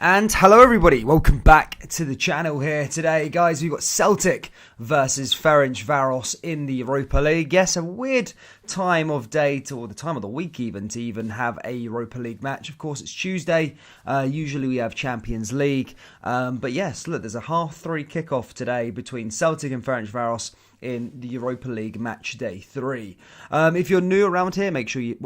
And hello everybody, welcome back to the channel here today. Guys, we've got Celtic versus Ferencvaros in the Europa League. Yes, a weird time of day, or the time of the week even, to even have a Europa League match. Of course, it's Tuesday. Usually we have Champions League. But yes, look, there's a 3:30 kickoff today between Celtic and Ferencvaros in the Europa League match day 3. If you're new around here, make sure you,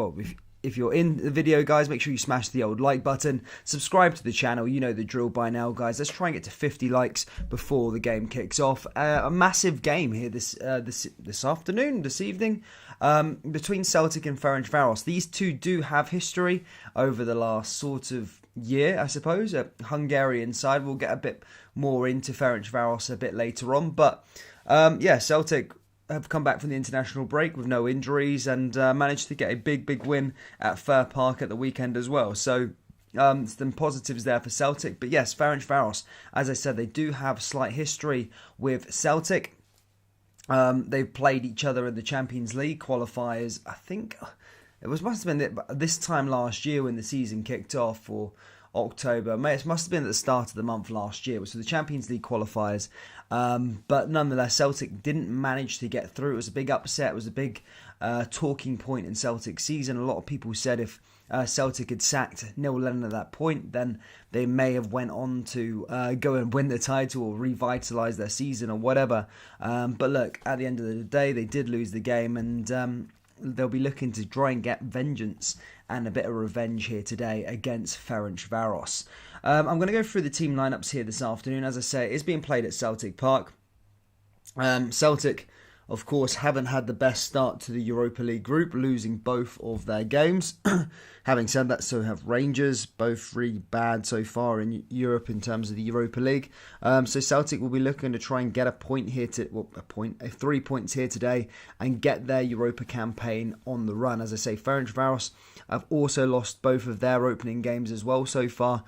if you're in the video, guys, make sure you smash the old like button. Subscribe to the channel. You know the drill by now, guys. Let's try and get to 50 likes before the game kicks off. A massive game here this evening, between Celtic and Ferencvaros. These two do have history over the last sort of year, I suppose. A Hungarian side. We'll get a bit more into Ferencvaros a bit later on. But, yeah, Celtic have come back from the international break with no injuries and managed to get a big win at Fir Park at the weekend as well. So some positives there for Celtic. But yes, Ferencvaros, as I said, they do have slight history with Celtic. They've played each other in the Champions League qualifiers. I think must have been this time last year when the season kicked off, or October. It must have been at the start of the month last year. So the Champions League qualifiers. But nonetheless, Celtic didn't manage to get through. It was a big upset. It was a big talking point in Celtic's season. A lot of people said if Celtic had sacked Neil Lennon at that point, then they may have went on to go and win the title or revitalise their season or whatever. But look, at the end of the day, they did lose the game, and they'll be looking to try and get vengeance and a bit of revenge here today against Ferencvaros. I'm going to go through the team lineups here this afternoon. As I say, it's being played at Celtic Park. Celtic, of course, haven't had the best start to the Europa League group, losing both of their games. Having said that, so have Rangers, both really bad so far in Europe in terms of the Europa League. So Celtic will be looking to try and get a point here, 3 points here today, and get their Europa campaign on the run. As I say, Ferencvaros have also lost both of their opening games as well so far.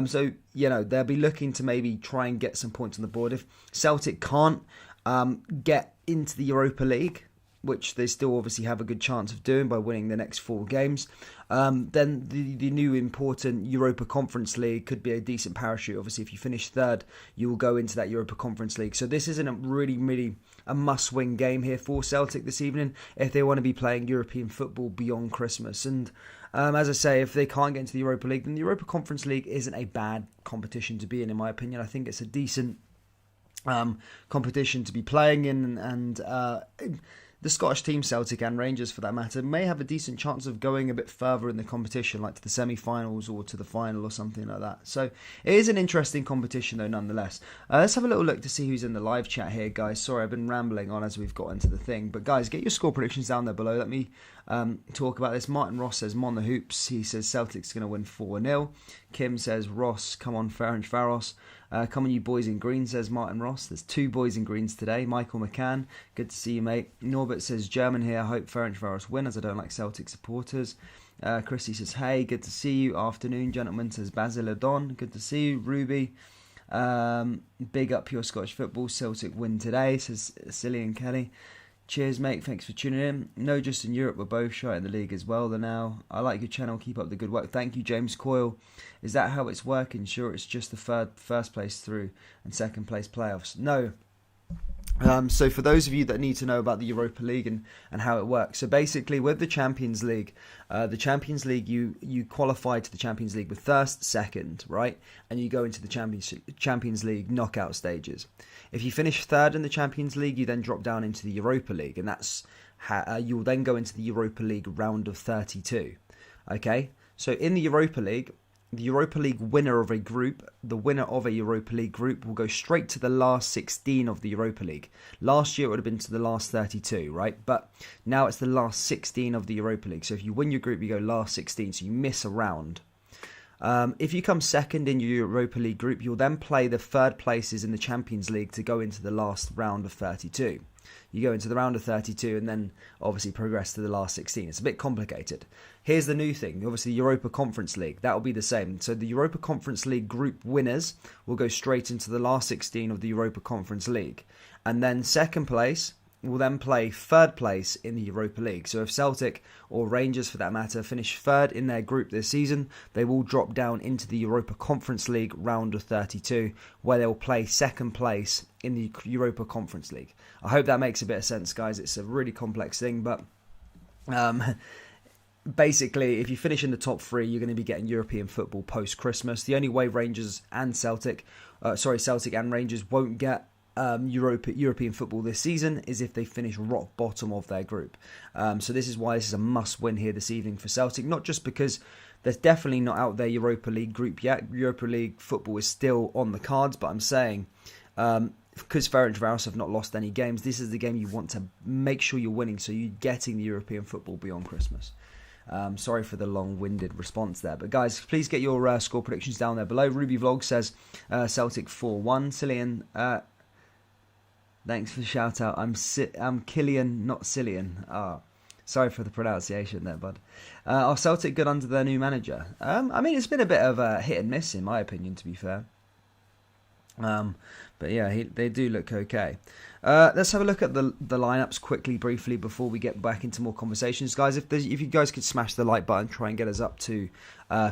So, you know, they'll be looking to maybe try and get some points on the board. If Celtic can't get into the Europa League, which they still obviously have a good chance of doing by winning the next 4 games, then the new important Europa Conference League could be a decent parachute. Obviously, if you finish third, you will go into that Europa Conference League. So this isn't a really a must-win game here for Celtic this evening if they want to be playing European football beyond Christmas. And as I say, if they can't get into the Europa League, then the Europa Conference League isn't a bad competition to be in my opinion. I think it's a decent competition to be playing in, and the Scottish team, Celtic and Rangers for that matter, may have a decent chance of going a bit further in the competition, like to the semi-finals or to the final or something like that. So it is an interesting competition though nonetheless. Let's have a little look to see who's in the live chat here, guys. Sorry, I've been rambling on as we've got into the thing, but guys, get your score predictions down there below. Let me talk about this. Martin Ross says Mon the Hoops. He says Celtic's going to win 4-0. Kim says Ross, come on Ferencvaros. Come on you boys in green, says Martin Ross. There's 2 boys in greens today. Michael McCann, good to see you, mate. Norbert says German here. I hope Ferencvaros win, as I don't like Celtic supporters. Chrissy says hey, good to see you. Afternoon, gentlemen, says Basil O'Don. Good to see you. Ruby, big up your Scottish football. Celtic win today, says Cillian Kelly. Cheers, mate. Thanks for tuning in. No, just in Europe, we're both shot in the league as well. They're now. I like your channel. Keep up the good work. Thank you, James Coyle. Is that how it's working? Sure, it's just the first place through and second place playoffs. No. So for those of you that need to know about the Europa League and how it works, so basically with the Champions League, you qualify to the Champions League with first, second, right? And you go into the Champions League knockout stages. If you finish third in the Champions League, you then drop down into the Europa League, and that's you'll then go into the Europa League round of 32. Okay, so in the Europa League winner of a group, the winner of a Europa League group will go straight to the last 16 of the Europa League. Last year it would have been to the last 32, right? But now it's the last 16 of the Europa League. So if you win your group, you go last 16, so you miss a round. If you come second in your Europa League group, you'll then play the third places in the Champions League to go into the last round of 32. You go into the round of 32 and then obviously progress to the last 16. It's a bit complicated. Here's the new thing. Obviously, the Europa Conference League, that will be the same. So the Europa Conference League group winners will go straight into the last 16 of the Europa Conference League. And then second place will then play third place in the Europa League. So if Celtic, or Rangers for that matter, finish third in their group this season, they will drop down into the Europa Conference League round of 32, where they will play second place in the Europa Conference League. I hope that makes a bit of sense, guys. It's a really complex thing, but basically, if you finish in the top three, you're going to be getting European football post-Christmas. The only way Rangers and Celtic and Rangers won't get European football this season is if they finish rock bottom of their group. So this is why this is a must-win here this evening for Celtic. Not just because there's definitely not out their Europa League group yet. Europa League football is still on the cards, but I'm saying because Ferencvaros have not lost any games, this is the game you want to make sure you're winning, so you're getting the European football beyond Christmas. Sorry for the long-winded response there. But guys, please get your score predictions down there below. Ruby Vlog says Celtic 4-1. Cillian, thanks for the shout-out. I'm Killian, not Cillian. Sorry for the pronunciation there, bud. Are Celtic good under their new manager? I mean, it's been a bit of a hit and miss, in my opinion, to be fair. But yeah, they do look okay. Let's have a look at the lineups quickly, briefly, before we get back into more conversations, guys. If you guys could smash the like button, try and get us up to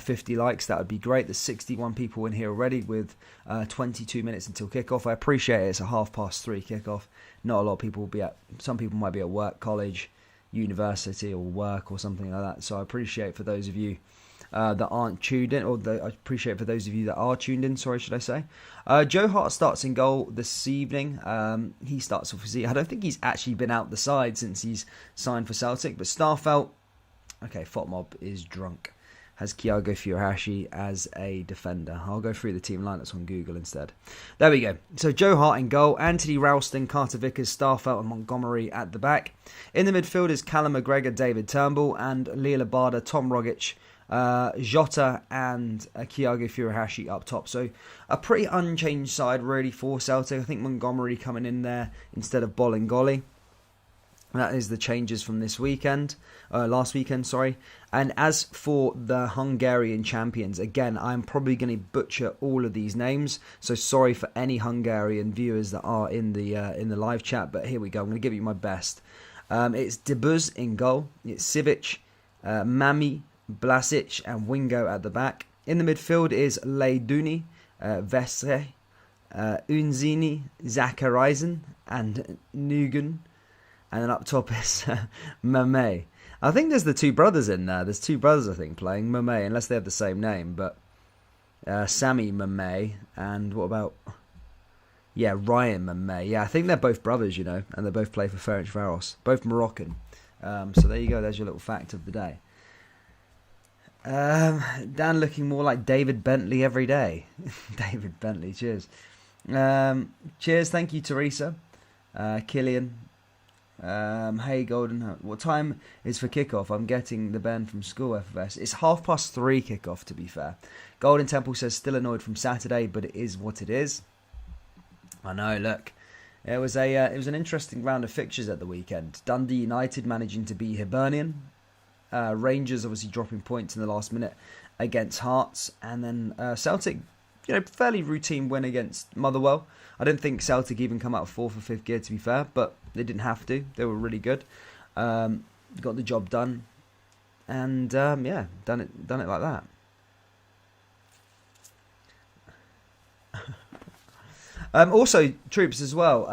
50 likes, that would be great. There's 61 people in here already with 22 minutes until kickoff. I appreciate it. It's a 3:30 kickoff. Not a lot of people will be at. Some people might be at work, college, university, or work, or something like that. So I appreciate for those of you that aren't tuned in, I appreciate for those of you that are tuned in, sorry, should I say. Joe Hart starts in goal this evening. He starts off, I don't think he's actually been out the side since he's signed for Celtic, but Starfelt, okay, Fotmob is drunk, has Kyogo Furuhashi as a defender. I'll go through the team lineups on Google instead. There we go. So Joe Hart in goal, Anthony Ralston, Carter Vickers, Starfelt and Montgomery at the back. In the midfield is Callum McGregor, David Turnbull, and Leila Barda, Tom Rogic, Jota and Kyogo Furuhashi up top. So a pretty unchanged side really for Celtic. I think Montgomery coming in there instead of Bolingoli. That is the changes from last weekend, sorry. And as for the Hungarian champions, again, I'm probably going to butcher all of these names. So sorry for any Hungarian viewers that are in the live chat, but here we go. I'm going to give you my best. It's Debuz in goal. It's Sivic, Mami, Blasic and Wingo at the back. In the midfield is Leiduni, Vesre, Unzini, Zachariasen and Nugan. And then up top is Mame. I think there's the two brothers in there. There's two brothers, I think, playing Mame, unless they have the same name. But Sammy Mame and what about... Yeah, Ryan Mame. Yeah, I think they're both brothers, you know, and they both play for Ferencvaros. Both Moroccan. So there you go. There's your little fact of the day. Dan looking more like David Bentley every day. David Bentley, cheers. Cheers, thank you, Teresa. Killian. Hey, Golden. What time is for kickoff? I'm getting the Ben from school, FFS. It's 3:30 kickoff, to be fair. Golden Temple says still annoyed from Saturday, but it is what it is. I know, look. It was an interesting round of fixtures at the weekend. Dundee United managing to beat Hibernian. Rangers obviously dropping points in the last minute against Hearts, and then Celtic, fairly routine win against Motherwell. I didn't think Celtic even come out of fourth or fifth gear, to be fair, but they didn't have to. They were really good. Got the job done, and done it like that. Also, troops as well.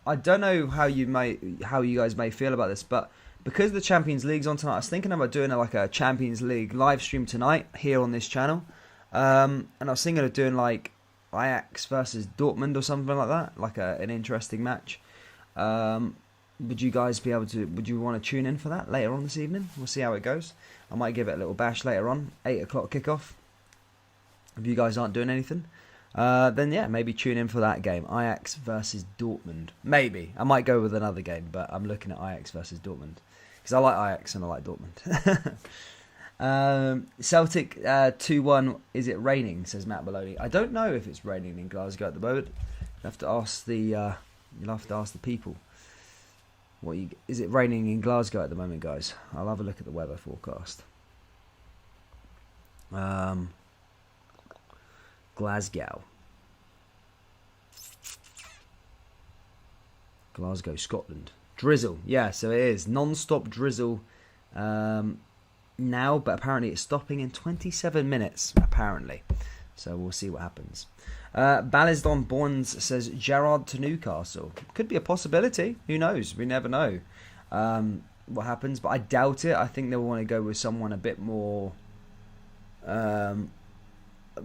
I don't know how you guys may feel about this, but because the Champions League's on tonight, I was thinking about doing a Champions League live stream tonight here on this channel. And I was thinking of doing like Ajax versus Dortmund or something like that, like an interesting match. Would you guys be able to? Would you want to tune in for that later on this evening? We'll see how it goes. I might give it a little bash later on, 8 o'clock kickoff. If you guys aren't doing anything, then yeah, maybe tune in for that game, Ajax versus Dortmund. Maybe I might go with another game, but I'm looking at Ajax versus Dortmund. Because I like Ajax and I like Dortmund. Celtic 2-1. Is it raining? Says Matt Maloney. I don't know if it's raining in Glasgow at the moment. You'll have to ask the people. Is it raining in Glasgow at the moment, guys? I'll have a look at the weather forecast. Glasgow, Scotland. Drizzle. Yeah, so it is non-stop drizzle now, but apparently it's stopping in 27 minutes, apparently. So we'll see what happens. Balisdon Bonds says Gerrard to Newcastle. Could be a possibility. Who knows? We never know what happens, but I doubt it. I think they'll want to go with someone a bit more...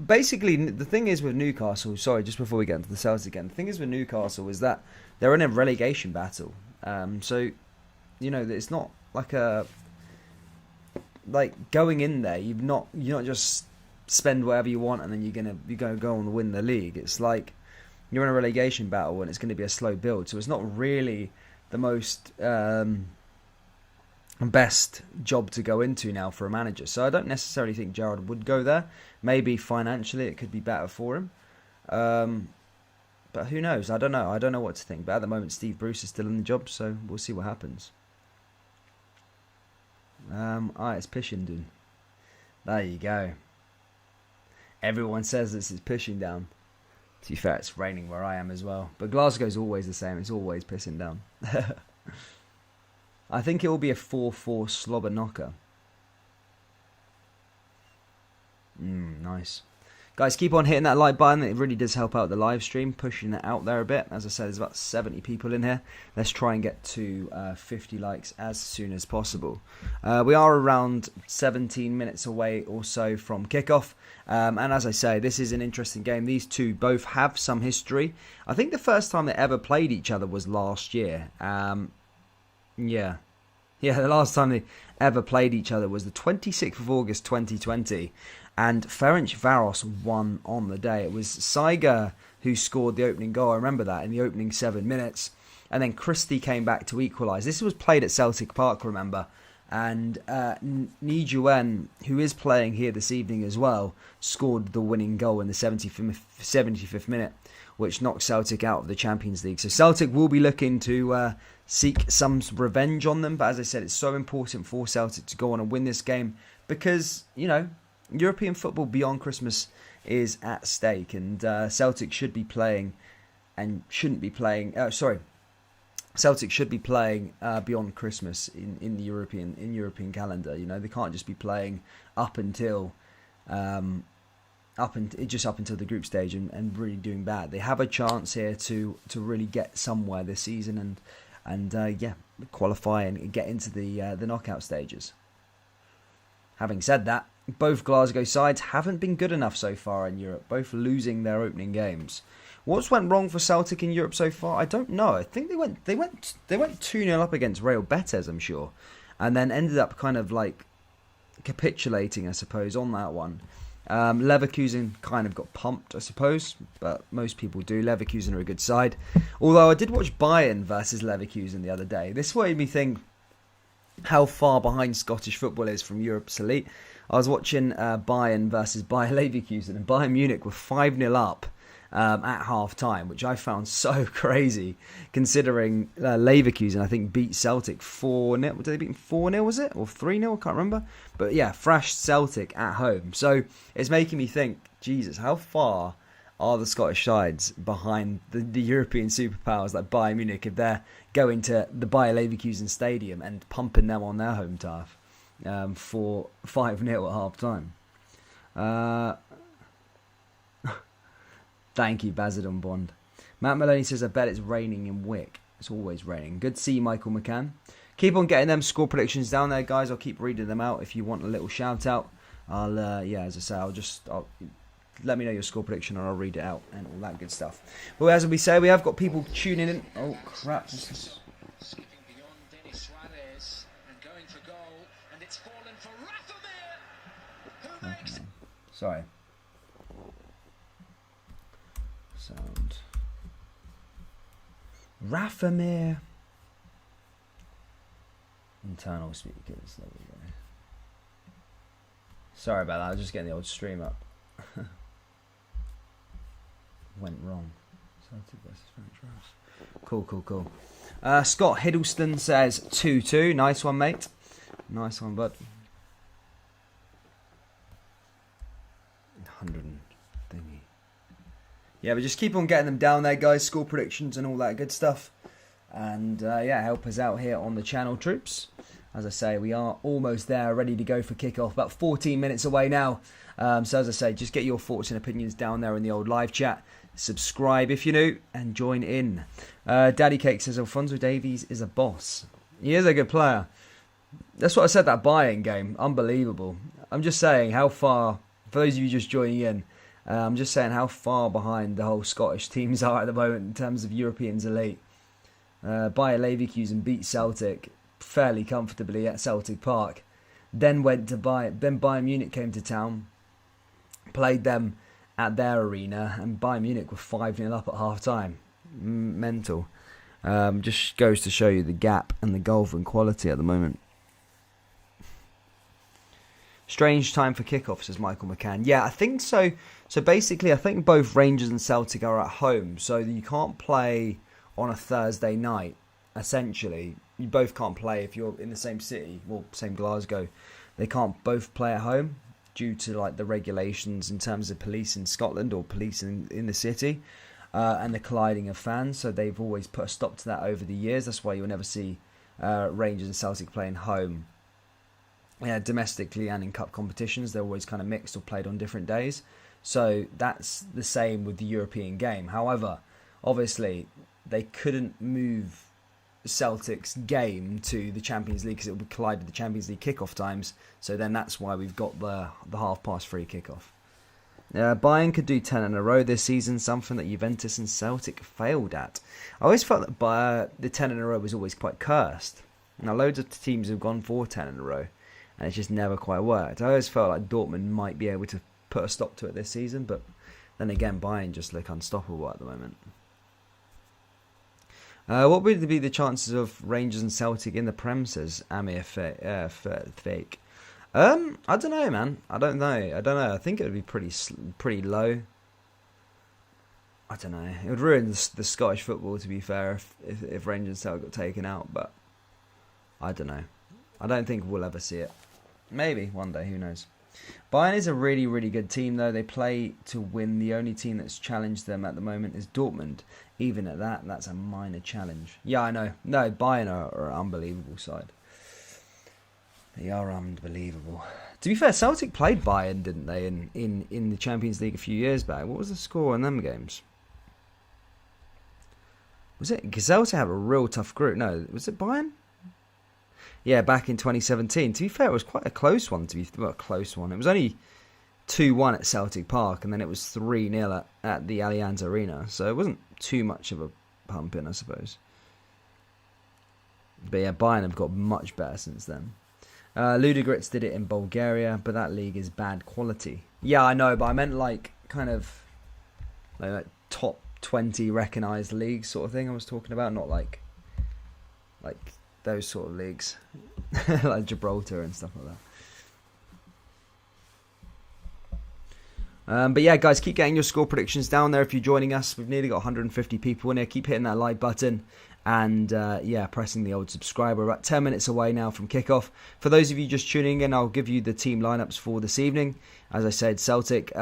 basically, the thing is with Newcastle... Sorry, just before we get into the Celtics again. The thing is with Newcastle is that they're in a relegation battle. So, you know, it's not like a... Like, going in there, you're not just... spend whatever you want and then you're gonna go and win the league. It's like you're in a relegation battle and it's going to be a slow build, so it's not really the most best job to go into now for a manager. So I don't necessarily think Gerrard would go there. Maybe financially it could be better for him, but who knows? I don't know what to think. But at the moment Steve Bruce is still in the job, so we'll see what happens. It's Pishindun. There you go. Everyone says this is pushing down. To be fair, it's raining where I am as well. But Glasgow's always the same. It's always pissing down. I think it will be a 4-4 slobber knocker. Nice. Guys, keep on hitting that like button. It really does help out the live stream, pushing it out there a bit. As I said, there's about 70 people in here. Let's try and get to 50 likes as soon as possible. We are around 17 minutes away or so from kickoff. And as I say, this is an interesting game. These two both have some history. I think the first time they ever played each other was last year. Yeah, the last time they ever played each other was the 26th of August 2020. And Ferencvaros won on the day. It was Saiga who scored the opening goal. I remember that, in the opening 7 minutes. And then Christie came back to equalise. This was played at Celtic Park, remember. And Nijuen, who is playing here this evening as well, scored the winning goal in the 75th minute, which knocked Celtic out of the Champions League. So Celtic will be looking to seek some revenge on them. But as I said, it's so important for Celtic to go on and win this game because, you know, European football beyond Christmas is at stake, and Celtic should be playing and shouldn't be playing. Celtic should be playing beyond Christmas in the European calendar. You know, they can't just be playing up until the group stage and really doing bad. They have a chance here to really get somewhere this season and qualify and get into the knockout stages. Having said that, both Glasgow sides haven't been good enough so far in Europe, both losing their opening games. What's went wrong for Celtic in Europe so far? I don't know. I think they went 2-0 up against Real Betis, I'm sure, and then ended up kind of like capitulating, I suppose, on that one. Leverkusen kind of got pumped, I suppose, but most people do. Leverkusen are a good side. Although I did watch Bayern versus Leverkusen the other day. This made me think how far behind Scottish football is from Europe's elite. I was watching Bayern versus Bayer Leverkusen, and Bayern Munich were 5-0 up at half-time, which I found so crazy, considering Leverkusen, I think, beat Celtic 4-0. Did they beat them 4-0, was it? Or 3-0? I can't remember. But yeah, thrashed Celtic at home. So it's making me think, Jesus, how far are the Scottish sides behind the European superpowers like Bayern Munich if they're going to the Bayer Leverkusen stadium and pumping them on their home turf for 5-0 at half-time? Thank you, Bazidon Bond. Matt Maloney says, I bet it's raining in Wick. It's always raining. Good to see you, Michael McCann. Keep on getting them score predictions down there, guys. I'll keep reading them out if you want a little shout-out. I'll, as I say, I'll let me know your score prediction and I'll read it out and all that good stuff. But as we say, we have got people tuning in. Oh, crap. Skipping beyond Denis Suarez and going for goal, and it's fallen for Rafa Mir, who makes... Sorry. Sound. Rafa Mir. Internal speakers. There we go. Sorry about that. I was just getting the old stream up. Went wrong. Celtic versus Ferencvaros. Cool. Scott Hiddleston says 2-2. Nice one, mate. Nice one, bud. 100 thingy. Yeah, but just keep on getting them down there, guys. Score predictions and all that good stuff. and help us out here on the channel, troops. As I say, we are almost there, ready to go for kickoff. About 14 minutes away now. So as I say, just get your thoughts and opinions down there in the old live chat. Subscribe if you're new and join in. Daddy Cake says Alphonso Davies is a boss. He is a good player. That's what I said, that Bayern game. Unbelievable. I'm just saying how far, for those of you just joining in, I'm just saying how far behind the whole Scottish teams are at the moment in terms of Europeans elite. Bayer Leverkusen beat Celtic fairly comfortably at Celtic Park. Then went to Then Bayern Munich came to town, played them at their arena, and Bayern Munich were 5-0 up at half time. Mental. Just goes to show you the gap and the gulf in quality at the moment. Strange time for kickoff, says Michael McCann. Yeah, I think so. So basically, I think both Rangers and Celtic are at home, so you can't play on a Thursday night. Essentially, you both can't play if you're in the same city, well, same Glasgow. They can't both play at home due to like the regulations in terms of police in Scotland or police in the city, and the colliding of fans. So they've always put a stop to that over the years. That's why you'll never see Rangers and Celtic playing home. Yeah, domestically and in cup competitions, they're always kind of mixed or played on different days. So that's the same with the European game. However, obviously, they couldn't move Celtic's game to the Champions League because it would collide with the Champions League kickoff times. So then that's why we've got the 3:30 kickoff. Bayern could do 10 in a row this season, something that Juventus and Celtic failed at. I always felt that the 10 in a row was always quite cursed. Now, loads of teams have gone for 10 in a row, and it's just never quite worked. I always felt like Dortmund might be able to put a stop to it this season, but then again, Bayern just look unstoppable at the moment. What would be the chances of Rangers and Celtic in the Prem, says Amir Fake? I don't know, man. I don't know. I think it would be pretty low. I don't know. It would ruin the Scottish football, to be fair, if Rangers and Celtic got taken out, but I don't know. I don't think we'll ever see it. Maybe one day, who knows. Bayern is a really, really good team, though. They play to win. The only team that's challenged them at the moment is Dortmund. Even at that, that's a minor challenge. Yeah, I know. No, Bayern are an unbelievable side. They are unbelievable. To be fair, Celtic played Bayern, didn't they, in the Champions League a few years back? What was the score in them games? Was it? Because Celtic had a real tough group. No, was it Bayern? Yeah, back in 2017. To be fair, it was quite a close one. A close one. It was only 2-1 at Celtic Park, and then it was 3-0 at the Allianz Arena. So it wasn't too much of a pump in, I suppose. But yeah, Bayern have got much better since then. Ludogorets did it in Bulgaria, but that league is bad quality. Yeah, I know, but I meant like kind of like top 20 recognised leagues sort of thing I was talking about, not like those sort of leagues like Gibraltar and stuff like that. But yeah, guys, keep getting your score predictions down there if you're joining us. We've nearly got 150 people in here. Keep hitting that like button and pressing the old subscribe. We're about 10 minutes away now from kickoff. For those of you just tuning in, I'll give you the team lineups for this evening. As I said, Celtic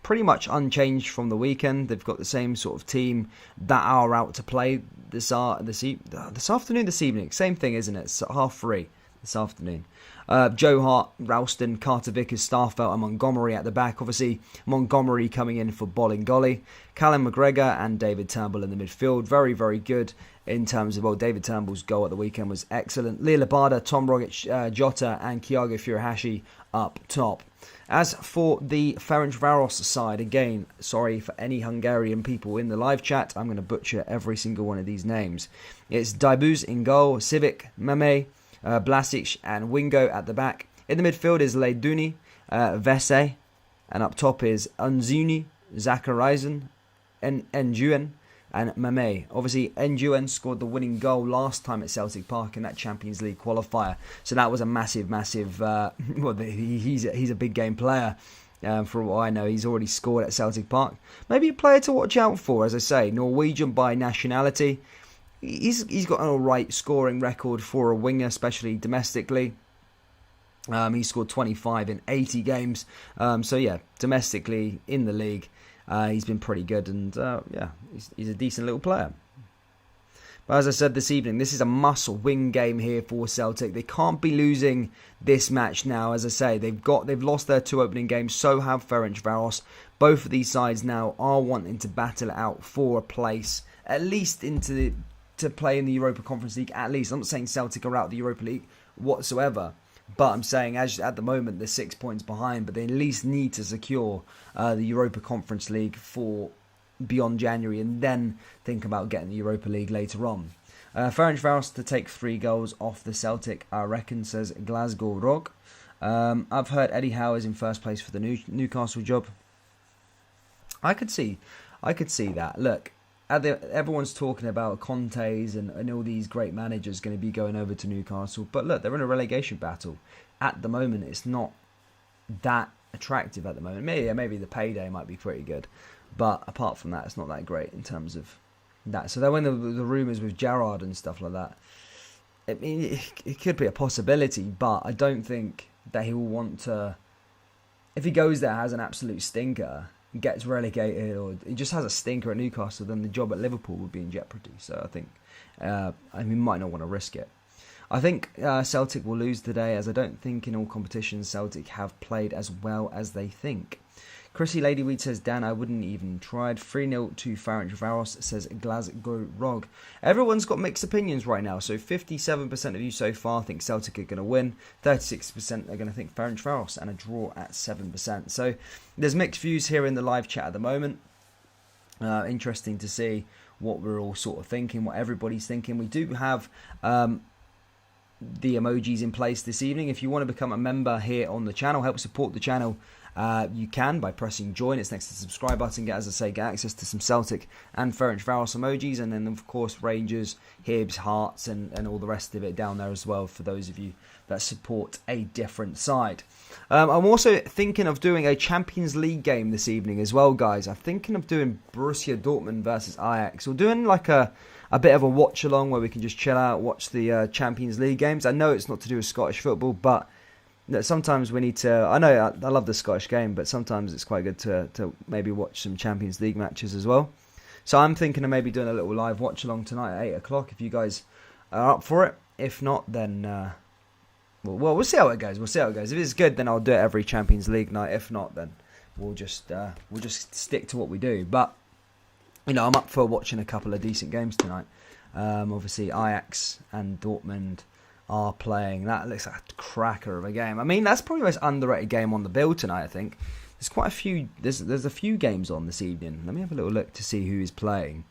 pretty much unchanged from the weekend. They've got the same sort of team that are out to play this afternoon, this evening. Same thing, isn't it? It's 3:30 this afternoon. Joe Hart, Ralston, Carter Vickers, Starfelt and Montgomery at the back. Obviously, Montgomery coming in for Bolingoli. Callum McGregor and David Turnbull in the midfield. Very, very good in terms of, David Turnbull's goal at the weekend was excellent. Lee Labada, Tom Rogic, Jota and Thiago Furuhashi up top. As for the Ferencvaros side, again, sorry for any Hungarian people in the live chat. I'm going to butcher every single one of these names. It's Daibuz in goal, Civic, Mame, Blasic and Wingo at the back. In the midfield is Leiduni, Vese, and up top is Unzuni, Zachariasen, Nguyen, and Mame. Obviously, Nguyen scored the winning goal last time at Celtic Park in that Champions League qualifier. So that was a massive, he's a big game player. For what I know, he's already scored at Celtic Park. Maybe a player to watch out for, as I say. Norwegian by nationality. He's got an alright scoring record for a winger, especially domestically. He scored 25 in 80 games. So yeah, domestically in the league, he's been pretty good, and he's a decent little player. But as I said this evening, this is a must-win game here for Celtic. They can't be losing this match now. As I say, they've lost their 2 opening games. So have Ferencvaros. Both of these sides now are wanting to battle it out for a place, at least to play in the Europa Conference League. At least, I'm not saying Celtic are out of the Europa League whatsoever, but I'm saying as at the moment they're 6 points behind. But they at least need to secure the Europa Conference League for beyond January, and then think about getting the Europa League later on. Ferencvaros to take 3 goals off the Celtic, I reckon, says Glasgow Rog. I've heard Eddie Howe is in first place for the Newcastle job. I could see that. Look, everyone's talking about Conte's and all these great managers going to be going over to Newcastle, but look, they're in a relegation battle. At the moment, it's not that attractive at the moment. Maybe the payday might be pretty good. But apart from that, it's not that great in terms of that. So then when the rumours with Gerrard and stuff like that, I mean, it could be a possibility, but I don't think that he will want to... If he goes there, has an absolute stinker, gets relegated, or he just has a stinker at Newcastle, then the job at Liverpool would be in jeopardy. So I think he might not want to risk it. I think Celtic will lose today, as I don't think in all competitions Celtic have played as well as they think. Chrissy Ladyweed says, Dan, I wouldn't even tried. 3-0 to Ferencvaros, says Glasgow Rog. Everyone's got mixed opinions right now. So 57% of you so far think Celtic are going to win. 36% are going to think Ferencvaros, and a draw at 7%. So there's mixed views here in the live chat at the moment. Interesting to see what we're all sort of thinking, what everybody's thinking. We do have... the emojis in place this evening. If you want to become a member here on the channel, help support the channel, you can by pressing join. It's next to the subscribe button. As I say, get access to some Celtic and Ferencvaros emojis, and then of course Rangers, Hibs, Hearts, and all the rest of it down there as well for those of you that support a different side. I'm also thinking of doing a Champions League game this evening as well, guys. I'm thinking of doing Borussia Dortmund versus Ajax, or doing like a bit of a watch along where we can just chill out, watch the Champions League games. I know it's not to do with Scottish football, but sometimes we need to... I know I love the Scottish game, but sometimes it's quite good to maybe watch some Champions League matches as well. So I'm thinking of maybe doing a little live watch along tonight at 8 o'clock if you guys are up for it. If not, then... we'll see how it goes. If it's good, then I'll do it every Champions League night. If not, then we'll just stick to what we do. But you know, I'm up for watching a couple of decent games tonight. Obviously, Ajax and Dortmund are playing. That looks like a cracker of a game. I mean, that's probably the most underrated game on the bill tonight, I think. There's quite a few... There's a few games on this evening. Let me have a little look to see who is playing.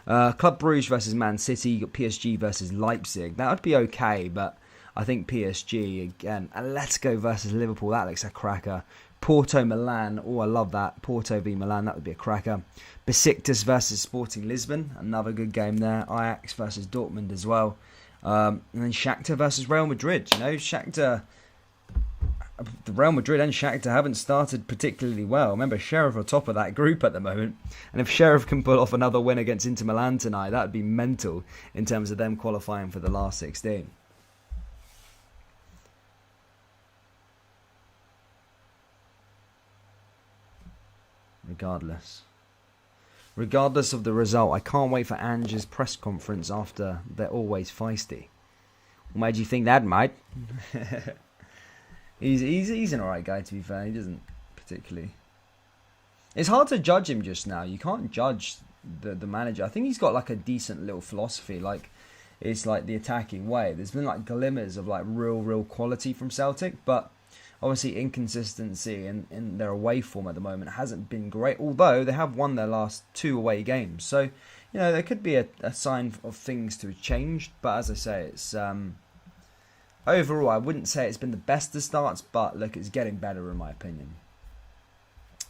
Club Brugge versus Man City. You've got PSG versus Leipzig. That would be okay, but I think PSG again. Atletico versus Liverpool. That looks a cracker. Porto Milan. Oh, I love that. Porto v Milan. That would be a cracker. Besiktas versus Sporting Lisbon. Another good game there. Ajax versus Dortmund as well. And then Shakhtar versus Real Madrid. You know, the Real Madrid and Shakhtar haven't started particularly well. Remember, Sheriff are top of that group at the moment. And if Sheriff can pull off another win against Inter Milan tonight, that would be mental in terms of them qualifying for the last 16. Regardless of the result, I can't wait for Ange's press conference after they're always feisty. What made you think that, mate? He's an alright guy, to be fair. He doesn't particularly... It's hard to judge him just now. You can't judge the manager. I think he's got like a decent little philosophy. Like, it's like the attacking way. There's been like glimmers of like real quality from Celtic, but obviously inconsistency in their away form at the moment hasn't been great, although they have won their last 2 away games. So, you know, there could be a sign of things to have changed, but as I say, it's... overall, I wouldn't say it's been the best of starts, but look, it's getting better in my opinion.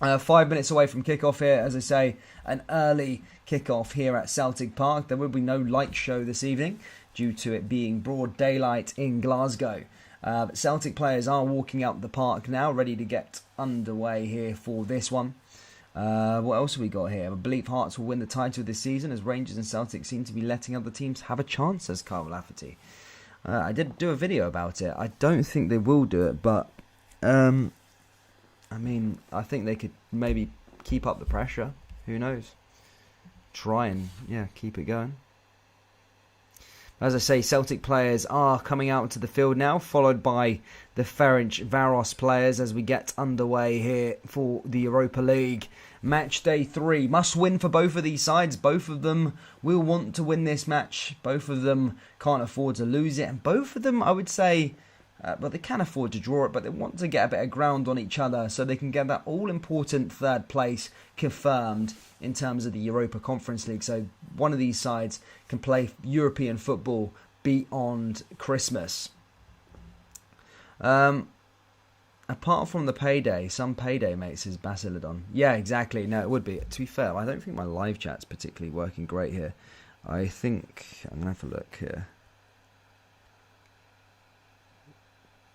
5 minutes away from kickoff here, as I say, an early kickoff here at Celtic Park. There will be no light show this evening due to it being broad daylight in Glasgow. But Celtic players are walking out the park now, ready to get underway here for this one. What else have we got here? I believe Hearts will win the title this season, as Rangers and Celtic seem to be letting other teams have a chance, says Carl Lafferty. I did do a video about it. I don't think they will do it, but I mean, I think they could maybe keep up the pressure. Who knows? Try and keep it going. As I say, Celtic players are coming out to the field now, followed by the Ferencvaros players as we get underway here for the Europa League. Match day 3. Must win for both of these sides. Both of them will want to win this match. Both of them can't afford to lose it. And both of them, I would say, they can afford to draw it, but they want to get a bit of ground on each other so they can get that all-important third place confirmed in terms of the Europa Conference League. So one of these sides can play European football beyond Christmas. Apart from the payday, some payday, mate, says Basilidon. Yeah, exactly. No, it would be. To be fair, I don't think my live chat's particularly working great here. I think I'm going to have a look here.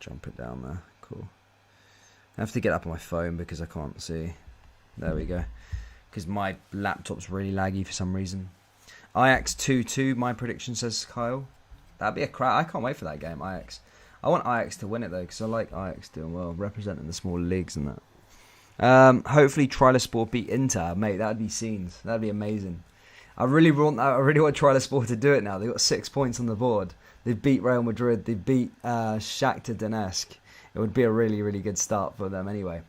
Jump it down there. Cool. I have to get up on my phone because I can't see. There we go. Because my laptop's really laggy for some reason. Ajax 2-2, my prediction, says Kyle. That'd be a crap. I can't wait for that game, Ajax. I want Ajax to win it though, because I like Ajax doing well, representing the small leagues and that. Hopefully, Trailersport beat Inter, mate. That'd be scenes. That'd be amazing. I really want Trailersport to do it now. They've got 6 points on the board. They beat Real Madrid. They beat Shakhtar Donetsk. It would be a really, really good start for them anyway.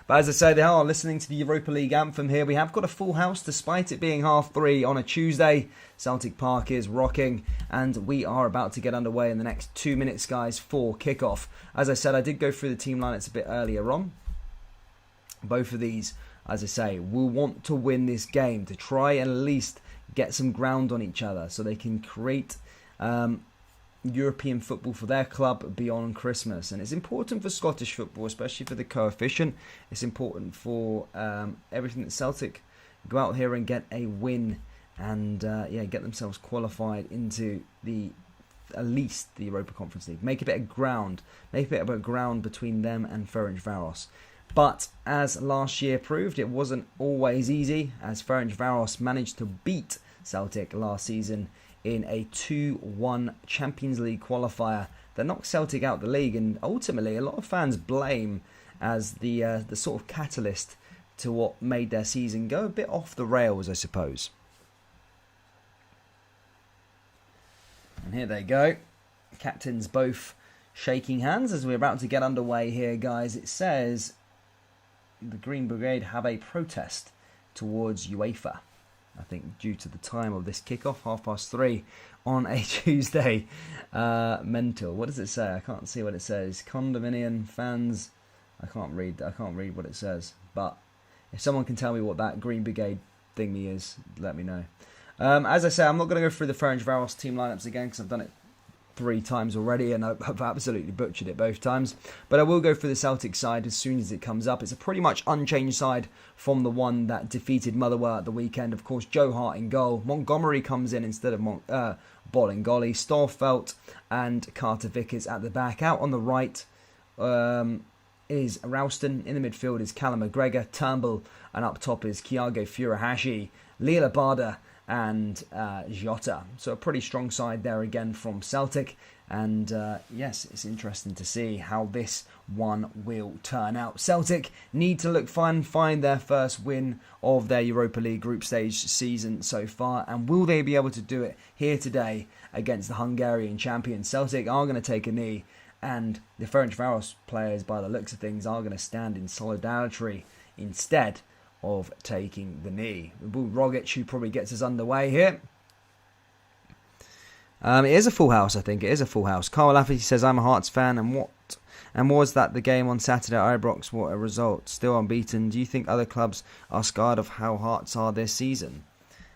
But as I say, they are listening to the Europa League anthem here. We have got a full house despite it being 3:30 on a Tuesday. Celtic Park is rocking and we are about to get underway in the next 2 minutes, guys, for kickoff. As I said, I did go through the team lineups a bit earlier on. Both of these, as I say, will want to win this game to try and at least get some ground on each other so they can create European football for their club beyond Christmas. And it's important for Scottish football, especially for the coefficient. It's important for everything that Celtic go out here and get a win and get themselves qualified into at least the Europa Conference League. Make a bit of ground between them and Ferencvaros. But as last year proved, it wasn't always easy, as Ferencvaros managed to beat Celtic last season in a 2-1 Champions League qualifier that knocked Celtic out the league, and ultimately a lot of fans blame as the sort of catalyst to what made their season go a bit off the rails, I suppose. And here they go, captains both shaking hands as we're about to get underway here, guys. It says the Green Brigade have a protest towards UEFA. I think due to the time of this kickoff, 3:30 on a Tuesday. Mental. What does it say? I can't see what it says. Condominium fans. I can't read what it says. But if someone can tell me what that Green Brigade thingy is, let me know. As I say, I'm not going to go through the Ferencvaros team lineups again because I've done it 3 times already and I've absolutely butchered it both times. But I will go through the Celtic side as soon as it comes up. It's a pretty much unchanged side from the one that defeated Motherwell at the weekend. Of course, Joe Hart in goal. Montgomery comes in instead of Bolingoli. Storfelt and Carter Vickers at the back. Out on the right is Ralston. In the midfield is Callum McGregor. Turnbull. And up top is Thiago Furuhashi, Lila Bada and Jota. So a pretty strong side there again from Celtic. And yes, it's interesting to see how this one will turn out. Celtic need to look fun, find their first win of their Europa League group stage season so far. And will they be able to do it here today against the Hungarian champions? Celtic are going to take a knee. And the Ferencvaros players, by the looks of things, are going to stand in solidarity instead of taking the knee. Rogic, who probably gets us underway here. It is a full house, I think. It is a full house. Carl Lafferty says, I'm a Hearts fan, and was that the game on Saturday at Ibrox? What a result. Still unbeaten. Do you think other clubs are scarred of how Hearts are this season?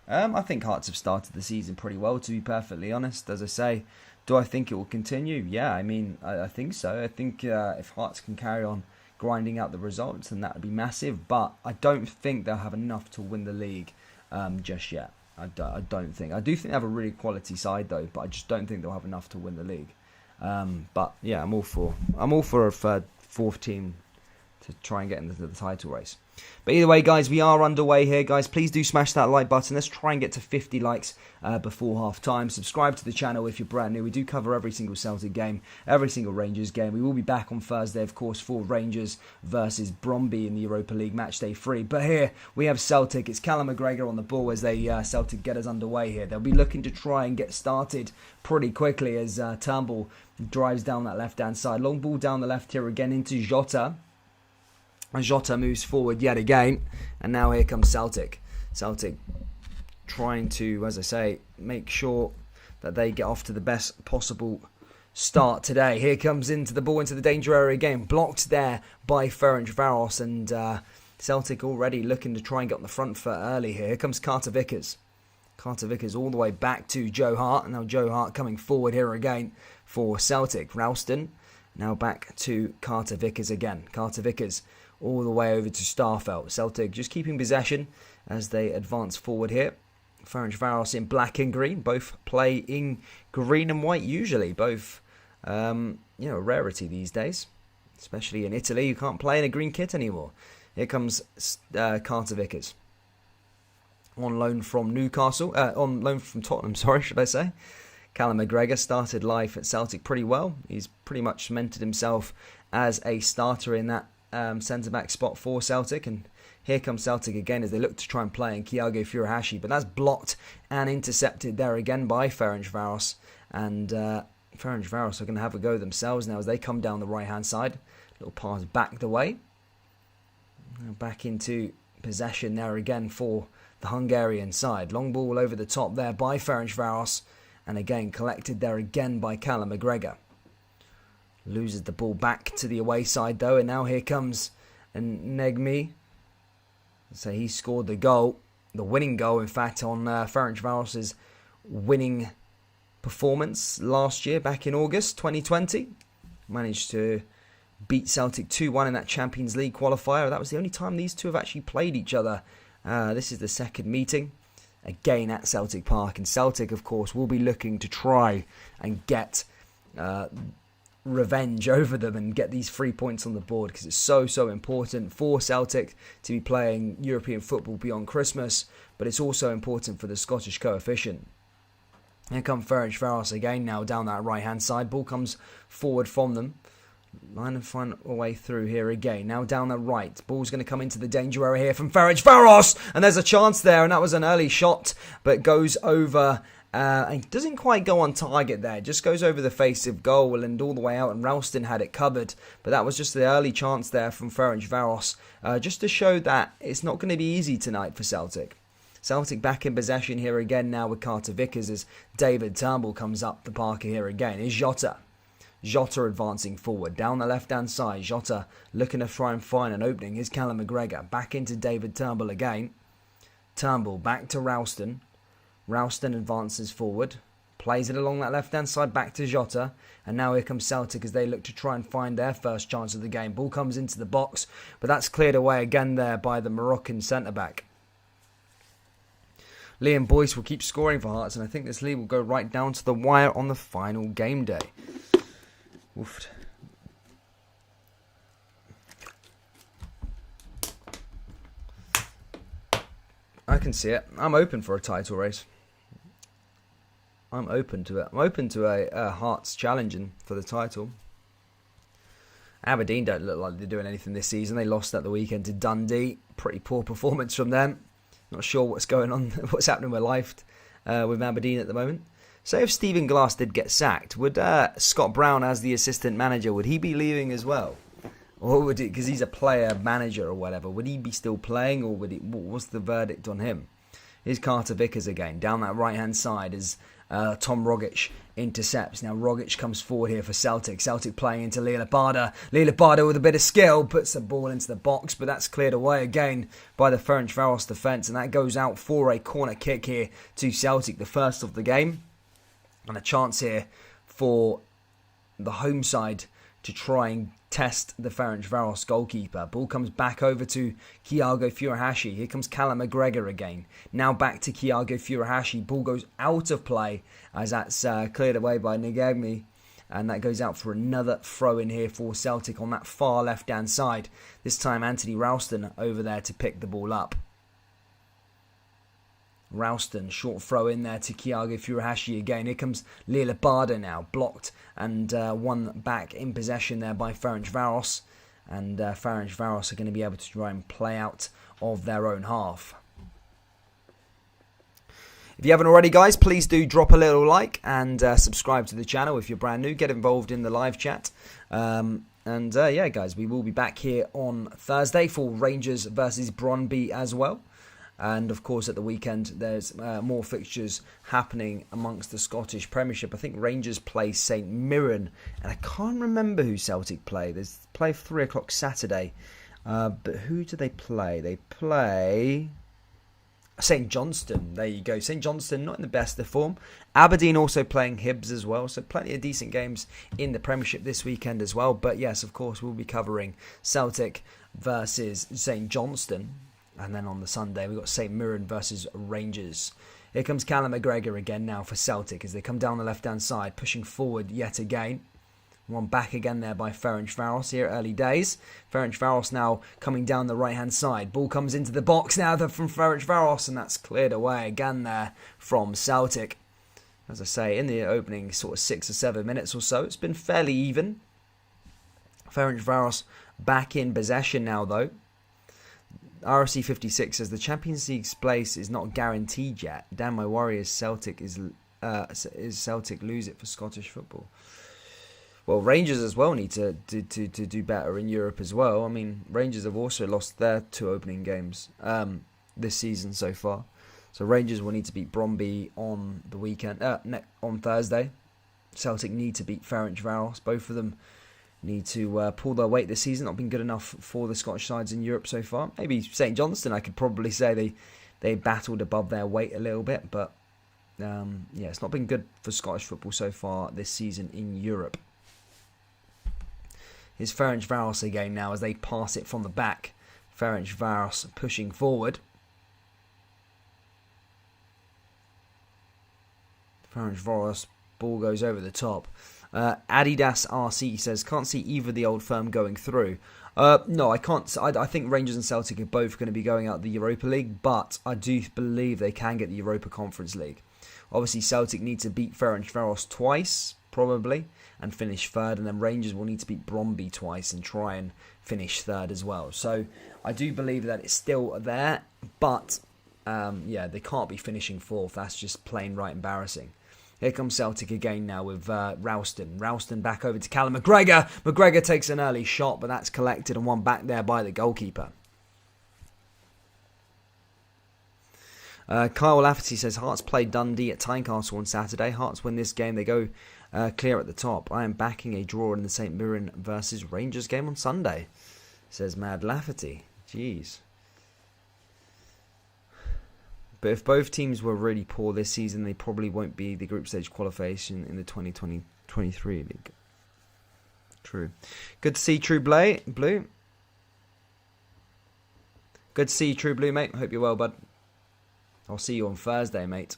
I think Hearts have started the season pretty well, to be perfectly honest. As I say, do I think it will continue? Yeah, I mean, I think so. I think if Hearts can carry on grinding out the results, then that would be massive. But I don't think they'll have enough to win the league just yet. I don't think. I do think they have a really quality side though, but I just don't think they'll have enough to win the league. But yeah, I'm all for a fourth team to try and get into the title race. But either way, guys, we are underway here, guys. Please do smash that like button. Let's try and get to 50 likes before half time. Subscribe to the channel if you're brand new. We do cover every single Celtic game, every single Rangers game. We will be back on Thursday, of course, for Rangers versus Bromby in the Europa League match day 3. But here we have Celtic. It's Callum McGregor on the ball as they Celtic get us underway here. They'll be looking to try and get started pretty quickly as Turnbull drives down that left-hand side. Long ball down the left here again into Jota. And Jota moves forward yet again. And now here comes Celtic. Celtic trying to, as I say, make sure that they get off to the best possible start today. Here comes into the ball into the danger area again. Blocked there by Ferencvaros. And Celtic already looking to try and get on the front foot early here. Here comes Carter Vickers. Carter Vickers all the way back to Joe Hart. And now Joe Hart coming forward here again for Celtic. Ralston now back to Carter Vickers again. Carter Vickers all the way over to Starfelt. Celtic just keeping possession as they advance forward here. Ferencvaros in black and green. Both play in green and white usually. Both, a rarity these days. Especially in Italy. You can't play in a green kit anymore. Here comes Carter Vickers. On loan from Newcastle. On loan from Tottenham, should I say. Callum McGregor started life at Celtic pretty well. He's pretty much cemented himself as a starter in that centre-back spot for Celtic. And here comes Celtic again as they look to try and play in Thiago Furuhashi. But that's blocked and intercepted there again by Ferencvaros. And Ferencvaros are going to have a go themselves now as they come down the right-hand side. Little pass back the way. Back into possession there again for the Hungarian side. Long ball over the top there by Ferencvaros. And again collected there again by Callum McGregor. Loses the ball back to the away side though. And now here comes Negmi. So he scored the goal. The winning goal, in fact, on Ferencvaros' winning performance last year, back in August 2020. Managed to beat Celtic 2-1 in that Champions League qualifier. That was the only time these two have actually played each other. This is the second meeting, again at Celtic Park. And Celtic, of course, will be looking to try and get revenge over them and get these 3 points on the board, because it's so important for Celtic to be playing European football beyond Christmas, but it's also important for the Scottish coefficient. Here comes Ferencvaros again now down that right hand side. Ball comes forward from them. Line and find a way through here again. Now down the right. Ball's going to come into the danger area here from Ferencvaros. And there's a chance there. And that was an early shot. But goes over. And doesn't quite go on target there. Just goes over the face of goal and all the way out. And Ralston had it covered. But that was just the early chance there from Ferencvaros. Just to show that it's not going to be easy tonight for Celtic. Celtic back in possession here again now with Carter Vickers as David Turnbull comes up the park here again. Is Jota. Jota advancing forward. Down the left-hand side. Jota looking to try and find an opening. Here's Callum McGregor. Back into David Turnbull again. Turnbull back to Ralston. Ralston advances forward. Plays it along that left-hand side back to Jota. And now here comes Celtic as they look to try and find their first chance of the game. Ball comes into the box. But that's cleared away again there by the Moroccan centre-back. Liam Boyce will keep scoring for Hearts. And I think this lead will go right down to the wire on the final game day. Oofed. I can see it. I'm open for a title race. I'm open to it. I'm open to a Hearts challenging for the title. Aberdeen don't look like they're doing anything this season. They lost at the weekend to Dundee. Pretty poor performance from them. Not sure what's going on, what's happening with life with Aberdeen at the moment. So if Stephen Glass did get sacked, would Scott Brown as the assistant manager, would he be leaving as well? Or would he, because he's a player manager or whatever, would he be still playing, or would he, what's the verdict on him? Here's Carter Vickers again. Down that right-hand side is Tom Rogic intercepts. Now Rogic comes forward here for Celtic. Celtic playing into Lilapada. Lilapada with a bit of skill puts the ball into the box, but that's cleared away again by the Ferencvaros defence, and that goes out for a corner kick here to Celtic, the first of the game. And a chance here for the home side to try and test the Ferencvaros goalkeeper. Ball comes back over to Thiago Furuhashi. Here comes Callum McGregor again. Now back to Thiago Furuhashi. Ball goes out of play as that's cleared away by Negemi. And that goes out for another throw in here for Celtic on that far left-hand side. This time Anthony Ralston over there to pick the ball up. Ralston, short throw in there to Kyago Furuhashi again. Here comes Lila Barda now, blocked and won back in possession there by Ferencvaros. And Ferencvaros are going to be able to try and play out of their own half. If you haven't already, guys, please do drop a little like and subscribe to the channel if you're brand new. Get involved in the live chat. Yeah, guys, we will be back here on Thursday for Rangers versus Brøndby as well. And, of course, at the weekend, there's more fixtures happening amongst the Scottish Premiership. I think Rangers play St Mirren, and I can't remember who Celtic play. They play 3 o'clock Saturday. But who do they play? They play St Johnstone. There you go. St Johnstone, not in the best of form. Aberdeen also playing Hibs as well. So plenty of decent games in the Premiership this weekend as well. But, yes, of course, we'll be covering Celtic versus St Johnstone. And then on the Sunday, we've got St Mirren versus Rangers. Here comes Callum McGregor again now for Celtic as they come down the left-hand side, pushing forward yet again. One back again there by Ferencvaros here, early days. Ferencvaros now coming down the right-hand side. Ball comes into the box now from Ferencvaros, and that's cleared away again there from Celtic. As I say, in the opening sort of 6 or 7 minutes or so, it's been fairly even. Ferencvaros back in possession now, though. RFC 56 says the Champions League place is not guaranteed yet. Damn, my worry is Celtic is Celtic lose it for Scottish football. Well, Rangers as well need to do better in Europe as well. I mean, Rangers have also lost their 2 opening games this season so far. So Rangers will need to beat Brøndby on the weekend, on Thursday. Celtic need to beat Ferencvaros. Both of them need to pull their weight this season. Not been good enough for the Scottish sides in Europe so far. Maybe St Johnstone, I could probably say they battled above their weight a little bit. But yeah, it's not been good for Scottish football so far this season in Europe. Here's Ferencvaros again now as they pass it from the back. Ferencvaros pushing forward. Ferencvaros, ball goes over the top. Adidas RC says, can't see either the old firm going through. No, I can't. I think Rangers and Celtic are both going to be going out the Europa League, but I do believe they can get the Europa Conference League. Obviously, Celtic need to beat Ferencvaros twice, probably, and finish third, and then Rangers will need to beat Brøndby twice and try and finish third as well. So I do believe that it's still there, but yeah, they can't be finishing fourth. That's just plain right embarrassing. Here comes Celtic again now with Ralston. Ralston back over to Callum McGregor. McGregor takes an early shot, but that's collected and one back there by the goalkeeper. Kyle Lafferty says, Hearts play Dundee at Tynecastle on Saturday. Hearts win this game. They go clear at the top. I am backing a draw in the St Mirren versus Rangers game on Sunday, says Mad Lafferty. Jeez. But if both teams were really poor this season, they probably won't be the group stage qualification in the 2020-23 league. True. Good to see True Blue. Good to see you, True Blue, mate. Hope you're well, bud. I'll see you on Thursday, mate.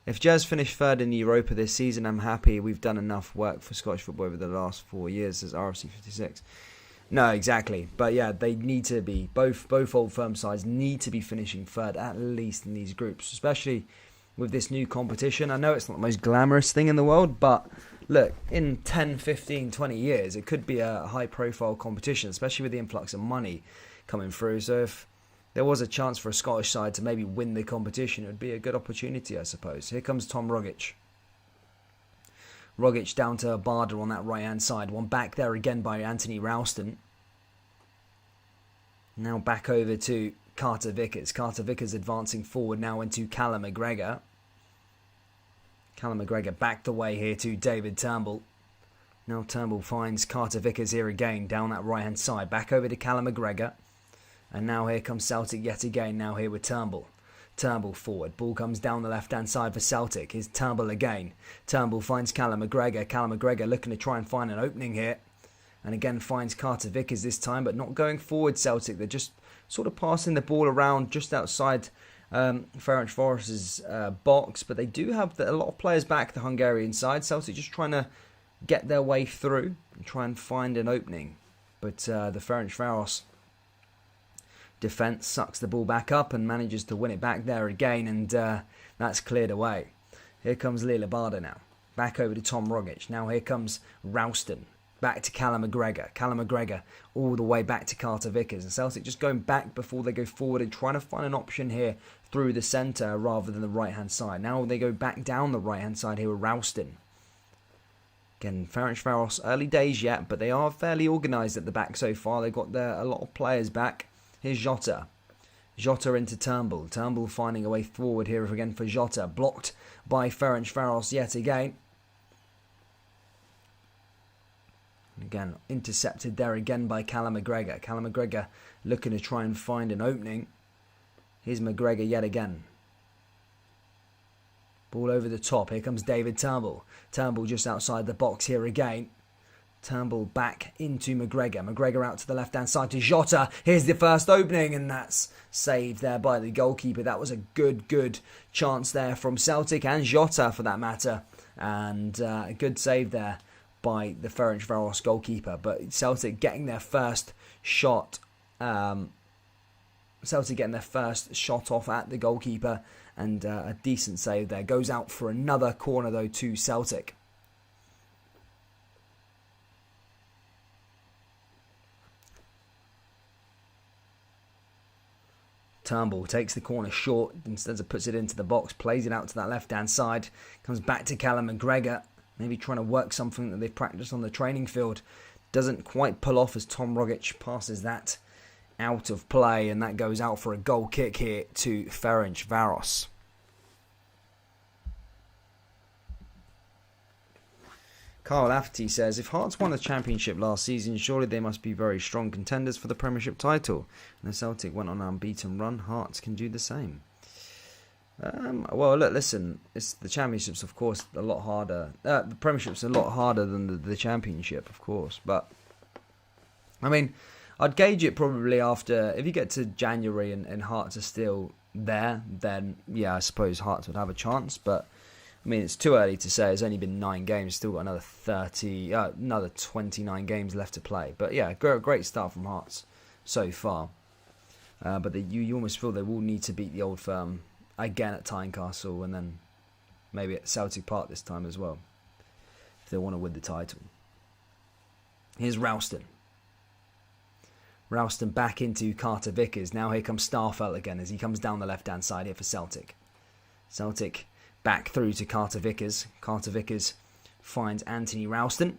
If Jazz finish third in the Europa this season, I'm happy. We've done enough work for Scottish football over the last 4 years, says RFC 56. No, exactly. But yeah, they need to be, both old firm sides need to be finishing third, at least in these groups, especially with this new competition. I know it's not the most glamorous thing in the world, but look, in 10, 15, 20 years, it could be a high-profile competition, especially with the influx of money coming through. So if there was a chance for a Scottish side to maybe win the competition, it would be a good opportunity, I suppose. Here comes Tom Rogic. Rogic down to Barda on that right-hand side. One back there again by Anthony Ralston. Now back over to Carter Vickers. Carter Vickers advancing forward now into Callum McGregor. Callum McGregor backed away here to David Turnbull. Now Turnbull finds Carter Vickers here again down that right-hand side. Back over to Callum McGregor. And now here comes Celtic yet again. Now here with Turnbull. Turnbull forward. Ball comes down the left-hand side for Celtic. Here's Turnbull again. Turnbull finds Callum McGregor. Callum McGregor looking to try and find an opening here. And again finds Carter Vickers this time, but not going forward, Celtic. They're just sort of passing the ball around just outside Ferencvaros' box. But they do have a lot of players back the Hungarian side. Celtic just trying to get their way through and try and find an opening. But the Ferencvaros defence sucks the ball back up and manages to win it back there again, and that's cleared away. Here comes Lillibada now. Back over to Tom Rogic. Now here comes Ralston. Back to Callum McGregor. Callum McGregor all the way back to Carter Vickers. And Celtic just going back before they go forward and trying to find an option here through the centre rather than the right-hand side. Now they go back down the right-hand side here with Ralston. Again, Ferencvaros, early days yet, but they are fairly organised at the back so far. They've got a lot of players back. Here's Jota. Jota into Turnbull. Turnbull finding a way forward here again for Jota. Blocked by Ferencvaros yet again. Again, intercepted there again by Callum McGregor. Callum McGregor looking to try and find an opening. Here's McGregor yet again. Ball over the top. Here comes David Turnbull. Turnbull just outside the box here again. Turnbull back into McGregor. McGregor out to the left-hand side to Jota. Here's the first opening, and that's saved there by the goalkeeper. That was a good chance there from Celtic and Jota for that matter. And a good save there by the Ferencvaros goalkeeper. But Celtic getting their first shot. Celtic getting their first shot off at the goalkeeper. And a decent save there. Goes out for another corner though to Celtic. Turnbull takes the corner short, instead of puts it into the box, plays it out to that left-hand side, comes back to Callum McGregor, maybe trying to work something that they've practiced on the training field. Doesn't quite pull off as Tom Rogic passes that out of play, and that goes out for a goal kick here to Ferencvaros. Carl Lafferty says, if Hearts won the Championship last season, surely they must be very strong contenders for the Premiership title. And the Celtic went on an unbeaten run. Hearts can do the same. Well, look, listen, the Championship's, of course, a lot harder. The Premiership's a lot harder than the Championship, of course. But, I mean, I'd gauge it probably after, if you get to January and Hearts are still there, then, yeah, I suppose Hearts would have a chance. But, I mean, it's too early to say. It's only been 9 games. Still got another 29 games left to play. But yeah, great start from Hearts so far. But you almost feel they will need to beat the Old Firm again at Tynecastle, and then maybe at Celtic Park this time as well, if they want to win the title. Here's Ralston. Ralston back into Carter Vickers. Now here comes Starfelt again as he comes down the left-hand side here for Celtic. Celtic back through to Carter Vickers. Carter Vickers finds Anthony Ralston.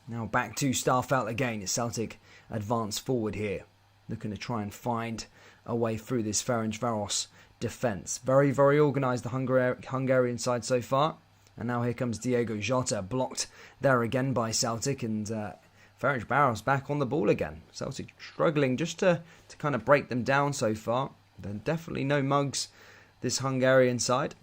Now back to Starfelt again as Celtic advance forward here. Looking to try and find a way through this Ferencvaros defence. Very organised, the Hungarian side so far. And now here comes Diego Jota, blocked there again by Celtic. And Ferencvaros back on the ball again. Celtic struggling just to kind of break them down so far. They're definitely no mugs, this Hungarian side.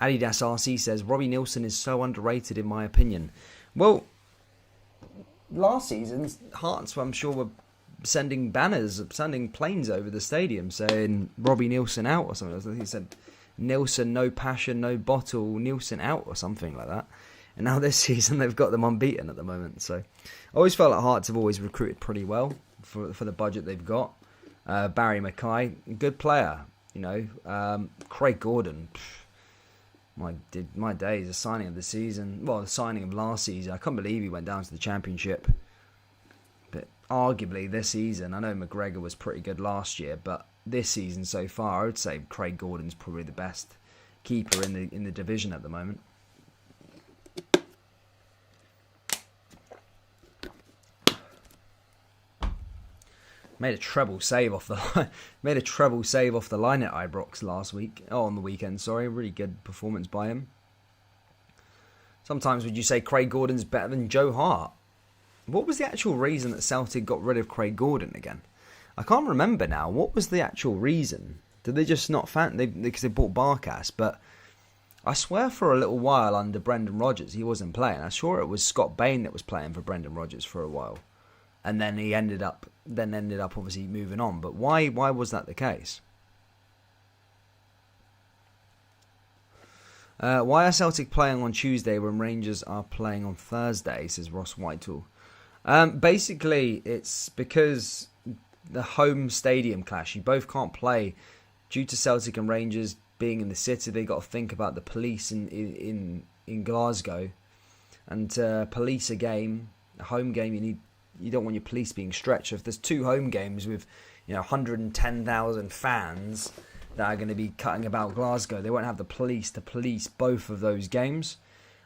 Adidas RC says, Robbie Neilson is so underrated in my opinion. Well, last season, Hearts, I'm sure, were sending banners, sending planes over the stadium saying Robbie Neilson out or something. I think he said, Neilson, no passion, no bottle, Neilson out or something like that. And now this season, they've got them unbeaten at the moment. So I always felt like Hearts have always recruited pretty well for the budget they've got. Barry Mackay, good player, you know. Craig Gordon, my days, the signing of the season, well, the signing of last season, I can't believe he went down to the Championship. But arguably this season, I know McGregor was pretty good last year, but this season so far, I would say Craig Gordon's probably the best keeper in the division at the moment. Made a treble save off the line at Ibrox last week. Oh, on the weekend, sorry. Really good performance by him. Sometimes would you say Craig Gordon's better than Joe Hart? What was the actual reason that Celtic got rid of Craig Gordon again? I can't remember now. What was the actual reason? Did they just not because they bought Barkas? But I swear for a little while under Brendan Rodgers he wasn't playing. I'm sure it was Scott Bain that was playing for Brendan Rodgers for a while. And then he ended up obviously moving on. But why was that the case? Why are Celtic playing on Tuesday when Rangers are playing on Thursday, says Ross Whitehall. Basically, it's because the home stadium clash. You both can't play due to Celtic and Rangers being in the city. They got to think about the police in Glasgow, and police a game, a home game. You don't want your police being stretched. If there's two home games with 110,000 fans that are going to be cutting about Glasgow, they won't have the police to police both of those games.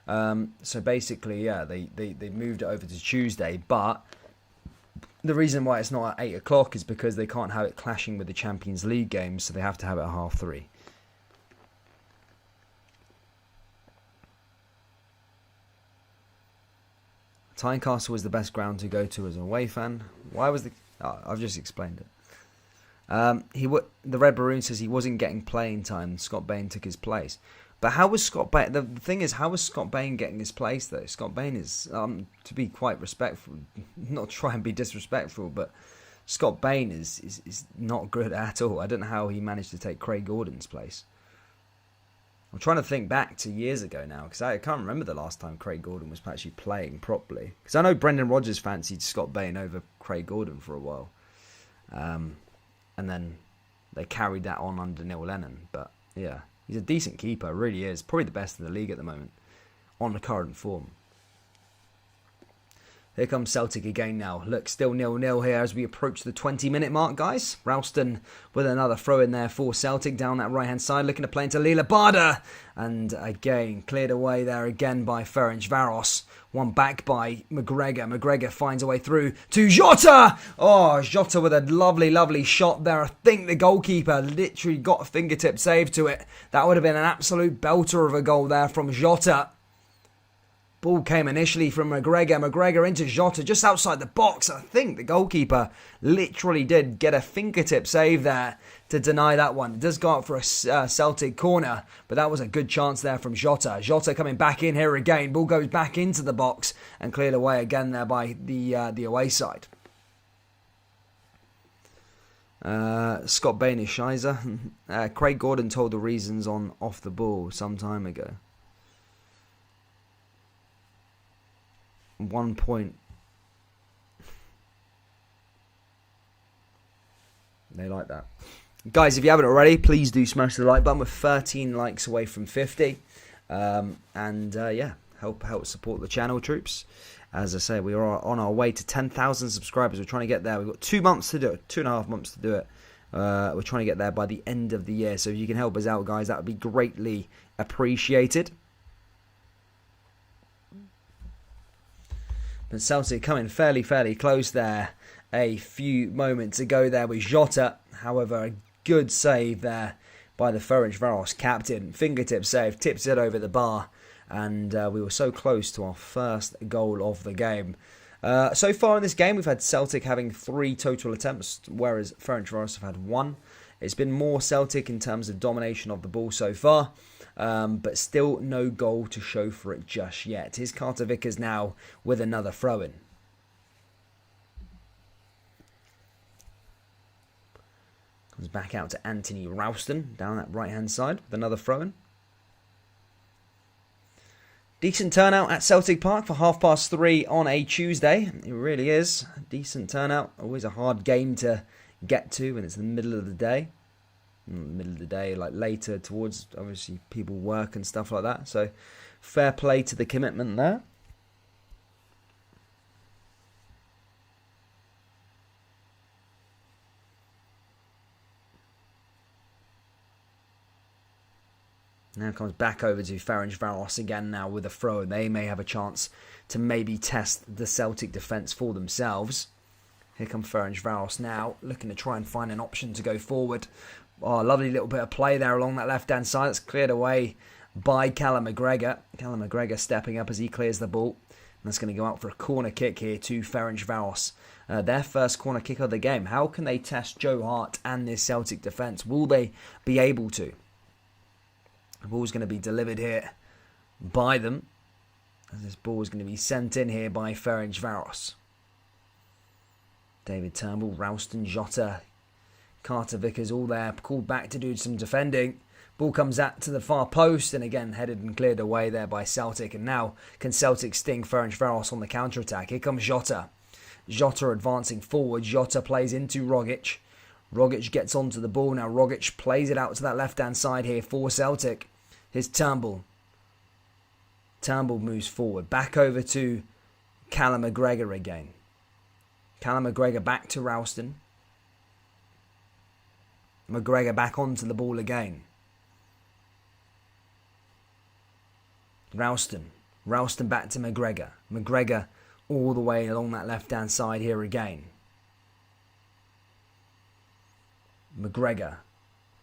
So basically, yeah, they moved it over to Tuesday, but the reason why it's not at 8 o'clock is because they can't have it clashing with the Champions League games, so they have to have it at 3:30. Tynecastle was the best ground to go to as an away fan. Why was I've just explained it. The Red Maroon says he wasn't getting playing time. Scott Bain took his place. But how was Scott Bain? The thing is, how was Scott Bain getting his place though? Scott Bain is, to be quite respectful, not try and be disrespectful, but Scott Bain is not good at all. I don't know how he managed to take Craig Gordon's place. I'm trying to think back to years ago now, because I can't remember the last time Craig Gordon was actually playing properly. Because I know Brendan Rodgers fancied Scott Bain over Craig Gordon for a while. And then they carried that on under Neil Lennon. But yeah, he's a decent keeper, really is. Probably the best in the league at the moment, on the current form. Here comes Celtic again now. Look, still 0-0 here as we approach the 20-minute mark, guys. Ralston with another throw in there for Celtic down that right-hand side, looking to play into Lila Bada. And again, cleared away there again by Ferencvaros. One back by McGregor. McGregor finds a way through to Jota. Oh, Jota with a lovely, lovely shot there. I think the goalkeeper literally got a fingertip save to it. That would have been an absolute belter of a goal there from Jota. Ball came initially from McGregor. McGregor into Jota just outside the box. I think the goalkeeper literally did get a fingertip save there to deny that one. It does go out for a Celtic corner, but that was a good chance there from Jota. Jota coming back in here again. Ball goes back into the box and cleared away again there by the away side. Scott Bain is Shizer. Craig Gordon told the reasons on Off the Ball some time ago. 1 point. They like that. Guys, if you haven't already, please do smash the like button. We're 13 likes away from 50. Yeah, help support the channel, troops. As I say, we are on our way to 10,000 subscribers. We're trying to get there. We've got 2 months to do it, 2.5 months to do it. We're trying to get there by the end of the year. So if you can help us out, guys, that would be greatly appreciated. But Celtic coming fairly close there a few moments ago there with Jota. However, a good save there by the Ferencvaros captain. Fingertip save, tips it over the bar. And we were so close to our first goal of the game. So far in this game, we've had Celtic having 3 total attempts, whereas Ferencvaros have had 1. It's been more Celtic in terms of domination of the ball so far. But still no goal to show for it just yet. Here's Carter Vickers now with another throw-in. Comes back out to Anthony Ralston down that right-hand side with another throw-in. Decent turnout at Celtic Park for 3:30 on a Tuesday. It really is. Decent turnout. Always a hard game to get to when it's the middle of the day. Middle of the day, like later towards, obviously, people work and stuff like that. So, fair play to the commitment there. Now comes back over to Ferencvaros again now with a throw. They may have a chance to maybe test the Celtic defence for themselves. Here comes Ferencvaros now, looking to try and find an option to go forward. Oh, lovely little bit of play there along that left-hand side. It's cleared away by Callum McGregor. Callum McGregor stepping up as he clears the ball. And that's going to go out for a corner kick here to Ferencvaros. Their first corner kick of the game. How can they test Joe Hart and this Celtic defence? Will they be able to? The ball's going to be delivered here by them. As this ball is going to be sent in here by Ferencvaros. David Turnbull, Ralston, Jota, Carter Vickers all there, called back to do some defending. Ball comes out to the far post and again headed and cleared away there by Celtic. And now can Celtic sting Ferencvaros on the counter-attack? Here comes Jota. Jota advancing forward. Jota plays into Rogic. Rogic gets onto the ball. Now Rogic plays it out to that left-hand side here for Celtic. Here's Turnbull. Turnbull moves forward. Back over to Callum McGregor again. Callum McGregor back to Ralston. McGregor back onto the ball again. Ralston back to McGregor. McGregor all the way along that left-hand side here again. McGregor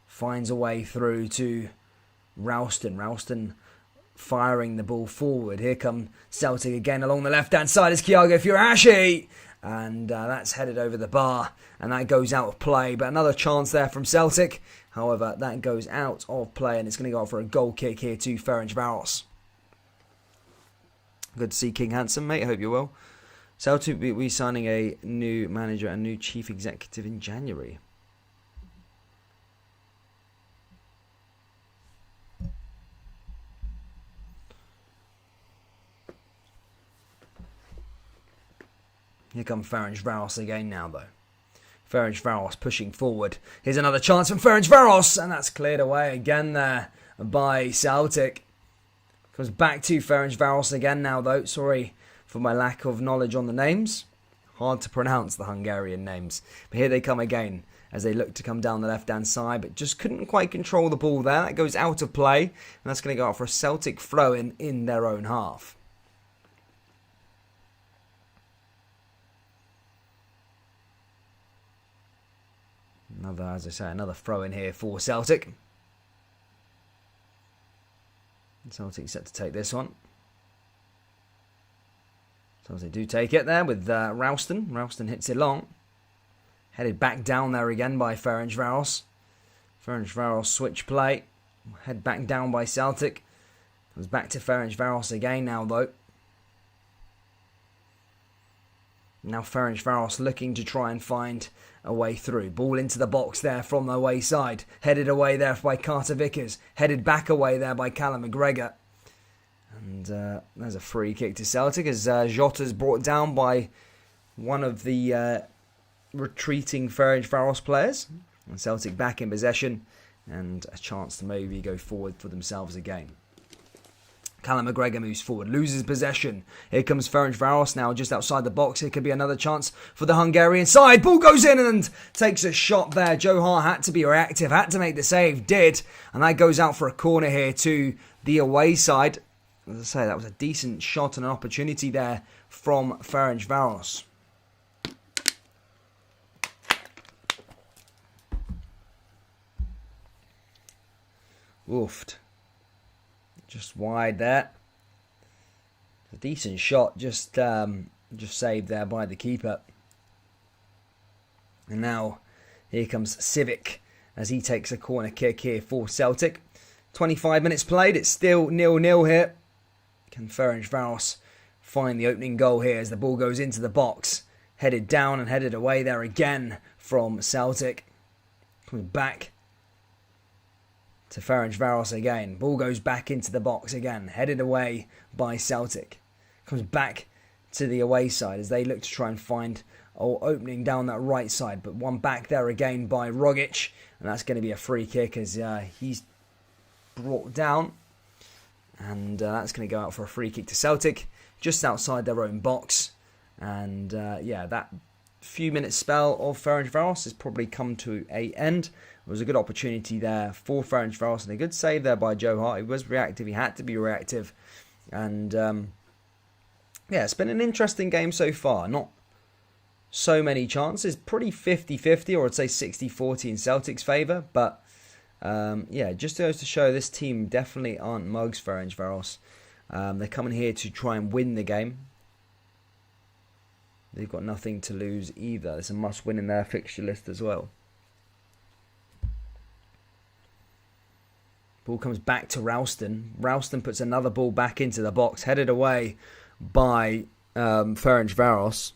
finds a way through to Ralston. Ralston firing the ball forward. Here come Celtic again along the left-hand side. Is Thiago Furashi. And that's headed over the bar. And that goes out of play. But another chance there from Celtic. However, that goes out of play. And it's going to go out for a goal kick here to Ferencvaros. Good to see King Handsome, mate. I hope you're well. Celtic will be signing a new manager and new chief executive in January. Here comes Ferencvaros again now, though. Ferencvaros pushing forward. Here's another chance from Ferencvaros, and that's cleared away again there by Celtic. Comes back to Ferencvaros again now, though. Sorry for my lack of knowledge on the names. Hard to pronounce the Hungarian names. But here they come again as they look to come down the left-hand side, but just couldn't quite control the ball there. That goes out of play, and that's going to go out for a Celtic throw-in in their own half. Another throw in here for Celtic. Celtic set to take this one. Celtic do take it there with Ralston. Ralston hits it long. Headed back down there again by Ferencvaros. Ferencvaros switch play. Head back down by Celtic. Comes back to Ferencvaros again now, though. Now Ferencvaros looking to try and find a way through. Ball into the box there from the away side. Headed away there by Carter Vickers. Headed back away there by Callum McGregor. And there's a free kick to Celtic as Jota's brought down by one of the retreating Ferencvaros players. And Celtic back in possession and a chance to maybe go forward for themselves again. Callum McGregor moves forward, loses possession. Here comes Ferencvaros now just outside the box. Here could be another chance for the Hungarian side. Ball goes in and takes a shot there. Joe Hart had to be reactive, had to make the save, did. And that goes out for a corner here to the away side. As I say, that was a decent shot and an opportunity there from Ferencvaros. Woofed. Just wide there. A decent shot, just saved there by the keeper. And now here comes Civic as he takes a corner kick here for Celtic. 25 minutes played, it's still 0-0 here. Can Ferencvaros find the opening goal here as the ball goes into the box? Headed down and headed away there again from Celtic. Comes back to Ferencvaros again. Ball goes back into the box again. Headed away by Celtic. Comes back to the away side as they look to try and find an opening down that right side. But one back there again by Rogic. And that's going to be a free kick as he's brought down. And that's going to go out for a free kick to Celtic. Just outside their own box. And that few minute spell of Ferencvaros has probably come to an end. It was a good opportunity there for Ferencvaros and a good save there by Joe Hart. He was reactive, he had to be reactive. And it's been an interesting game so far. Not so many chances, pretty 50-50 or I'd say 60-40 in Celtic's favour. But just goes to show this team definitely aren't mugs, Ferencvaros. They're coming here to try and win the game. They've got nothing to lose either. It's a must win in their fixture list as well. Ball comes back to Ralston. Ralston puts another ball back into the box, headed away by Ferencvaros.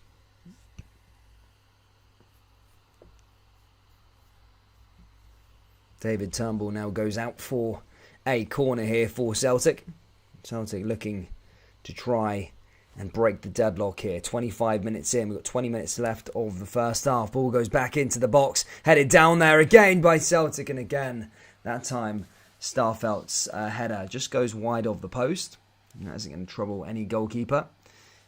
David Turnbull now goes out for a corner here for Celtic. Celtic looking to try and break the deadlock here. 25 minutes in. We've got 20 minutes left of the first half. Ball goes back into the box. Headed down there again by Celtic. And again, that time, Starfelt's header just goes wide of the post. And that isn't going to trouble any goalkeeper.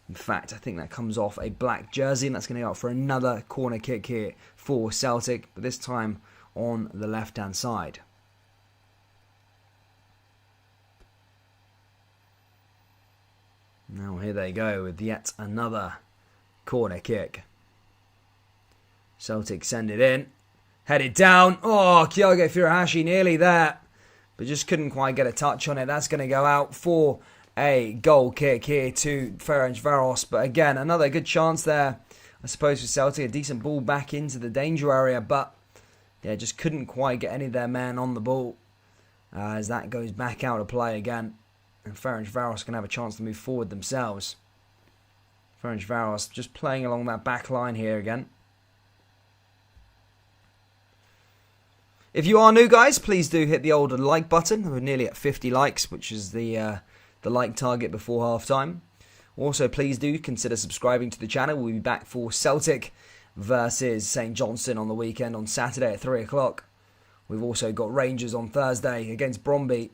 In fact, I think that comes off a black jersey. And that's going to go out for another corner kick here for Celtic. But this time on the left-hand side. Now here they go with yet another corner kick. Celtic send it in. Headed down. Oh, Kyogo Furuhashi nearly there. But just couldn't quite get a touch on it. That's going to go out for a goal kick here to Ferencvaros. But again, another good chance there, I suppose, for Celtic. A decent ball back into the danger area. But yeah, just couldn't quite get any of their men on the ball. As that goes back out of play again. And Ferencvaros can have a chance to move forward themselves. Ferencvaros just playing along that back line here again. If you are new, guys, please do hit the old like button. We're nearly at 50 likes, which is the like target before half time. Also, please do consider subscribing to the channel. We'll be back for Celtic versus St Johnstone on the weekend on Saturday at 3 o'clock. We've also got Rangers on Thursday against Bromby.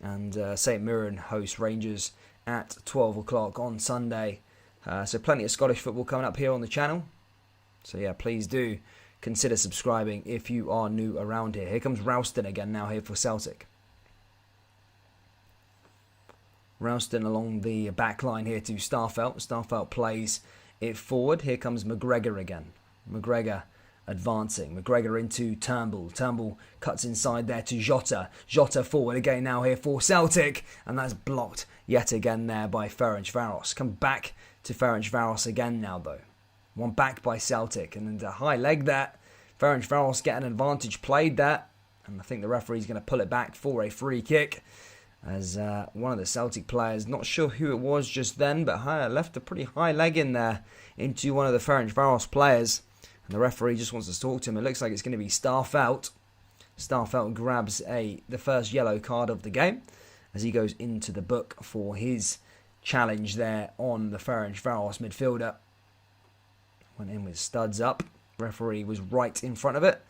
And St Mirren host Rangers at 12 o'clock on Sunday. So plenty of Scottish football coming up here on the channel. So yeah, please do consider subscribing if you are new around here. Here comes Ralston again now here for Celtic. Ralston along the back line here to Starfelt. Starfelt plays it forward. Here comes McGregor again. McGregor advancing. McGregor into Turnbull. Turnbull cuts inside there to Jota. Jota forward again now here for Celtic. And that's blocked yet again there by Ferencvaros. Come back to Ferencvaros again now though. One back by Celtic. And then a high leg there. Ferencvaros get an advantage played there. And I think the referee's going to pull it back for a free kick. As one of the Celtic players, not sure who it was just then, but left a pretty high leg in there into one of the Ferencvaros players. And the referee just wants to talk to him. It looks like it's going to be Starfelt. Starfelt grabs the first yellow card of the game as he goes into the book for his challenge there on the Ferencvaros midfielder. Went in with studs up. Referee was right in front of it.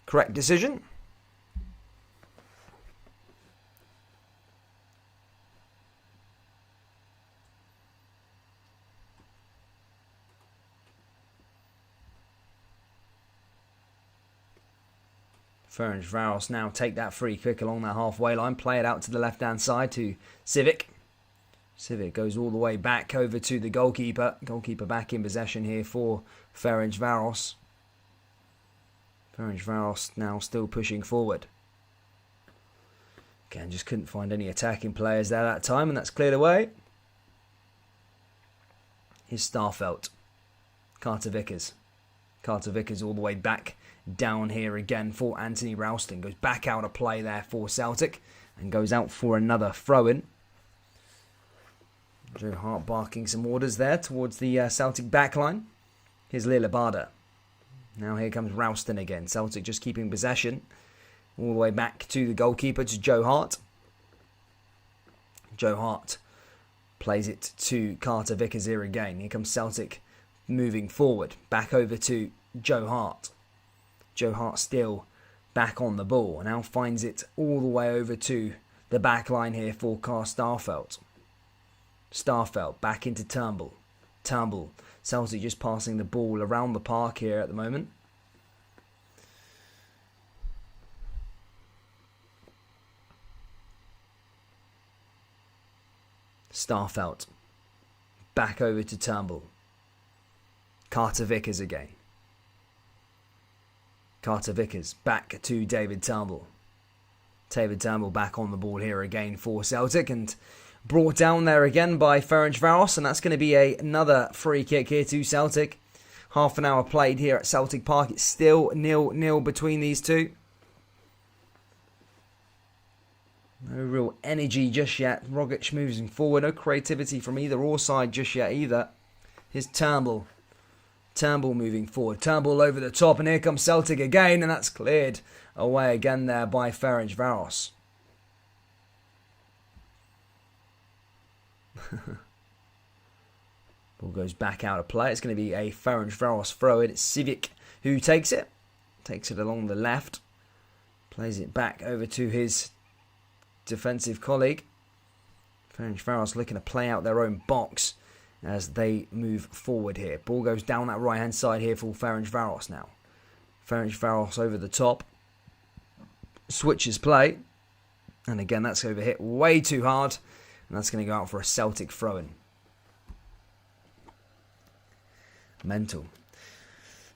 Correct decision. Ferencvaros now take that free kick along that halfway line, play it out to the left-hand side to Civic. Civic goes all the way back over to the goalkeeper. Goalkeeper back in possession here for Ferencvaros. Ferencvaros now still pushing forward. Again, just couldn't find any attacking players there that time, and that's cleared away. Here's Starfelt. Carter Vickers. Carter Vickers all the way back down here again for Anthony Ralston. Goes back out of play there for Celtic and goes out for another throw-in. Joe Hart barking some orders there towards the Celtic backline. Here's Lillibada. Now here comes Ralston again. Celtic just keeping possession. All the way back to the goalkeeper, to Joe Hart. Joe Hart plays it to Carter Vickers here again. Here comes Celtic moving forward. Back over to Joe Hart. Joe Hart still back on the ball. Now finds it all the way over to the back line here for Starfelt. Starfelt back into Turnbull. Turnbull. Celtic just passing the ball around the park here at the moment. Starfelt. Back over to Turnbull. Carter Vickers again. Carter Vickers back to David Turnbull. David Turnbull back on the ball here again for Celtic and brought down there again by Ferencvaros, and that's going to be another free kick here to Celtic. Half an hour played here at Celtic Park. It's still 0-0 between these two. No real energy just yet. Rogic moving forward. No creativity from either or side just yet either. Here's Turnbull. Turnbull moving forward. Turnbull over the top, and here comes Celtic again, and that's cleared away again there by Ferencvaros. Ball goes back out of play. It's going to be a Ferencvaros throw in. It's Civic who takes it. Takes it along the left. Plays it back over to his defensive colleague. Ferencvaros looking to play out their own box as they move forward here. Ball goes down that right hand side here for Ferencvaros now. Ferencvaros over the top. Switches play. And again, that's overhit way too hard. And that's going to go out for a Celtic throw-in. Mental.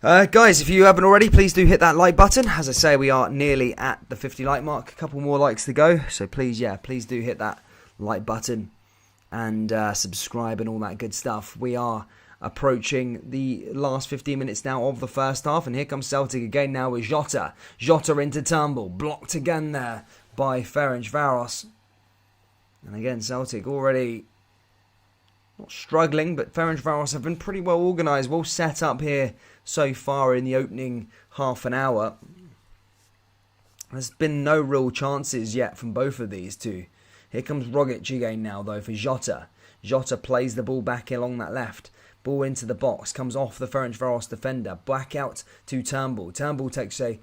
Guys, if you haven't already, please do hit that like button. As I say, we are nearly at the 50 like mark. A couple more likes to go. So please do hit that like button and subscribe and all that good stuff. We are approaching the last 15 minutes now of the first half. And here comes Celtic again now with Jota. Jota into Turnbull. Blocked again there by Ferencvaros. And again, Celtic already not struggling, but Ferencvaros have been pretty well organised, well set up here so far in the opening half an hour. There's been no real chances yet from both of these two. Here comes Rogic again now, though, for Jota. Jota plays the ball back along that left. Ball into the box, comes off the Ferencvaros defender, back out to Turnbull. Turnbull takes a...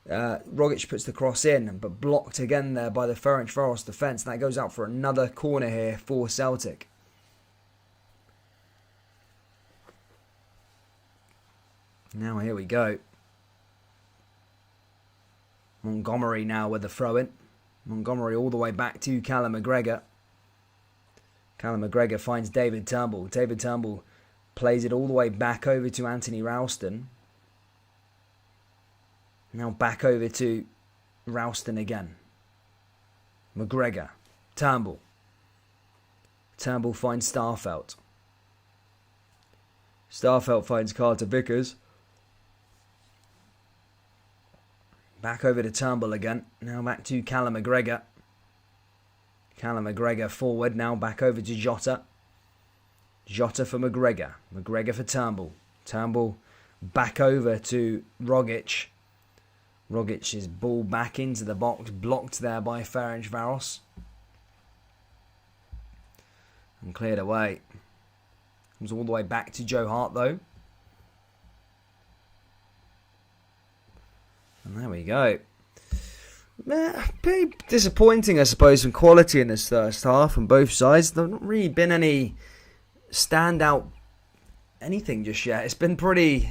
Rogic puts the cross in, but blocked again there by the Ferencvaros defence. That goes out for another corner here for Celtic. Now here we go. Montgomery now with the throw-in. Montgomery all the way back to Callum McGregor. Callum McGregor finds David Turnbull. David Turnbull plays it all the way back over to Anthony Ralston. Now back over to Ralston again. McGregor. Turnbull. Turnbull finds Starfelt. Starfelt finds Carter Vickers. Back over to Turnbull again. Now back to Callum McGregor. Callum McGregor forward. Now back over to Jota. Jota for McGregor. McGregor for Turnbull. Turnbull back over to Rogic. Rogic's ball back into the box. Blocked there by Ferencvaros. And cleared away. Comes all the way back to Joe Hart though. And there we go. Pretty disappointing, I suppose, from quality in this first half on both sides. There's not really been any standout anything just yet. It's been pretty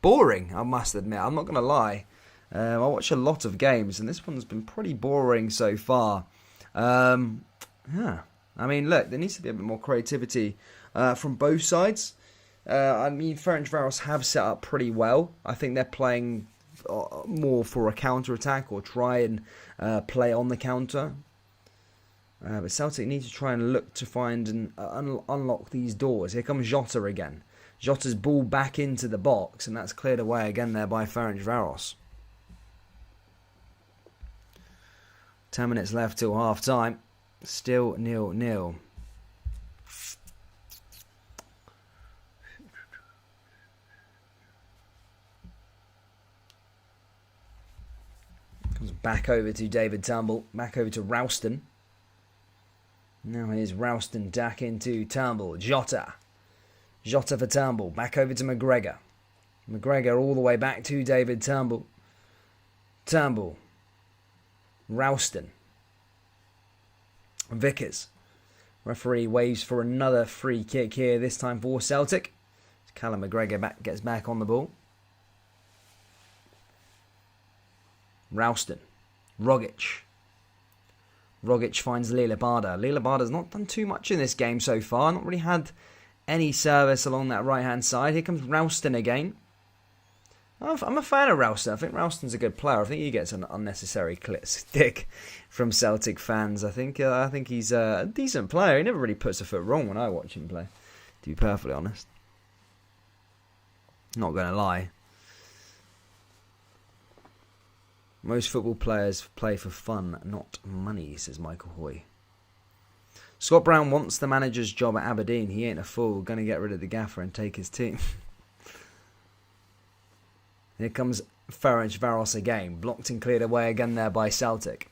boring, I must admit. I'm not going to lie. I watch a lot of games, and this one's been pretty boring so far. I mean, look, there needs to be a bit more creativity from both sides. I mean, Ferencvaros have set up pretty well. I think they're playing more for a counter-attack or try and play on the counter. But Celtic need to try and look to find and unlock these doors. Here comes Jota again. Jota's ball back into the box, and that's cleared away again there by Ferencvaros. 10 minutes left till half-time. Still 0-0. Comes back over to David Turnbull. Back over to Ralston. Now here's Ralston back into Turnbull. Jota. Jota for Turnbull. Back over to McGregor. McGregor all the way back to David Turnbull. Turnbull. Ralston. Vickers. Referee waves for another free kick here, this time for Celtic. Callum McGregor gets back on the ball. Ralston. Rogic. Rogic finds Lilabarda. Lilabarda's not done too much in this game so far. Not really had any service along that right-hand side. Here comes Ralston again. I'm a fan of Ralston. I think Ralston's a good player. I think he gets an unnecessary stick from Celtic fans. I think he's a decent player. He never really puts a foot wrong when I watch him play, to be perfectly honest. Not going to lie. Most football players play for fun, not money, says Michael Hoy. Scott Brown wants the manager's job at Aberdeen. He ain't a fool. Going to get rid of the gaffer and take his team. Here comes Ferencvaros again. Blocked and cleared away again there by Celtic.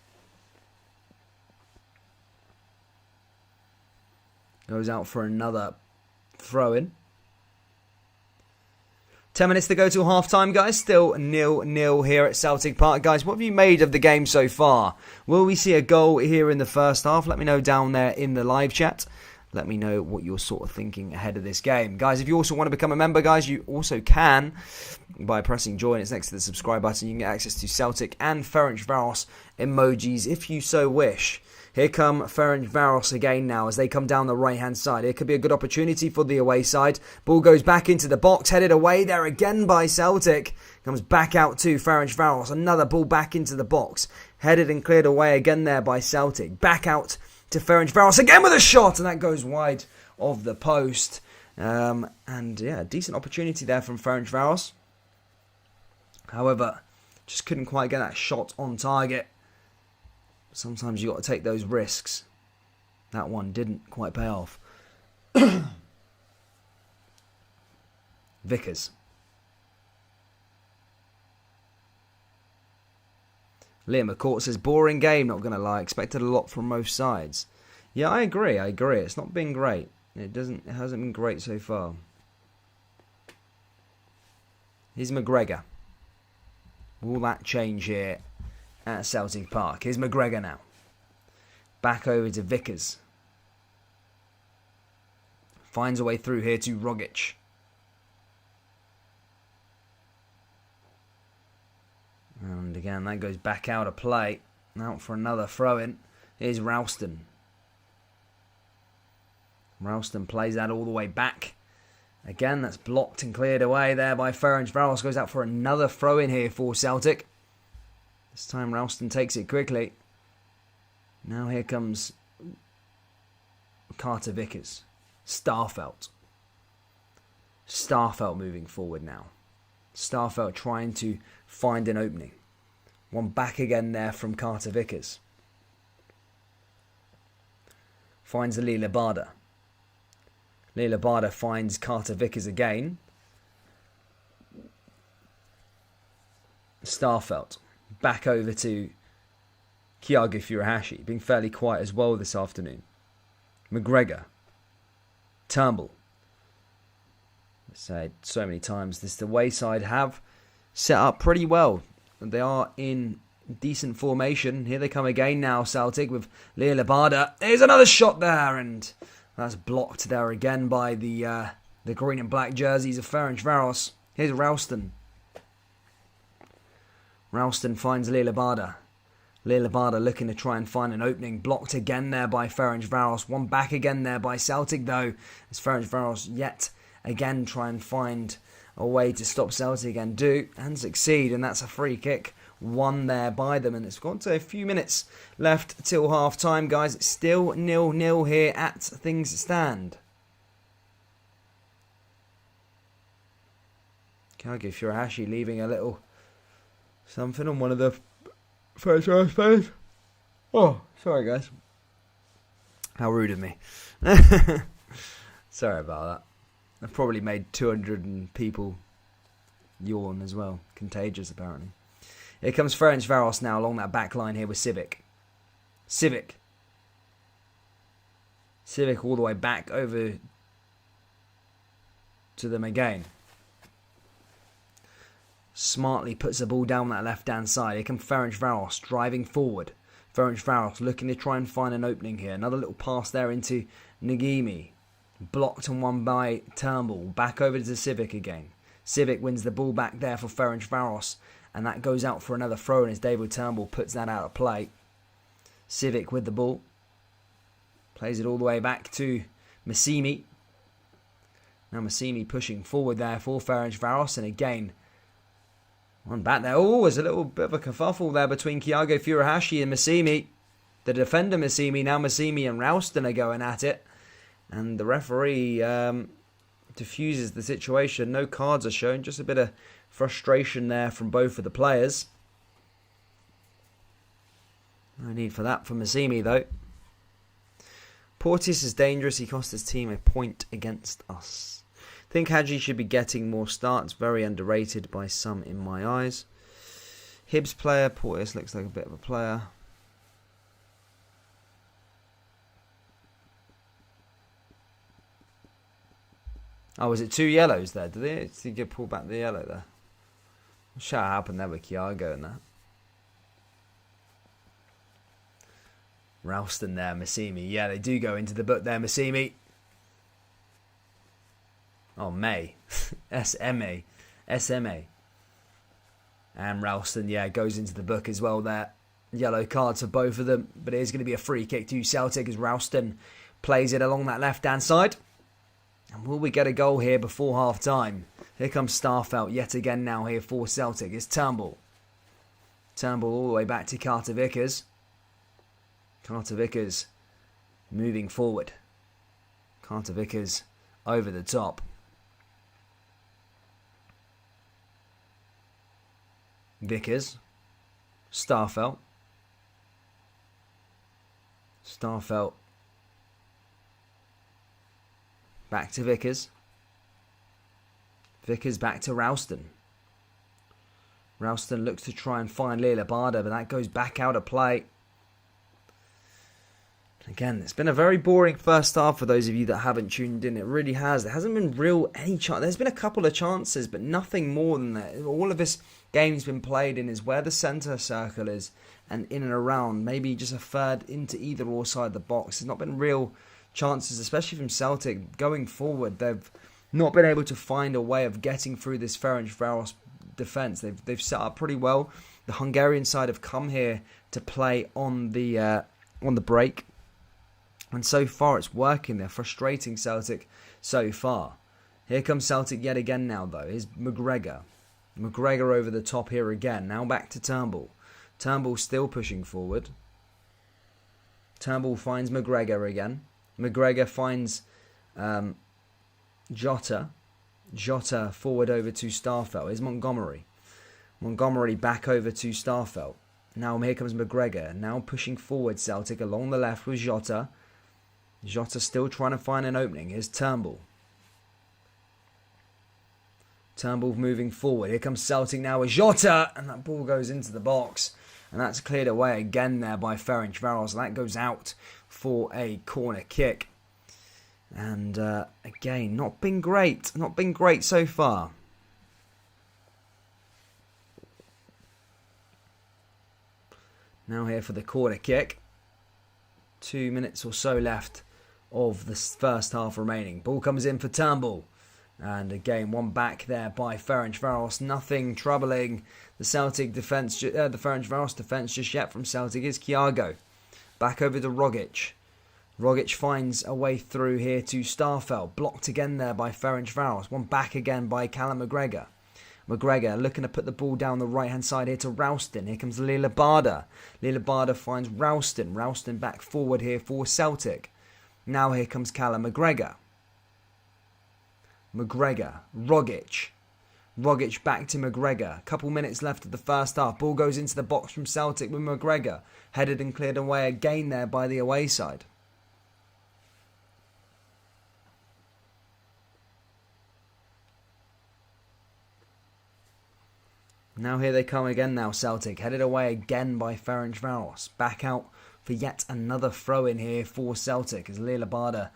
Goes out for another throw-in. 10 minutes to go till half-time, guys. Still 0-0 here at Celtic Park. Guys, what have you made of the game so far? Will we see a goal here in the first half? Let me know down there in the live chat. Let me know what you're sort of thinking ahead of this game. Guys, if you also want to become a member, guys, you also can by pressing join. It's next to the subscribe button. You can get access to Celtic and Ferencvaros emojis if you so wish. Here come Ferencvaros again now as they come down the right-hand side. It could be a good opportunity for the away side. Ball goes back into the box, headed away there again by Celtic. Comes back out to Ferencvaros. Another ball back into the box. Headed and cleared away again there by Celtic. Back out to Ferencvaros again with a shot, and that goes wide of the post. And yeah, decent opportunity there from Ferencvaros. However, just couldn't quite get that shot on target. Sometimes you got to take those risks. That one didn't quite pay off. Vickers. Liam McCourt says, boring game, not going to lie. Expected a lot from both sides. Yeah, I agree. It's not been great. It hasn't been great so far. Here's McGregor. Will that change here at Celtic Park? Here's McGregor now. Back over to Vickers. Finds a way through here to Rogic. And again, that goes back out of play. Out for another throw-in. Here's Ralston. Ralston plays that all the way back. Again, that's blocked and cleared away there by Ferencvaros. Goes out for another throw-in here for Celtic. This time Ralston takes it quickly. Now here comes Carter Vickers. Starfelt moving forward now. Starfelt trying to find an opening. One back again there from Carter Vickers. Finds Ali Labada. Ali Labada finds Carter Vickers again. Starfelt. Back over to Kyagu Furuhashi, being fairly quiet as well this afternoon. McGregor. Turnbull. I said so many times, the Wayside have set up pretty well. They are in decent formation. Here they come again now, Celtic, with Leo Labada. There's another shot there, and that's blocked there again by the green and black jerseys of Ferencvaros. Here's Ralston. Ralston finds Leo Labada. Leo Labada looking to try and find an opening. Blocked again there by Ferencvaros. One back again there by Celtic, though, as Ferencvaros yet again try and find a way to stop Celtic and do and succeed, and that's a free kick won there by them, and it's gone to a few minutes left till half time, guys. It's still 0-0 here at things stand. Kyagu Furuhashi leaving a little something on one of the first row players. Oh, sorry guys. How rude of me. Sorry about that. I've probably made 200 people yawn as well. Contagious, apparently. Here comes Ferencvaros now along that back line here with Civic. Civic all the way back over to them again. Smartly puts the ball down that left-hand side. Here comes Ferencvaros driving forward. Ferencvaros looking to try and find an opening here. Another little pass there into Nagimi. Blocked and won by Turnbull. Back over to Civic again. Civic wins the ball back there for Ferencvaros. And that goes out for another throw. And as David Turnbull puts that out of play. Civic with the ball. Plays it all the way back to Massimi. Now Massimi pushing forward there for Ferencvaros. And again, one back there. Oh, there's a little bit of a kerfuffle there between Kyagu Furuhashi and Massimi. The defender Massimi. Now Massimi and Ralston are going at it. And the referee diffuses the situation. No cards are shown. Just a bit of frustration there from both of the players. No need for that for Massimi, though. Porteous is dangerous. He cost his team a point against us. I think Hadji should be getting more starts. Very underrated by some in my eyes. Hibs player. Porteous looks like a bit of a player. Oh, was it 2 yellows there? Did he get pulled back the yellow there? Shout happened there with Thiago and that. Ralston there, Massimi. Yeah, they do go into the book there, Massimi. Oh, May. SMA. SMA. And Ralston, yeah, goes into the book as well there. Yellow cards for both of them. But it is going to be a free kick to Celtic as Ralston plays it along that left-hand side. And will we get a goal here before half-time? Here comes Starfelt yet again now here for Celtic. It's Turnbull. Turnbull all the way back to Carter Vickers. Carter Vickers moving forward. Carter Vickers over the top. Vickers. Starfelt. Starfelt. Back to Vickers. Vickers back to Ralston. Ralston looks to try and find Lila Barda, but that goes back out of play. Again, it's been a very boring first half for those of you that haven't tuned in. It really has. There hasn't been any chance. There's been a couple of chances, but nothing more than that. All of this game's been played in is where the centre circle is and in and around. Maybe just a third into either or side of the box. There's not been real chances, especially from Celtic going forward. They've not been able to find a way of getting through this Ferencvaros defence. They've set up pretty well. The Hungarian side have come here to play on the break. And so far it's working. They're frustrating Celtic so far. Here comes Celtic yet again now though. Here's McGregor. McGregor over the top here again. Now back to Turnbull. Turnbull still pushing forward. Turnbull finds McGregor again. McGregor finds Jota. Jota forward over to Starfelt. Here's Montgomery. Montgomery back over to Starfelt. Now here comes McGregor. Now pushing forward Celtic along the left with Jota. Jota still trying to find an opening. Here's Turnbull. Turnbull moving forward. Here comes Celtic now with Jota. And that ball goes into the box. And that's cleared away again there by Ferencvaros. That goes out for a corner kick. And again, not been great. Not been great so far. Now here for the corner kick. 2 minutes or so left of the first half remaining. Ball comes in for Turnbull. And again, one back there by Ferencvaros. Nothing troubling the Celtic defence, the Ferencvaros defence just yet from Celtic is Thiago. Back over to Rogic. Rogic finds a way through here to Starfelt. Blocked again there by Ferencvaros. One back again by Callum McGregor. McGregor looking to put the ball down the right-hand side here to Ralston. Here comes Lila Barda. Lila Barda finds Ralston. Ralston back forward here for Celtic. Now here comes Callum McGregor. McGregor. Rogic. Rogic back to McGregor. Couple minutes left of the first half. Ball goes into the box from Celtic with McGregor. Headed and cleared away again there by the away side. Now here they come again now, Celtic. Headed away again by Ferencvaros. Back out for yet another throw-in here for Celtic as Lila Barda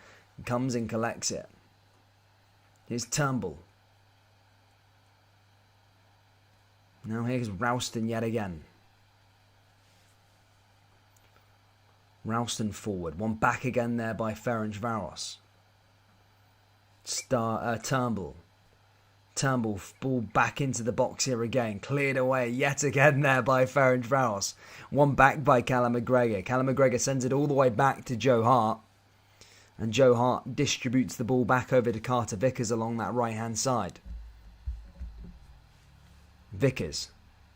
comes and collects it. Here's Turnbull. Now here's Ralston yet again. Ralston forward. One back again there by Ferencvaros. Turnbull. Turnbull, ball back into the box here again. Cleared away yet again there by Ferencvaros. One back by Callum McGregor. Callum McGregor sends it all the way back to Joe Hart. And Joe Hart distributes the ball back over to Carter Vickers along that right-hand side. Vickers.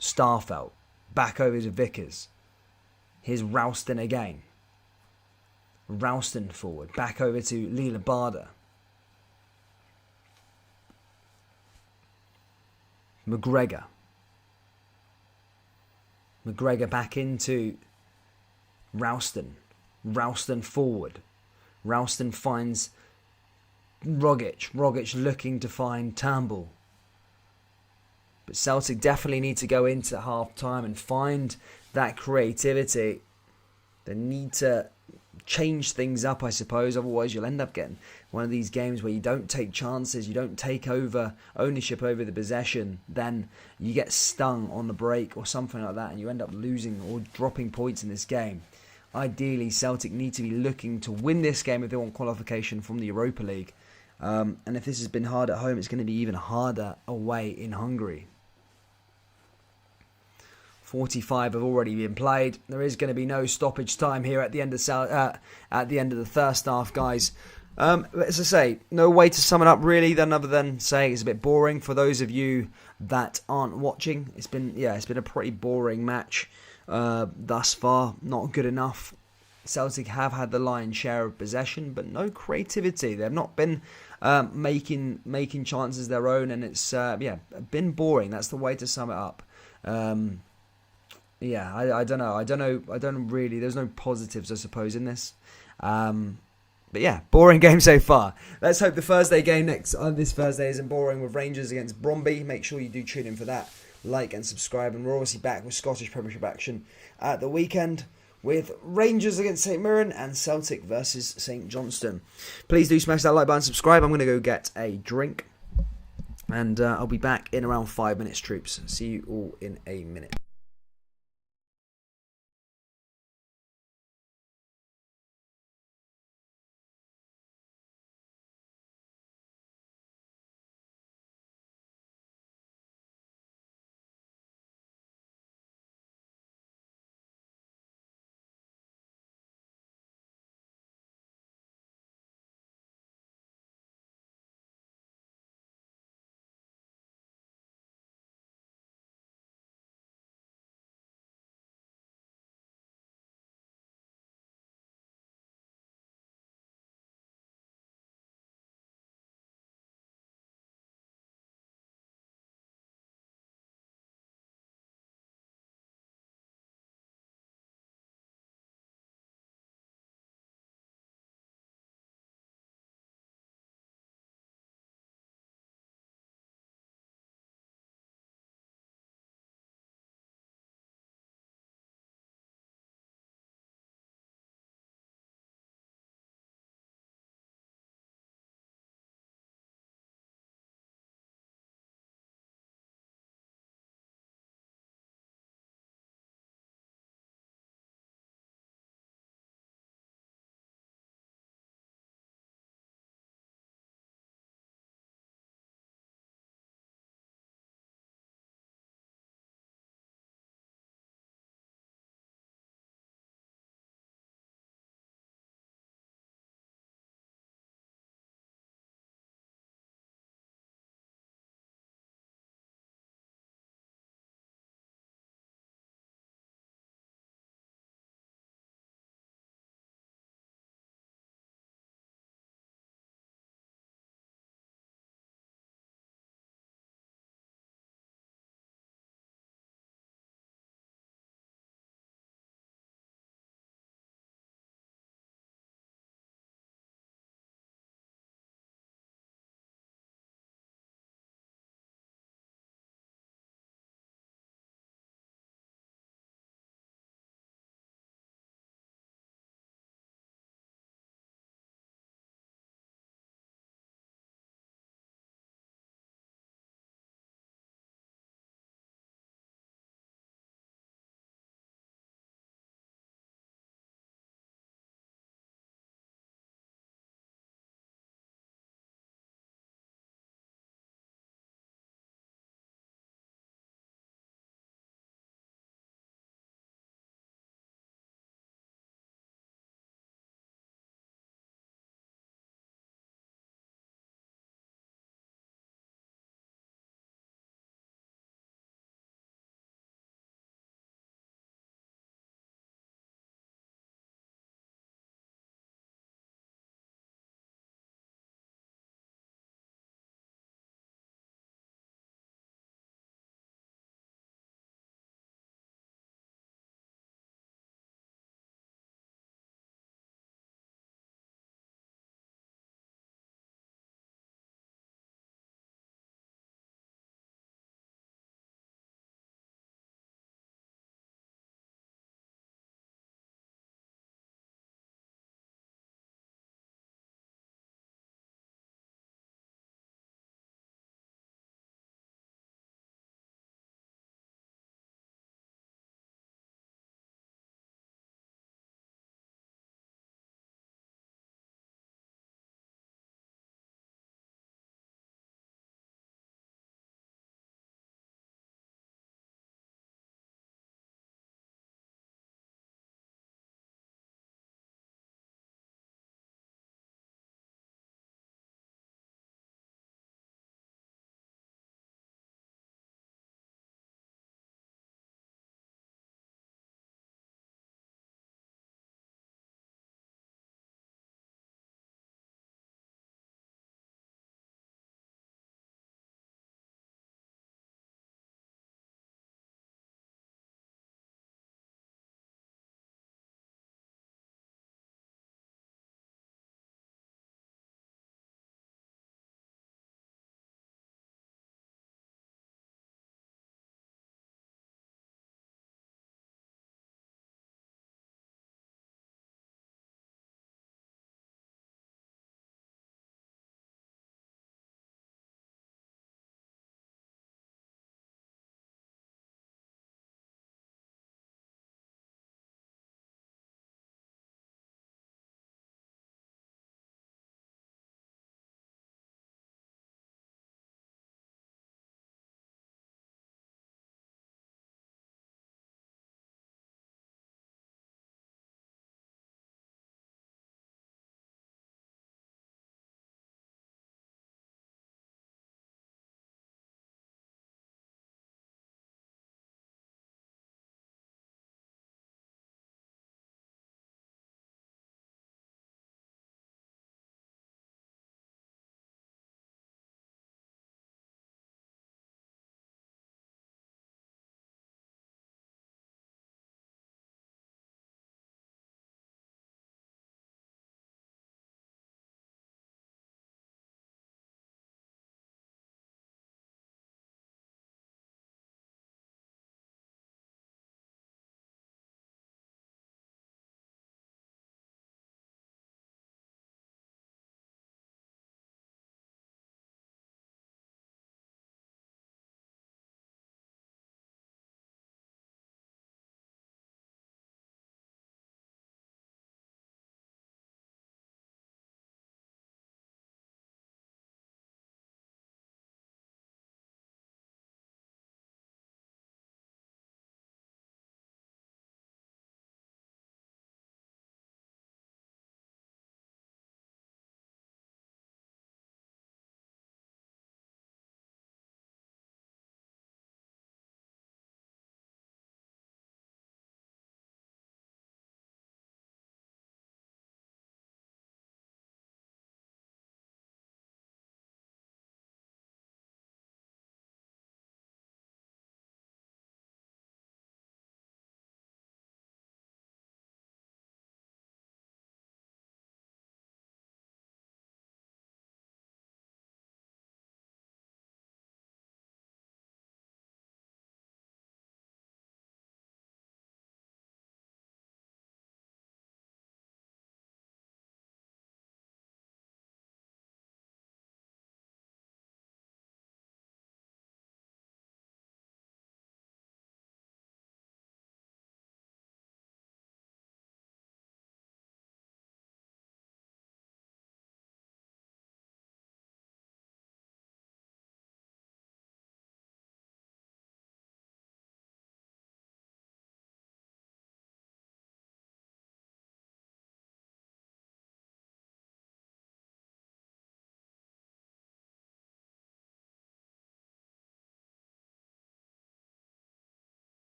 Starfelt. Back over to Vickers. Here's Ralston again. Ralston forward. Back over to Lila Barda. McGregor. McGregor back into Ralston. Ralston forward. Ralston finds Rogic. Rogic looking to find Turnbull. But Celtic definitely need to go into half-time and find that creativity. They need to change things up, I suppose. Otherwise, you'll end up getting one of these games where you don't take chances, you don't take over ownership over the possession, then you get stung on the break or something like that, and you end up losing or dropping points in this game. Ideally, Celtic need to be looking to win this game if they want qualification from the Europa League. And if this has been hard at home, it's going to be even harder away in Hungary. 45 have already been played. There is going to be no stoppage time here at the end of the first half, guys. As I say, no way to sum it up really, other than saying it's a bit boring for those of you that aren't watching. It's been a pretty boring match thus far. Not good enough. Celtic have had the lion's share of possession, but no creativity. They've not been making chances their own, and it's been boring. That's the way to sum it up. I don't know. I don't really. There's no positives, I suppose, in this. But yeah, boring game so far. Let's hope the Thursday game this Thursday isn't boring with Rangers against Bromby. Make sure you do tune in for that. Like and subscribe, and we're obviously back with Scottish Premiership action at the weekend with Rangers against St Mirren and Celtic versus St Johnstone. Please do smash that like button, subscribe. I'm going to go get a drink, and I'll be back in around 5 minutes, troops. See you all in a minute.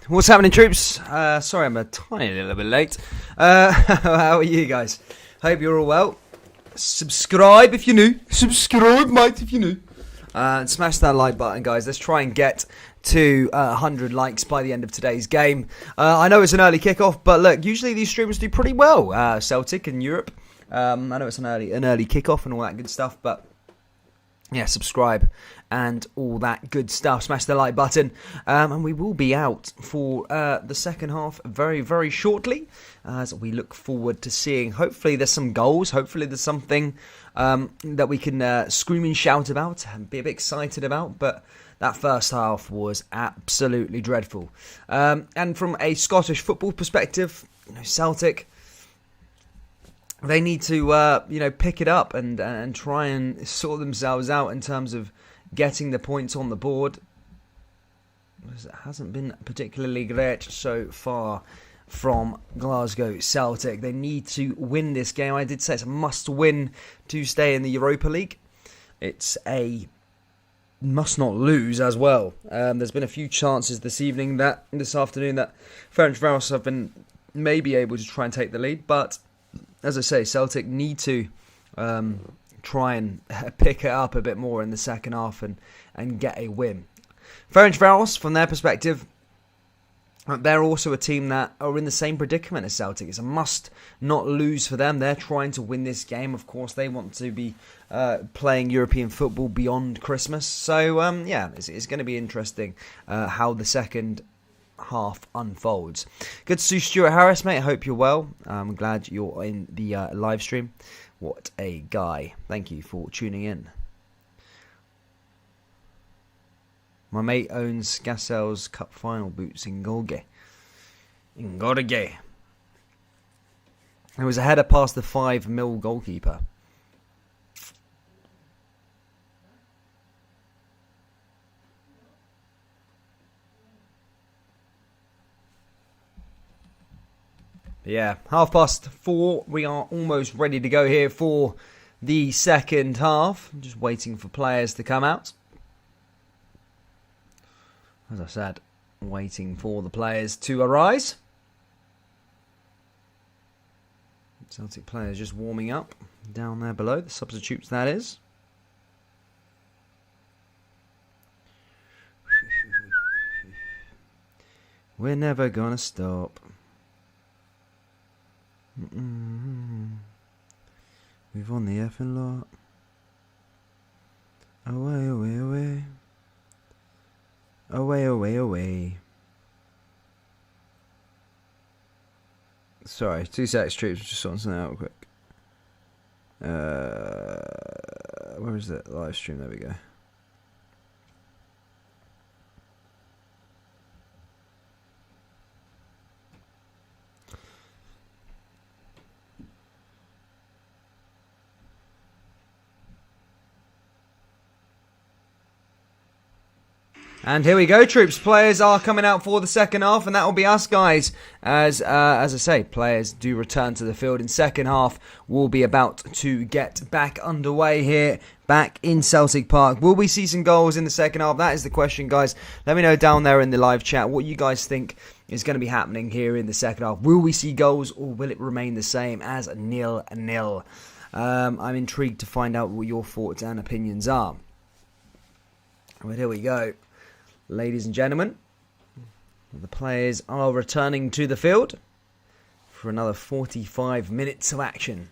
What's happening, troops? Sorry, I'm a tiny little bit late. How are you guys? Hope you're all well. Subscribe if you're new. Subscribe, mate, if you're new. And smash that like button, guys. Let's try and get to 100 likes by the end of today's game. I know it's an early kickoff, but look, usually these streamers do pretty well. Celtic in Europe. I know it's an early kickoff and all that good stuff, but yeah, subscribe and all that good stuff. Smash the like button, and we will be out for the second half very, very shortly, as we look forward to seeing. Hopefully there's some goals. Hopefully there's something that we can scream and shout about and be a bit excited about. But that first half was absolutely dreadful. And from a Scottish football perspective, Celtic, they need to, pick it up and try and sort themselves out in terms of getting the points on the board. It hasn't been particularly great so far from Glasgow Celtic. They need to win this game. I did say it's a must-win to stay in the Europa League. It's a must-not-lose as well. There's been a few chances this afternoon that Ferencvaros have been maybe able to try and take the lead, but as I say, Celtic need to try and pick it up a bit more in the second half and get a win. Ferencvaros, from their perspective, they're also a team that are in the same predicament as Celtic. It's a must not lose for them. They're trying to win this game. Of course, they want to be playing European football beyond Christmas. So, it's going to be interesting how the second half unfolds. Good to see Stuart Harris, mate. I hope you're well. I'm glad you're in the live stream. What a guy. Thank you for tuning in. My mate owns Gassel's Cup final boots in Gorge. It was a header past the 5 mil goalkeeper. Yeah, 4:30. We are almost ready to go here for the second half. I'm just waiting for players to come out. As I said, waiting for the players to arise. Celtic players just warming up down there below. The substitutes, that is. We're never gonna stop. We've won the effing lot. Away, away, away. Away, away, away. Sorry, 2 seconds, troops. Just sorting something out real quick. Where is that live stream? There we go. And here we go, troops. Players are coming out for the second half, and that will be us, guys. As I say, players do return to the field in second half. We'll be about to get back underway here, back in Celtic Park. Will we see some goals in the second half? That is the question, guys. Let me know down there in the live chat what you guys think is going to be happening here in the second half. Will we see goals, or will it remain the same as 0-0? I'm intrigued to find out what your thoughts and opinions are. But here we go. Ladies and gentlemen, the players are returning to the field for another 45 minutes of action.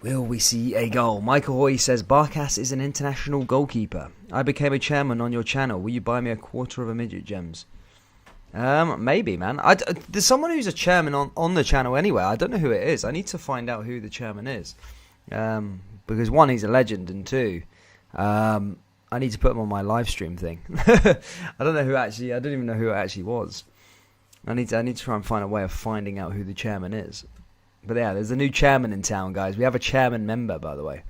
Will we see a goal? Michael Hoy says, Barkas is an international goalkeeper. I became a chairman on your channel. Will you buy me a quarter of a midget, Gems? Maybe, man. There's someone who's a chairman on the channel anyway. I don't know who it is. I need to find out who the chairman is. Because one, he's a legend, and two, I need to put him on my live stream thing. I don't even know who it actually was. I need to try and find a way of finding out who the chairman is. But yeah, there's a new chairman in town, guys. We have a chairman member, by the way.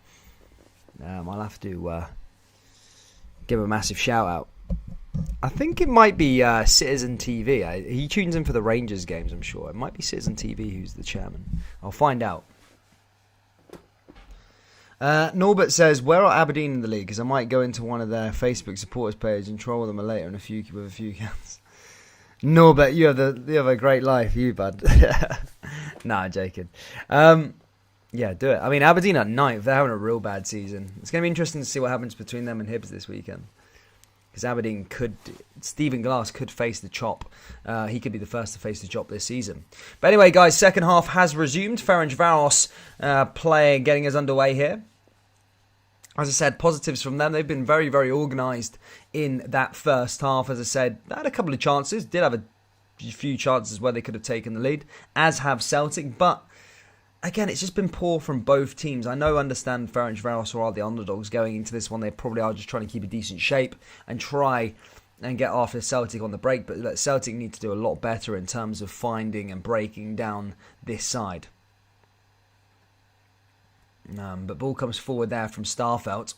I'll have to give a massive shout out. I think it might be Citizen TV. He tunes in for the Rangers games, I'm sure. It might be Citizen TV who's the chairman. I'll find out. Norbert says, where are Aberdeen in the league? Because I might go into one of their Facebook supporters page and troll them later with a few counts. Norbert, you have a great life, you bud. Nah, I'm joking. Yeah, do it. I mean, Aberdeen at ninth, they're having a real bad season. It's going to be interesting to see what happens between them and Hibs this weekend. Because Aberdeen Stephen Glass could face the chop. He could be the first to face the chop this season. But anyway, guys, second half has resumed. Ferencvaros getting us underway here. As I said, positives from them. They've been very, very organised in that first half. As I said, they had a couple of chances. Did have a few chances where they could have taken the lead, as have Celtic. But again, it's just been poor from both teams. I understand Ferencvaros are the underdogs going into this one. They probably are just trying to keep a decent shape and try and get after Celtic on the break. But Celtic need to do a lot better in terms of finding and breaking down this side. But ball comes forward there from Starfelt.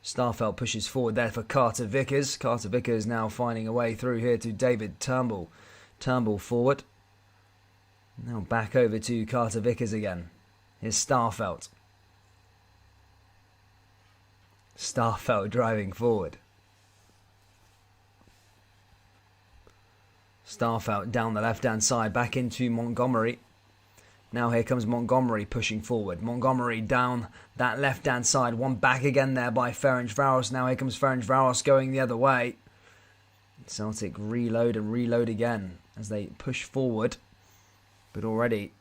Starfelt pushes forward there for Carter Vickers. Carter Vickers now finding a way through here to David Turnbull. Turnbull forward. Now back over to Carter Vickers again. Here's Starfelt. Starfelt driving forward. Starfelt down the left-hand side, back into Montgomery. Now here comes Montgomery pushing forward. Montgomery down that left-hand side. One back again there by Ferencvaros. Now here comes Ferencvaros going the other way. Celtic reload and reload again as they push forward. But already,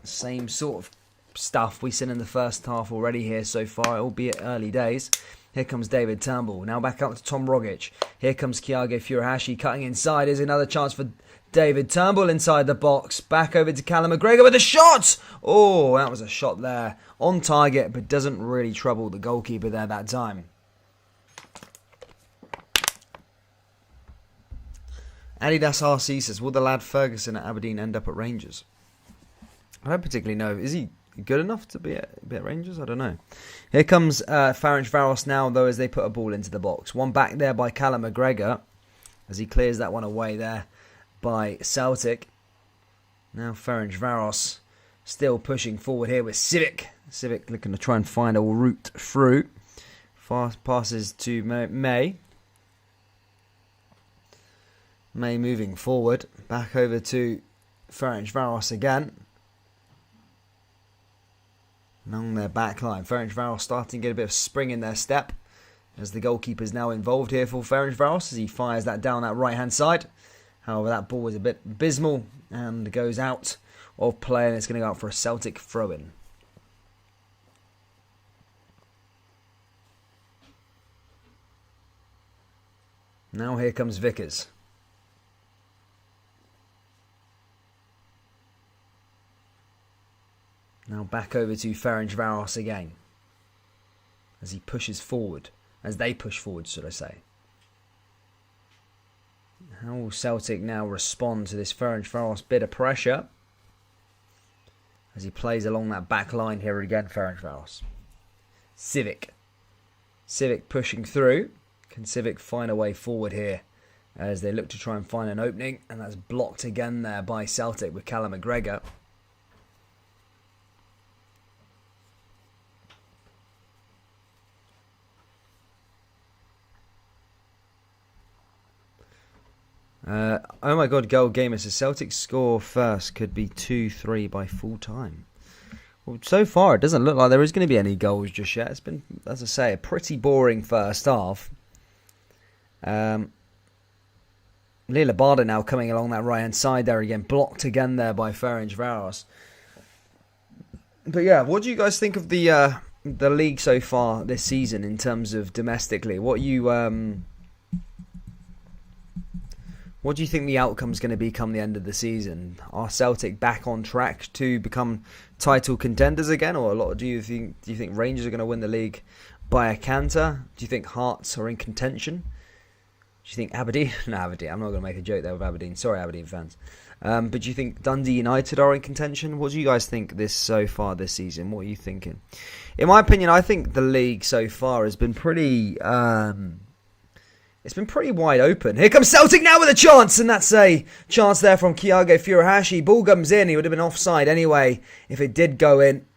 same sort of stuff we've seen in the first half already here so far, albeit early days. Here comes David Turnbull. Now back out to Tom Rogic. Here comes Kyago Furuhashi cutting inside. Here's another chance for David Turnbull inside the box. Back over to Callum McGregor with a shot. Oh, that was a shot there. On target, but doesn't really trouble the goalkeeper there that time. Adidas RC says, will the lad Ferguson at Aberdeen end up at Rangers? I don't particularly know. Is he good enough to be at Rangers? I don't know. Here comes Ferencvaros now, though, as they put a ball into the box. One back there by Callum McGregor as he clears that one away there by Celtic. Now Ferencvaros still pushing forward here with Civic. Civic looking to try and find a route through. Fast passes to May. May moving forward. Back over to Ferencvaros again. Along their back line. Ferencvaros starting to get a bit of spring in their step. As the goalkeeper's now involved here for Ferencvaros as he fires that down that right hand side. However, that ball was a bit abysmal and goes out of play, and it's going to go out for a Celtic throw-in. Now here comes Vickers. Now back over to Ferencvaros again. As he pushes forward. As they push forward, should I say. How will Celtic now respond to this Ferencvaros bit of pressure? As he plays along that back line here again, Ferencvaros. Civic. Civic pushing through. Can Civic find a way forward here? As they look to try and find an opening. And that's blocked again there by Celtic with Callum McGregor. Oh my god, Goal Gamer says Celtic score first could be 2-3 by full time. Well, so far it doesn't look like there is going to be any goals just yet. It's been, as I say, a pretty boring first half. Lila Barda now coming along that right hand side there again, blocked again there by Ferencvaros. But yeah, what do you guys think of the league so far this season in terms of domestically? What do you think the outcome's going to be come the end of the season? Are Celtic back on track to become title contenders again, or do you think Rangers are going to win the league by a canter? Do you think Hearts are in contention? Do you think Aberdeen? No, Aberdeen. I'm not going to make a joke there with Aberdeen. Sorry, Aberdeen fans. But do you think Dundee United are in contention? What do you guys think so far this season? What are you thinking? In my opinion, I think the league so far has been pretty. It's been pretty wide open. Here comes Celtic now with a chance, and that's a chance there from Kyago Furuhashi. Ball comes in. He would have been offside anyway if it did go in.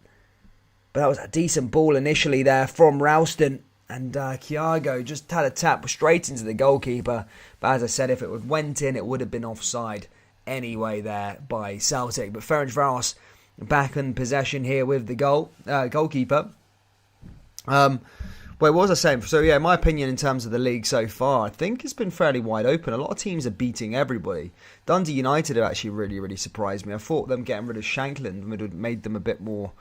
But that was a decent ball initially there from Ralston. And Thiago just had a tap straight into the goalkeeper. But as I said, if it went in, it would have been offside anyway there by Celtic. But Ferencvaros back in possession here with the goalkeeper. Wait, what was I saying? So yeah, my opinion in terms of the league so far, I think it's been fairly wide open. A lot of teams are beating everybody. Dundee United have actually really, really surprised me. I thought them getting rid of Shankland would have made them a bit more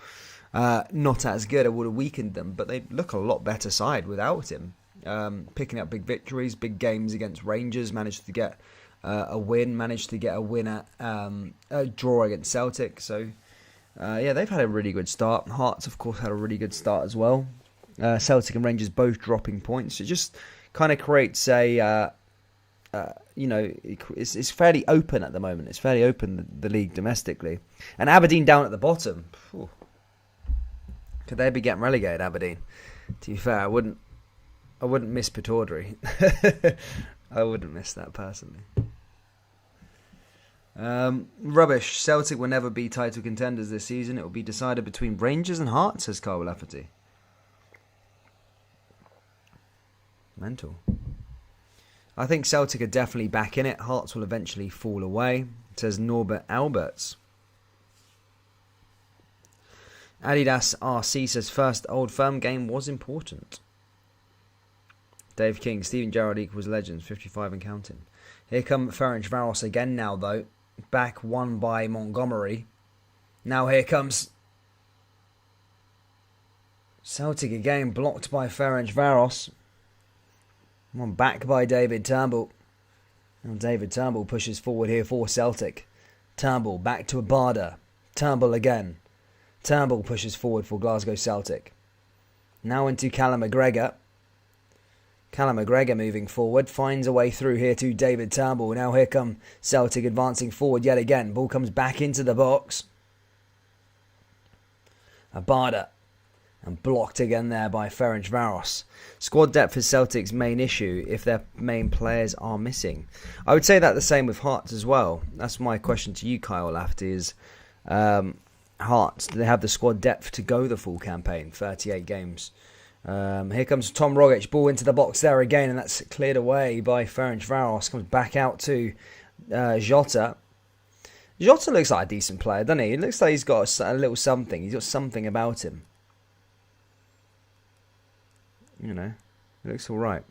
not as good. It would have weakened them, but they look a lot better side without him. Picking up big victories, big games against Rangers, managed to get a win at a draw against Celtic. So yeah, they've had a really good start. Hearts, of course, had a really good start as well. Celtic and Rangers both dropping points. It just kind of creates a, it's fairly open at the moment. It's fairly open, the league domestically. And Aberdeen down at the bottom. Whew. Could they be getting relegated, Aberdeen? To be fair, I wouldn't miss Pataudry. I wouldn't miss that personally. Rubbish. Celtic will never be title contenders this season. It will be decided between Rangers and Hearts, says Carl Lafferty. Mental. I think Celtic are definitely back in it. Hearts will eventually fall away, says Norbert Alberts. Adidas RC says first Old Firm game was important. Dave King, Steven Gerrard equals legends, 55 and counting. Here come Ferencvaros again now though. Back won by Montgomery. Now here comes Celtic again, blocked by Ferencvaros. One back by David Turnbull. Now David Turnbull pushes forward here for Celtic. Turnbull back to Abada. Turnbull again. Turnbull pushes forward for Glasgow Celtic. Now into Callum McGregor. Callum McGregor moving forward. Finds a way through here to David Turnbull. Now here come Celtic advancing forward yet again. Ball comes back into the box. Abada. And blocked again there by Ferencvaros. Squad depth is Celtic's main issue if their main players are missing. I would say that the same with Hearts as well. That's my question to you, Kyle Lafferty, is Hearts, do they have the squad depth to go the full campaign, 38 games? Here comes Tom Rogic, ball into the box there again, and that's cleared away by Ferencvaros. Comes back out to Jota. Jota looks like a decent player, doesn't he? It looks like he's got a little something. He's got something about him. You know, it looks all right.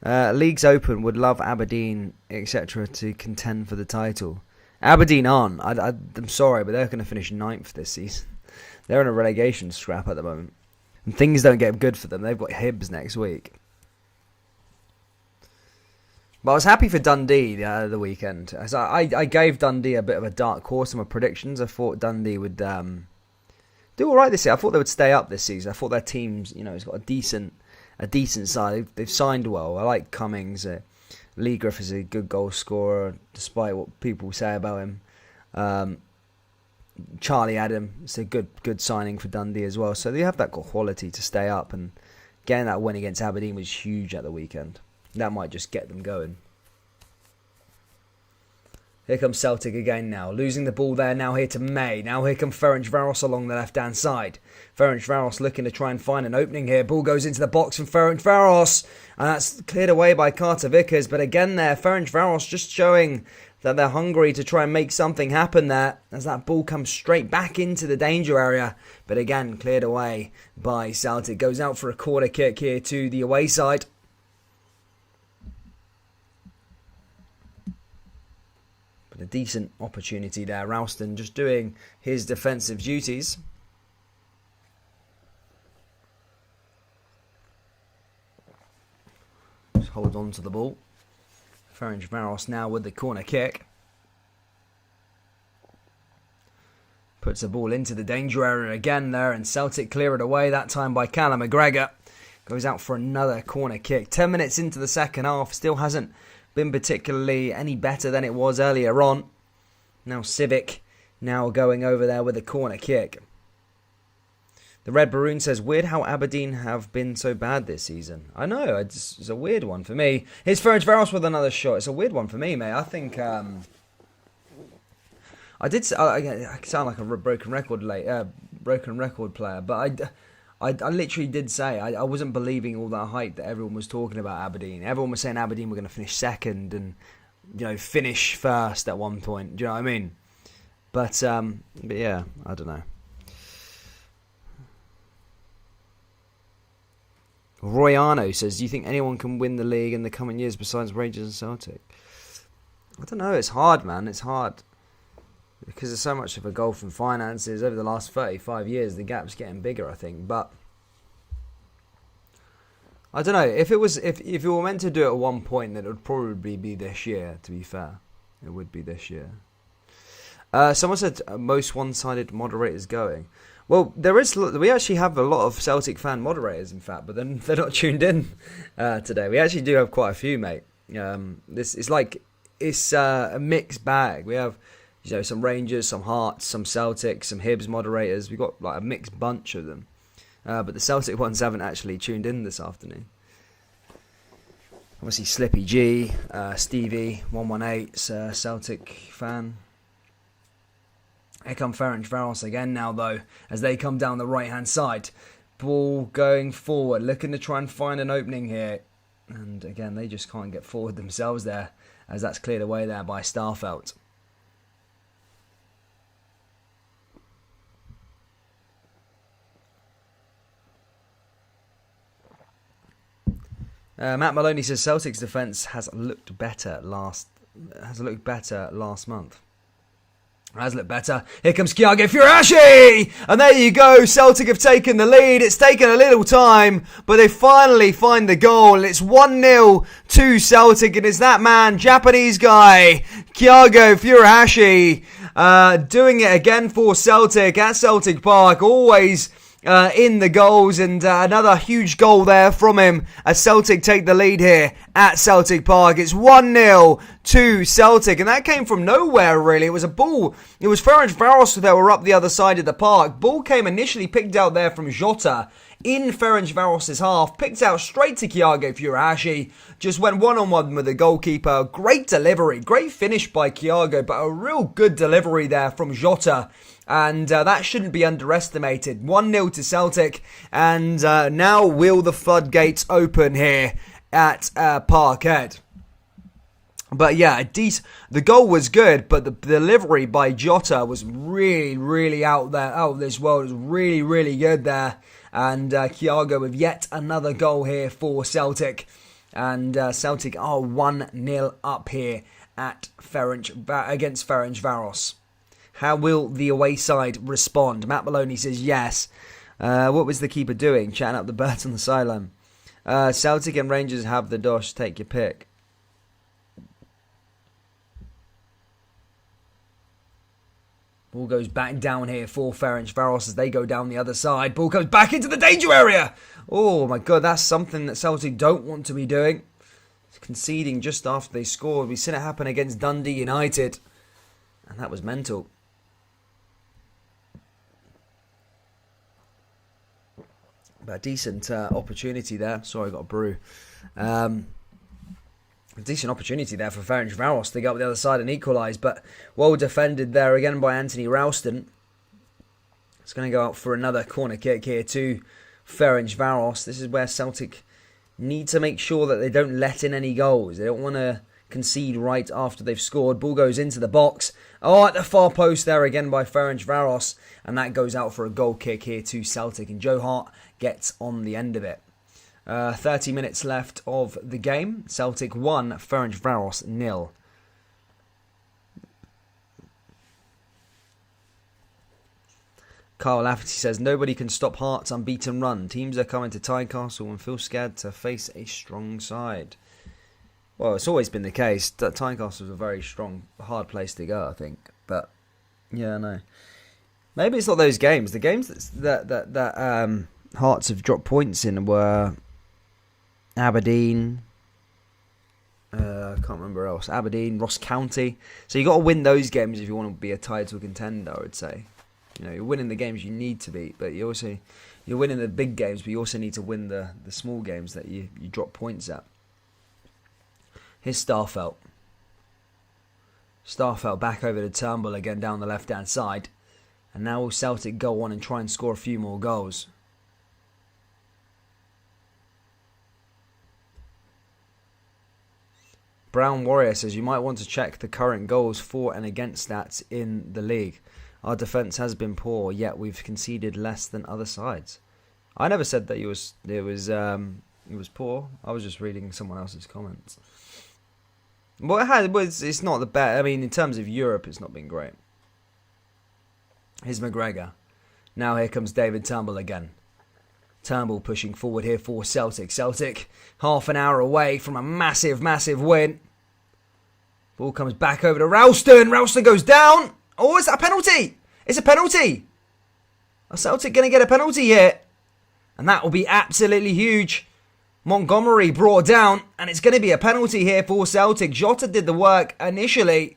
Leagues open, would love Aberdeen, etc. to contend for the title. Aberdeen aren't. I'm sorry, but they're going to finish 9th this season. They're in a relegation scrap at the moment. And things don't get good for them. They've got Hibs next week. But I was happy for Dundee the weekend. I gave Dundee a bit of a dark horse in my predictions. I thought Dundee would do all right this year. I thought they would stay up this season. I thought their team's, has got a decent side. They've signed well. I like Cummings. Lee Griff is a good goal scorer, despite what people say about him. Charlie Adam is a good signing for Dundee as well. So they have that quality to stay up, and getting that win against Aberdeen was huge at the weekend. That might just get them going. Here comes Celtic again now. Losing the ball there. Now here to May. Now here come Ferencvaros along the left-hand side. Ferencvaros looking to try and find an opening here. Ball goes into the box from Ferencvaros. And that's cleared away by Carter Vickers. But again there, Ferencvaros just showing that they're hungry to try and make something happen there. As that ball comes straight back into the danger area. But again, cleared away by Celtic. Goes out for a corner kick here to the away side. But a decent opportunity there. Ralston just doing his defensive duties. Just holds on to the ball. Ferencvaros now with the corner kick. Puts the ball into the danger area again there, and Celtic clear it away, that time by Callum McGregor. Goes out for another corner kick. 10 minutes into the second half, still hasn't been particularly any better than it was earlier on. Now Civic now going over there with a corner kick. The Red Baroon says, weird how Aberdeen have been so bad this season. I know, it's a weird one for me. Here's Ferencvaros with another shot. It's a weird one for me, mate. I think I sound like a broken record player, but I literally did say I wasn't believing all that hype that everyone was talking about Aberdeen. Everyone was saying Aberdeen were going to finish second and finish first at one point. Do you know what I mean? But yeah, I don't know. Royano says, do you think anyone can win the league in the coming years besides Rangers and Celtic? I don't know. It's hard, man. It's hard. Because there's so much of a gulf in finances. Over the last 35 years, the gap's getting bigger, I think. But I don't know. If you were meant to do it at one point, then it would probably be this year, to be fair. It would be this year. Someone said most one-sided moderators going. Well, we actually have a lot of Celtic fan moderators, in fact, but then they're not tuned in today. We actually do have quite a few, mate. It's a mixed bag. We have some Rangers, some Hearts, some Celtic, some Hibs moderators. We've got like a mixed bunch of them. But the Celtic ones haven't actually tuned in this afternoon. Obviously, Slippy G, Stevie, 118's Celtic fan. Here come Ferencvaros again now, though, as they come down the right-hand side. Ball going forward, looking to try and find an opening here. And again, they just can't get forward themselves there, as that's cleared away there by Starfelt. Matt Maloney says Celtic's defence has looked better last month. Has looked better. Here comes Kyago Furuhashi! And there you go. Celtic have taken the lead. It's taken a little time, but they finally find the goal. It's 1-0 to Celtic, and it's that man, Japanese guy, Kyago Furuhashi, doing it again for Celtic at Celtic Park. Always in the goals, and another huge goal there from him as Celtic take the lead here at Celtic Park. It's 1-0 to Celtic, and that came from nowhere, really. It was a ball. It was Ferencvaros that were up the other side of the park. Ball came initially picked out there from Jota in Ferencvaros' half, picked out straight to Kyago Furuhashi, just went one-on-one with the goalkeeper. Great delivery, great finish by Kyago, but a real good delivery there from Jota. And that shouldn't be underestimated. 1-0 to Celtic. And now will the floodgates open here at Parkhead. But yeah, the goal was good, but the delivery by Jota was really, really out of this world. It was really, really good there. And Kyago with yet another goal here for Celtic. And Celtic are 1-0 up here at against Ferencvaros. How will the away side respond? Matt Maloney says yes. What was the keeper doing? Chatting up the birds on the sideline. Celtic and Rangers have the dosh. Take your pick. Ball goes back down here for Ferencvaros as they go down the other side. Ball comes back into the danger area. Oh my God, that's something that Celtic don't want to be doing. Conceding just after they scored. We've seen it happen against Dundee United. And that was mental. But a decent opportunity there. Sorry, I got a brew. A decent opportunity there for Ferencvaros to go up the other side and equalise. But well defended there again by Anthony Ralston. It's going to go out for another corner kick here to Ferencvaros. This is where Celtic need to make sure that they don't let in any goals. They don't want to concede right after they've scored. Ball goes into the box. Oh, at the far post there again by Ferencvaros. And that goes out for a goal kick here to Celtic. And Joe Hart gets on the end of it. 30 minutes left of the game. Celtic 1, Ferencvaros 0. Carl Lafferty says, nobody can stop Hearts' unbeaten run. Teams are coming to Tynecastle and feel scared to face a strong side. Well, it's always been the case. That Tynecastle is a very strong, hard place to go, I think. But, yeah, no. Maybe it's not those games. The games that Hearts have dropped points in were Aberdeen. I can't remember else. Aberdeen, Ross County. So you got to win those games if you want to be a title contender, I would say. You know, you're winning the games you need to beat, but you're winning the big games, but you also need to win the small games that you drop points at. Here's Starfelt. Starfelt back over to Turnbull again down the left-hand side. And now will Celtic go on and try and score a few more goals? Brown Warrior says you might want to check the current goals for and against stats in the league. Our defence has been poor, yet we've conceded less than other sides. I never said that it was poor. I was just reading someone else's comments. Well, it's not the best. I mean, in terms of Europe, it's not been great. Here's McGregor. Now here comes David Turnbull again. Turnbull pushing forward here for Celtic. Celtic half an hour away from a massive, massive win. Ball comes back over to Ralston. Ralston goes down. Oh, is that a penalty? It's a penalty. Are Celtic going to get a penalty here? And that will be absolutely huge. Montgomery brought down, and it's going to be a penalty here for Celtic. Jota did the work initially,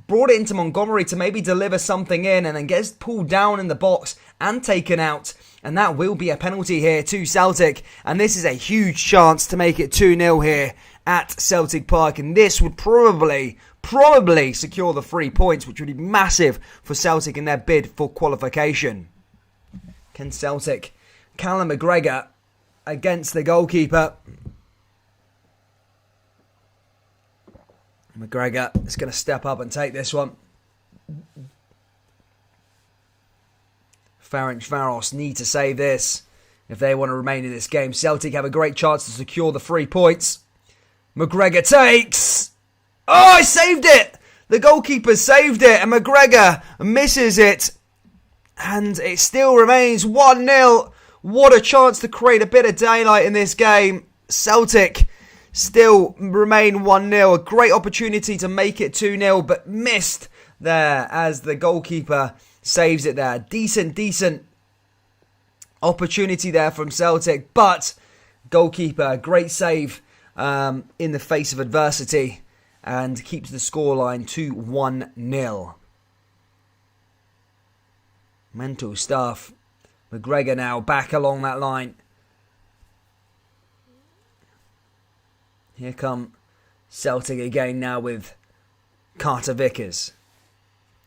brought it into Montgomery to maybe deliver something in, and then gets pulled down in the box and taken out. And that will be a penalty here to Celtic. And this is a huge chance to make it 2-0 here at Celtic Park. And this would probably secure the 3 points, which would be massive for Celtic in their bid for qualification. Can Celtic, Callum McGregor against the goalkeeper. McGregor is going to step up and take this one. Ferencvaros need to save this if they want to remain in this game. Celtic have a great chance to secure the 3 points. McGregor takes. Oh, he saved it! The goalkeeper saved it, and McGregor misses it. And it still remains 1-0. What a chance to create a bit of daylight in this game. Celtic still remain 1-0. A great opportunity to make it 2-0, but missed there as the goalkeeper saves it there. Decent opportunity there from Celtic, but goalkeeper, great save in the face of adversity and keeps the scoreline to 1-0. Mental stuff. McGregor now back along that line. Here come Celtic again now with Carter Vickers.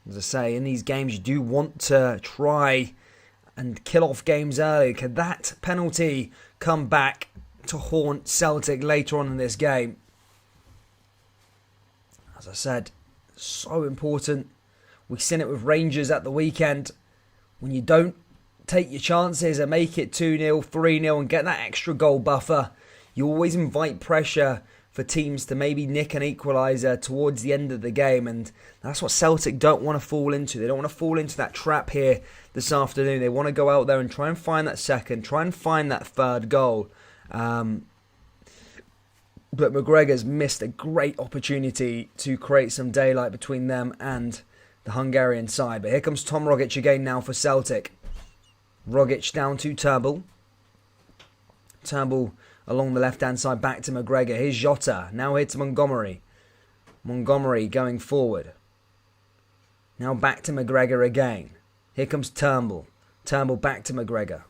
As I say, in these games you do want to try and kill off games early. Could that penalty come back to haunt Celtic later on in this game? As I said, so important. We've seen it with Rangers at the weekend. When you don't take your chances and make it 2-0, 3-0 and get that extra goal buffer, you always invite pressure for teams to maybe nick an equaliser towards the end of the game, and that's what Celtic don't want to fall into. They don't want to fall into that trap here this afternoon. They want to go out there and try and find that second, try and find that third goal. But McGregor's missed a great opportunity to create some daylight between them and the Hungarian side. But here comes Tom Rogic again now for Celtic. Rogic down to Turnbull. Turnbull along the left-hand side back to McGregor. Here's Jota. Now here to Montgomery. Montgomery going forward. Now back to McGregor again. Here comes Turnbull. Turnbull back to McGregor.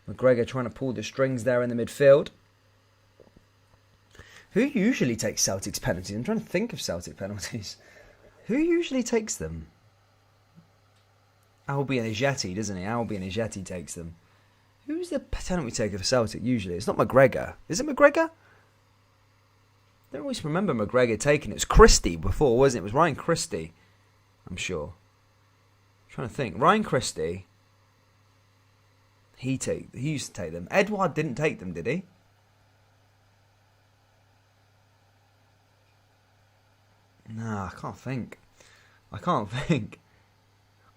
McGregor trying to pull the strings there in the midfield. Who usually takes Celtic's penalties? I'm trying to think of Celtic penalties. Who usually takes them? Albion Ajeti, doesn't he? Albion Ajeti takes them. Who's the penalty taker for Celtic usually? It's not McGregor. Is it McGregor? I don't always remember McGregor taking it. It was Christie before, wasn't it? It was Ryan Christie, I'm sure. I'm trying to think. Ryan Christie. He used to take them. Edouard didn't take them, did he? No, I can't think.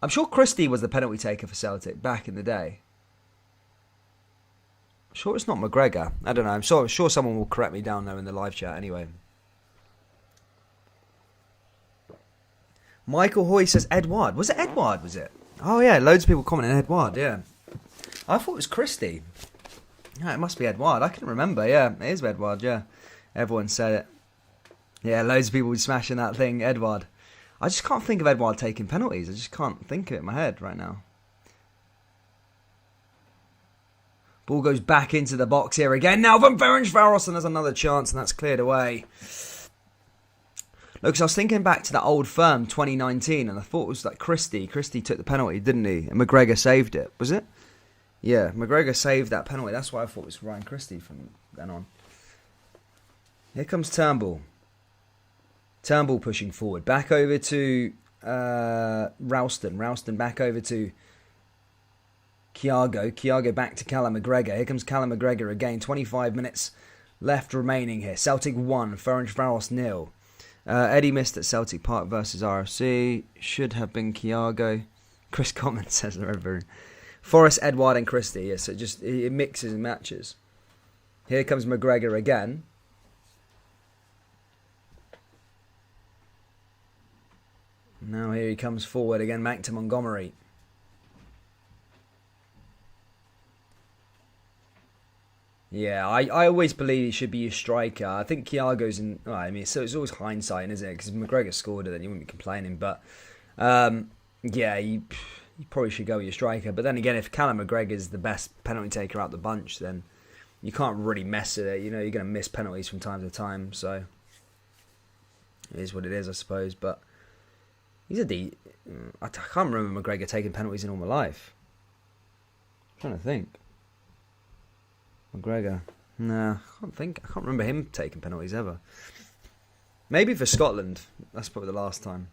I'm sure Christie was the penalty taker for Celtic back in the day. I'm sure it's not McGregor. I don't know. I'm sure someone will correct me down there in the live chat anyway. Michael Hoy says Edouard. Was it Edouard, was it? Oh yeah, loads of people commenting Edouard, yeah. I thought it was Christie. Yeah, it must be Edouard. I can remember, yeah. It is Edouard, yeah. Everyone said it. Yeah, loads of people smashing that thing, Edouard. I just can't think of Edouard taking penalties. I just can't think of it in my head right now. Ball goes back into the box here again. Now from Ferencvaros, and there's another chance, and that's cleared away. Look, I was thinking back to that old firm, 2019, and I thought it was like Christie. Christie took the penalty, didn't he? And McGregor saved it. Was it? Yeah, McGregor saved that penalty. That's why I thought it was Ryan Christie from then on. Here comes Turnbull. Turnbull pushing forward. Back over to Ralston. Ralston back over to Thiago. Thiago back to Callum McGregor. Here comes Callum McGregor again. 25 minutes left remaining here. Celtic 1, Ferencvaros 0. Eddie missed at Celtic Park versus RFC. Should have been Thiago. Chris Common says the Reverend. Forrest, Edward and Christie. Yes, it mixes and matches. Here comes McGregor again. Now here he comes forward again, back to Montgomery. Yeah, I always believe he should be a striker. I think Thiago's in... Well, I mean, so it's always hindsight, isn't it? Because if McGregor scored it, then you wouldn't be complaining. But, yeah, you probably should go with your striker. But then again, if Callum McGregor's the best penalty taker out the bunch, then you can't really mess with it. You know, you're going to miss penalties from time to time. So, it is what it is, I suppose. But... He's I can't remember McGregor taking penalties in all my life. I'm trying to think. McGregor. Nah, I can't remember him taking penalties ever. Maybe for Scotland. That's probably the last time.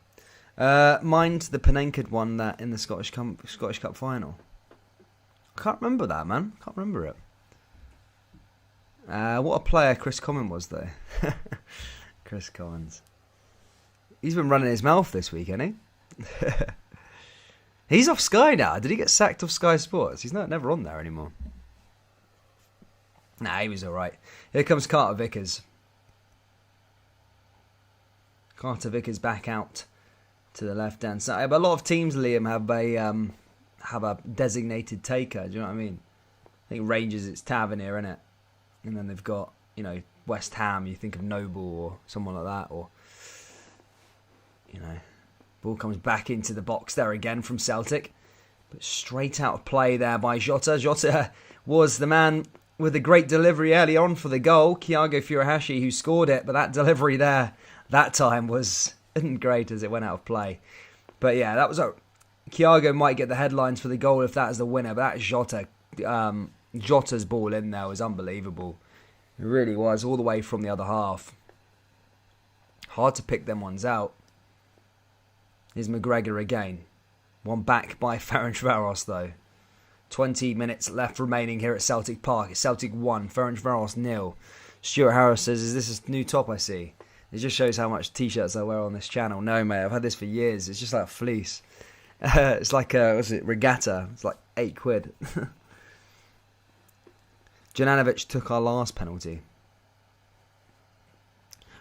Mind the Penenka won that in the Scottish Cup final. I can't remember that, man. Can't remember it. What a player Chris Common was, though. Chris Commons. He's been running his mouth this week, hasn't he? He's off Sky now. Did he get sacked off Sky Sports? He's never on there anymore. Nah, he was alright. Here comes Carter Vickers. Carter Vickers back out to the left-hand side. But a lot of teams, Liam, have a designated taker. Do you know what I mean? I think Rangers, it's Tavernier, innit? And then they've got, West Ham. You think of Noble or someone like that, or... ball comes back into the box there again from Celtic. But straight out of play there by Jota. Jota was the man with a great delivery early on for the goal. Thiago Furuhashi who scored it. But that delivery there, that time wasn't great as it went out of play. But yeah, that was Thiago might get the headlines for the goal if that is the winner. But that Jota, Jota's ball in there was unbelievable. It really was, all the way from the other half. Hard to pick them ones out. Here's McGregor again. One back by Ferencvaros though. 20 minutes left remaining here at Celtic Park. It's Celtic 1, Ferencvaros 0. Stuart Harris says, is this a new top I see? It just shows how much t-shirts I wear on this channel. No, mate, I've had this for years. It's just like a fleece. It's like regatta. It's like £8. Jananovic took our last penalty.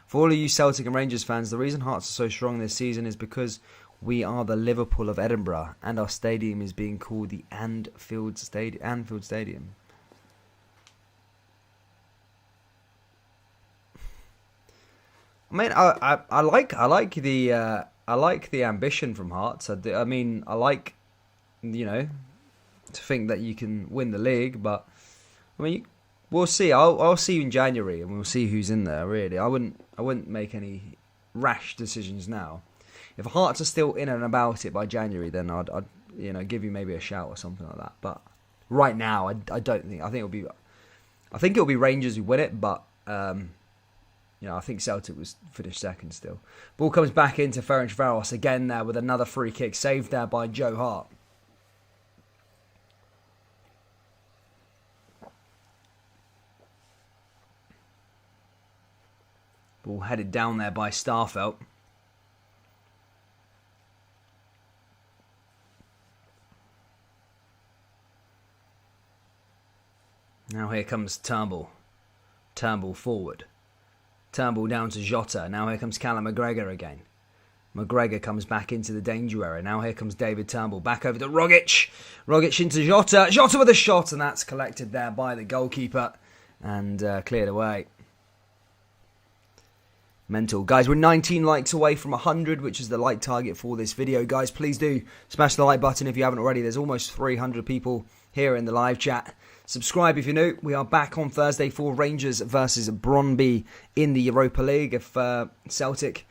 For all of you Celtic and Rangers fans, the reason Hearts are so strong this season is because we are the Liverpool of Edinburgh and our stadium is being called the Anfield Stadium. I mean, I like the ambition from Hearts. I mean, I like, to think that you can win the league, but I mean, we'll see. I'll see you in January, and we'll see who's in there. Really, I wouldn't make any rash decisions now. If Hearts are still in and about it by January, then I'd give you maybe a shout or something like that. But right now, I don't think. I think it'll be Rangers who win it, but I think Celtic was finished second still. Ball comes back into Ferencvaros again there with another free kick saved there by Joe Hart. Ball headed down there by Starfelt. Now here comes Turnbull. Turnbull forward. Turnbull down to Jota. Now here comes Callum McGregor again. McGregor comes back into the danger area. Now here comes David Turnbull. Back over to Rogic. Rogic into Jota. Jota with a shot, and that's collected there by the goalkeeper and cleared away. Mental. Guys, we're 19 likes away from 100, which is the like target for this video. Guys, please do smash the like button if you haven't already. There's almost 300 people here in the live chat. Subscribe if you're new. We are back on Thursday for Rangers versus Brøndby in the Europa League. If Celtic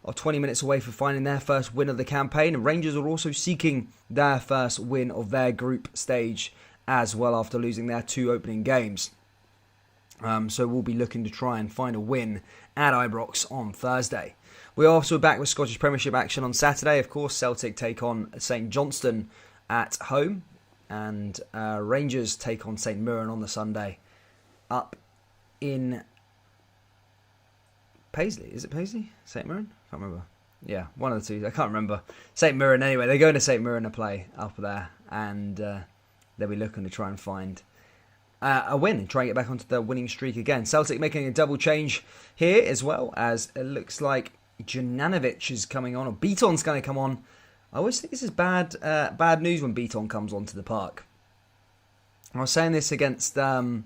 are 20 minutes away from finding their first win of the campaign, and Rangers are also seeking their first win of their group stage as well after losing their 2 opening games. So we'll be looking to try and find a win at Ibrox on Thursday. We're also back with Scottish Premiership action on Saturday. Of course, Celtic take on St Johnstone at home, and Rangers take on St Mirren on the Sunday up in Paisley. Is it Paisley? St Mirren? Can't remember. Yeah, one of the two. I can't remember. St Mirren anyway. They're going to St Mirren to play up there, and they'll be looking to try and find a win and try and get back onto the winning streak again. Celtic making a double change here as well, as it looks like Juranovic is coming on, or Beaton's going to come on. I always think this is bad news when Beaton comes onto the park. I was saying this against the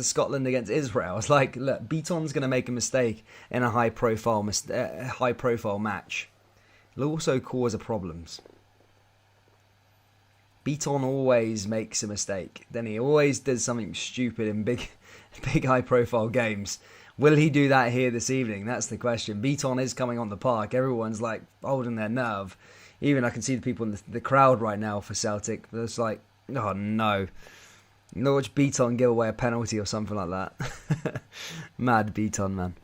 Scotland against Israel. I was like, look, Beaton's going to make a mistake in a high profile match. It'll also cause problems. Beaton always makes a mistake. Then he always does something stupid in big high profile games. Will he do that here this evening? That's the question. Beaton is coming on the park. Everyone's like holding their nerve. Even I can see the people in the crowd right now for Celtic. It's like, oh no. Watch Beaton give away a penalty or something like that. Mad Beaton, man.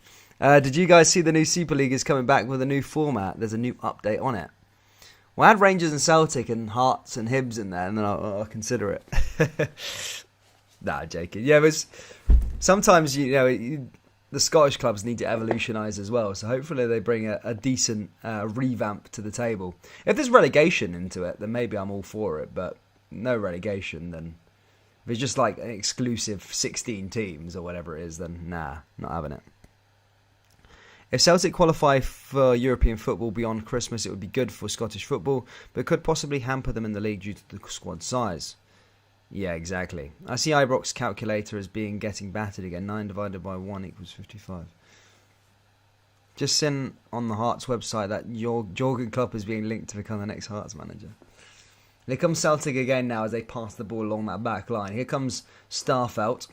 Did you guys see the new Super League is coming back with a new format? There's a new update on it. Well, I had Rangers and Celtic and Hearts and Hibs in there, and then I'll consider it. Nah, joking. Yeah, but sometimes, the Scottish clubs need to evolutionise as well. So hopefully they bring a decent revamp to the table. If there's relegation into it, then maybe I'm all for it. But no relegation, then if it's just like an exclusive 16 teams or whatever it is, then nah, not having it. If Celtic qualify for European football beyond Christmas, it would be good for Scottish football, but could possibly hamper them in the league due to the squad size. Yeah, exactly. I see Ibrox calculator as getting battered again. 9 divided by 1 equals 55. Just seen on the Hearts website that Jurgen Klopp is being linked to become the next Hearts manager. Here comes Celtic again now as they pass the ball along that back line. Here comes Starfelt.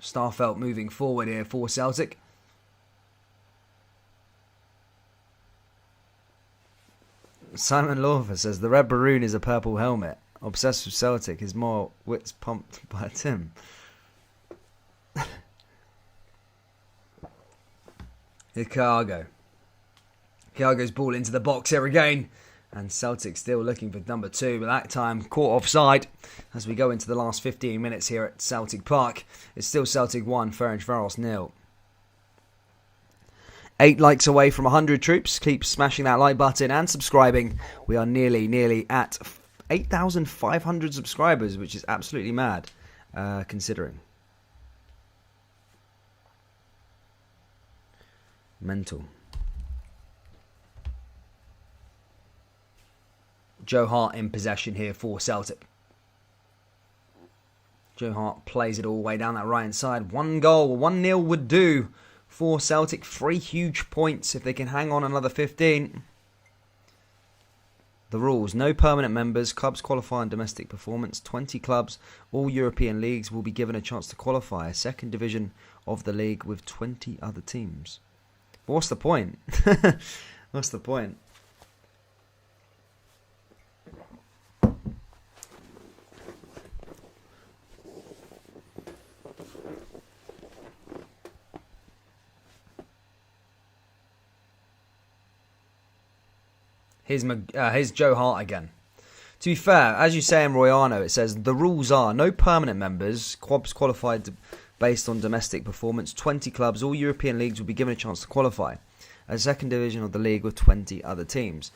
Starfelt moving forward here for Celtic. Simon Lawfer says the Red Baroon is a purple helmet. Obsessed with Celtic is more wits pumped by Tim. Here Cargo. Cargo's ball into the box here again. And Celtic still looking for number 2, but that time caught offside as we go into the last 15 minutes here at Celtic Park. It's still Celtic 1, Ferencvaros 0. 8 likes away from 100 troops. Keep smashing that like button and subscribing. We are nearly at 8,500 subscribers, which is absolutely mad, considering. Mental. Joe Hart in possession here for Celtic. Joe Hart plays it all the way down that right hand side. 1 goal, 1-0 would do for Celtic. 3 huge points if they can hang on another 15. The rules: no permanent members, clubs qualify on domestic performance. 20 clubs, all European leagues will be given a chance to qualify. A second division of the league with 20 other teams. But what's the point? What's the point? Here's Joe Hart again. To be fair, as you say in Royano, it says the rules are no permanent members, clubs qualified based on domestic performance. 20 clubs, all European leagues will be given a chance to qualify. A second division of the league with 20 other teams.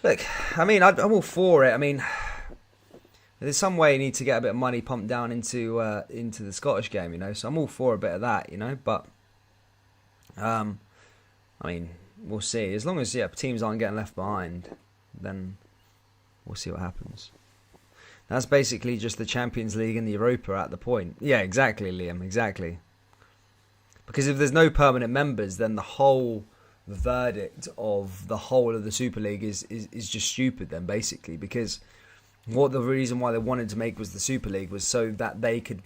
Look, I mean, I'm all for it. I mean, there's some way you need to get a bit of money pumped down into the Scottish game, So I'm all for a bit of that, But, I mean, we'll see. As long as teams aren't getting left behind, then we'll see what happens. That's basically just the Champions League and the Europa at the point. Yeah, exactly, Liam, exactly. Because if there's no permanent members, then the whole verdict of the whole of the Super League is just stupid then, basically. Because what the reason why they wanted to make was the Super League was so that they could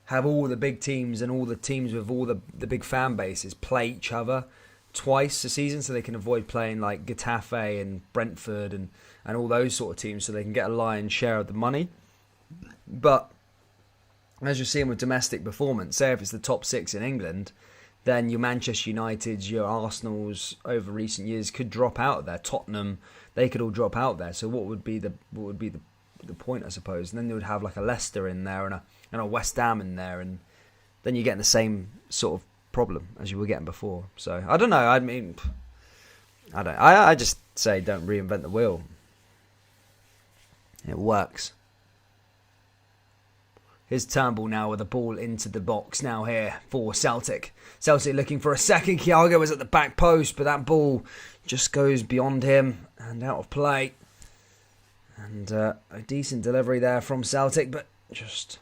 have all the big teams and all the teams with all the big fan bases play each other twice a season, so they can avoid playing like Getafe and Brentford and all those sort of teams, so they can get a lion's share of the money. But as you're seeing with domestic performance, say if it's the top 6 in England, then your Manchester Uniteds, your Arsenals over recent years could drop out of there. Tottenham, they could all drop out there. So what would be the point, I suppose? And then you would have like a Leicester in there and a West Ham in there, and then you're getting the same sort of problem as you were getting before. So I don't know. I mean, I just say don't reinvent the wheel. It works. Here's Turnbull now with the ball into the box now here for Celtic. Celtic looking for a second. Thiago is at the back post, but that ball just goes beyond him and out of play. And a decent delivery there from Celtic, but just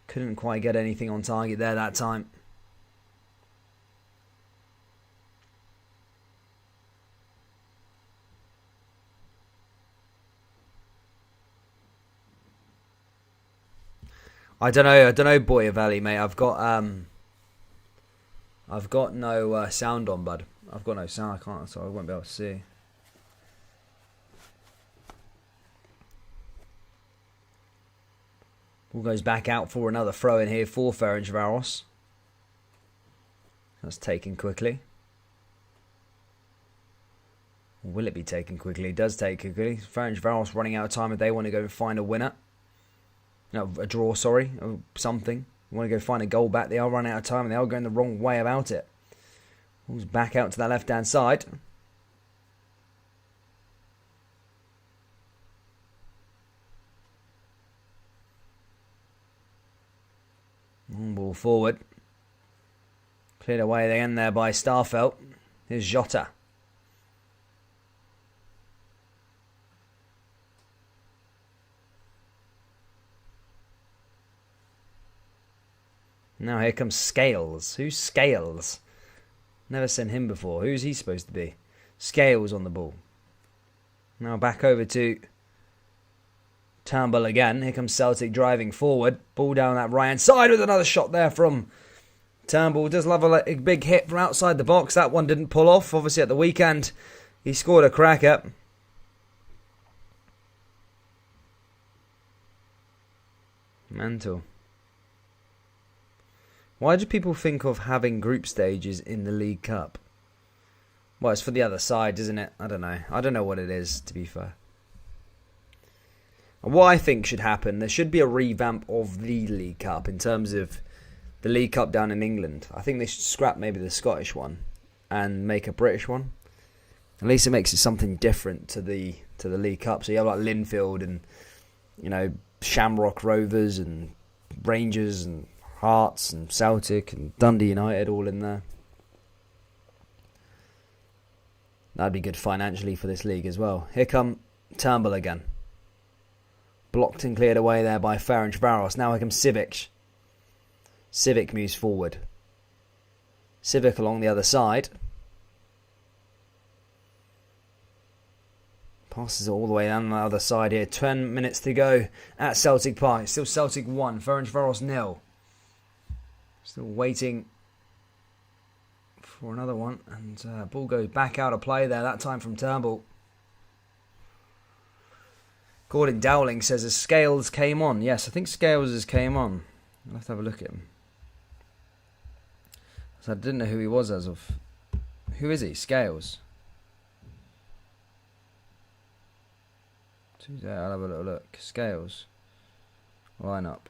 couldn't quite get anything on target there that time. I don't know, Boyavelli, mate. I've got no sound on, bud. I've got no sound. I can't, so I won't be able to see. Ball goes back out for another throw in here for Ferencvaros. That's taken quickly. Will it be taken quickly? It does take quickly. Ferencvaros running out of time if they want to go and find a winner. No, a draw, sorry, or something. You want to go find a goal back. They are running out of time and they are going the wrong way about it. Ball's back out to that left-hand side. Ball forward. Cleared away at the end there by Starfelt. Here's Jota. Now here comes Scales. Who's Scales? Never seen him before. Who's he supposed to be? Scales on the ball. Now back over to Turnbull again. Here comes Celtic driving forward. Ball down that right hand side with another shot there from Turnbull. Does love a big hit from outside the box. That one didn't pull off. Obviously at the weekend he scored a cracker. Mental. Why do people think of having group stages in the League Cup? Well, it's for the other side, isn't it? I don't know. I don't know what it is, to be fair. What I think should happen, there should be a revamp of the League Cup in terms of the League Cup down in England. I think they should scrap maybe the Scottish one and make a British one. At least it makes it something different to the League Cup. So you have like Linfield and, you know, Shamrock Rovers and Rangers and Hearts and Celtic and Dundee United all in there. That'd be good financially for this league as well. Here come Turnbull again. Blocked and cleared away there by Ferencvaros. Now here comes Civic. Civic moves forward. Civic along the other side. Passes it all the way down the other side here. 10 minutes to go at Celtic Park. It's still Celtic 1, Ferencvaros 0. Still waiting for another one. And ball goes back out of play there. That time from Turnbull. Gordon Dowling says as Scales came on. Yes, I think Scales has came on. I'll have to have a look at him. So I didn't know who he was as of... Who is he? Scales. I'll have a little look. Scales. Lineup.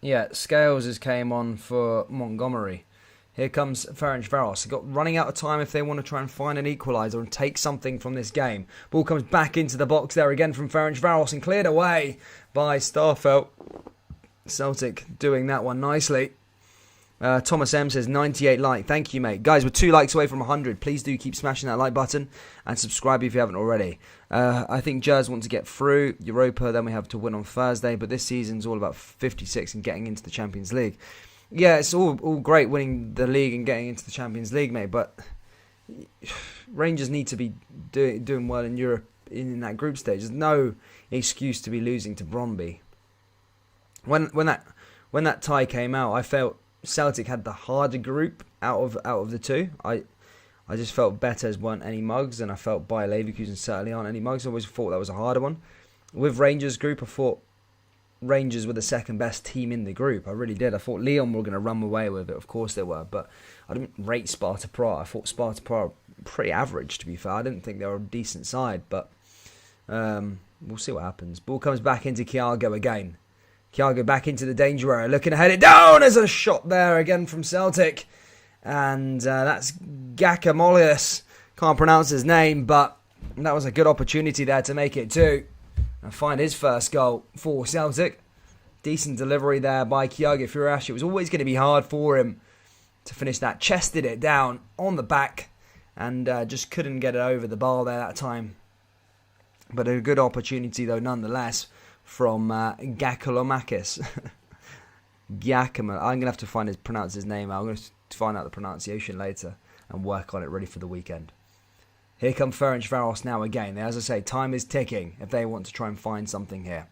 Yeah, Scales has came on for Montgomery. Here comes Ferencvaros. They've got running out of time if they want to try and find an equaliser and take something from this game. Ball comes back into the box there again from Ferencvaros and cleared away by Starfelt. Celtic doing that one nicely. Thomas M says 98 like. Thank you, mate. Guys, we're 2 likes away from 100. Please do keep smashing that like button and subscribe if you haven't already. I think Jers want to get through Europa. Then we have to win on Thursday. But this season's all about 56 and getting into the Champions League. Yeah, it's all great winning the league and getting into the Champions League, mate. But Rangers need to be doing well in Europe in that group stage. There's no excuse to be losing to Brøndby. When that tie came out, I felt Celtic had the harder group out of the two. I just felt Betters weren't any mugs, and I felt Bayer Leverkusen certainly aren't any mugs. I always thought that was a harder one. With Rangers group, I thought Rangers were the second best team in the group. I really did. I thought Lyon were going to run away with it. Of course they were, but I didn't rate Sparta Prague. I thought Sparta Prague were pretty average, to be fair. I didn't think they were a decent side, but we'll see what happens. Ball comes back into Thiago again. Thiago back into the danger area, looking to head it down. There's a shot there again from Celtic. And that's Gakamolius. Can't pronounce his name, but that was a good opportunity there to make it 2. And find his first goal for Celtic. Decent delivery there by Thiago Ferencvaros. It was always going to be hard for him to finish that. Chested it down on the back and just couldn't get it over the bar there that time. But a good opportunity though nonetheless from Gakolomakis. I'm going to have to pronounce his name. I'm going to find out the pronunciation later and work on it ready for the weekend. Here come Ferencvaros now again. As I say, time is ticking if they want to try and find something here.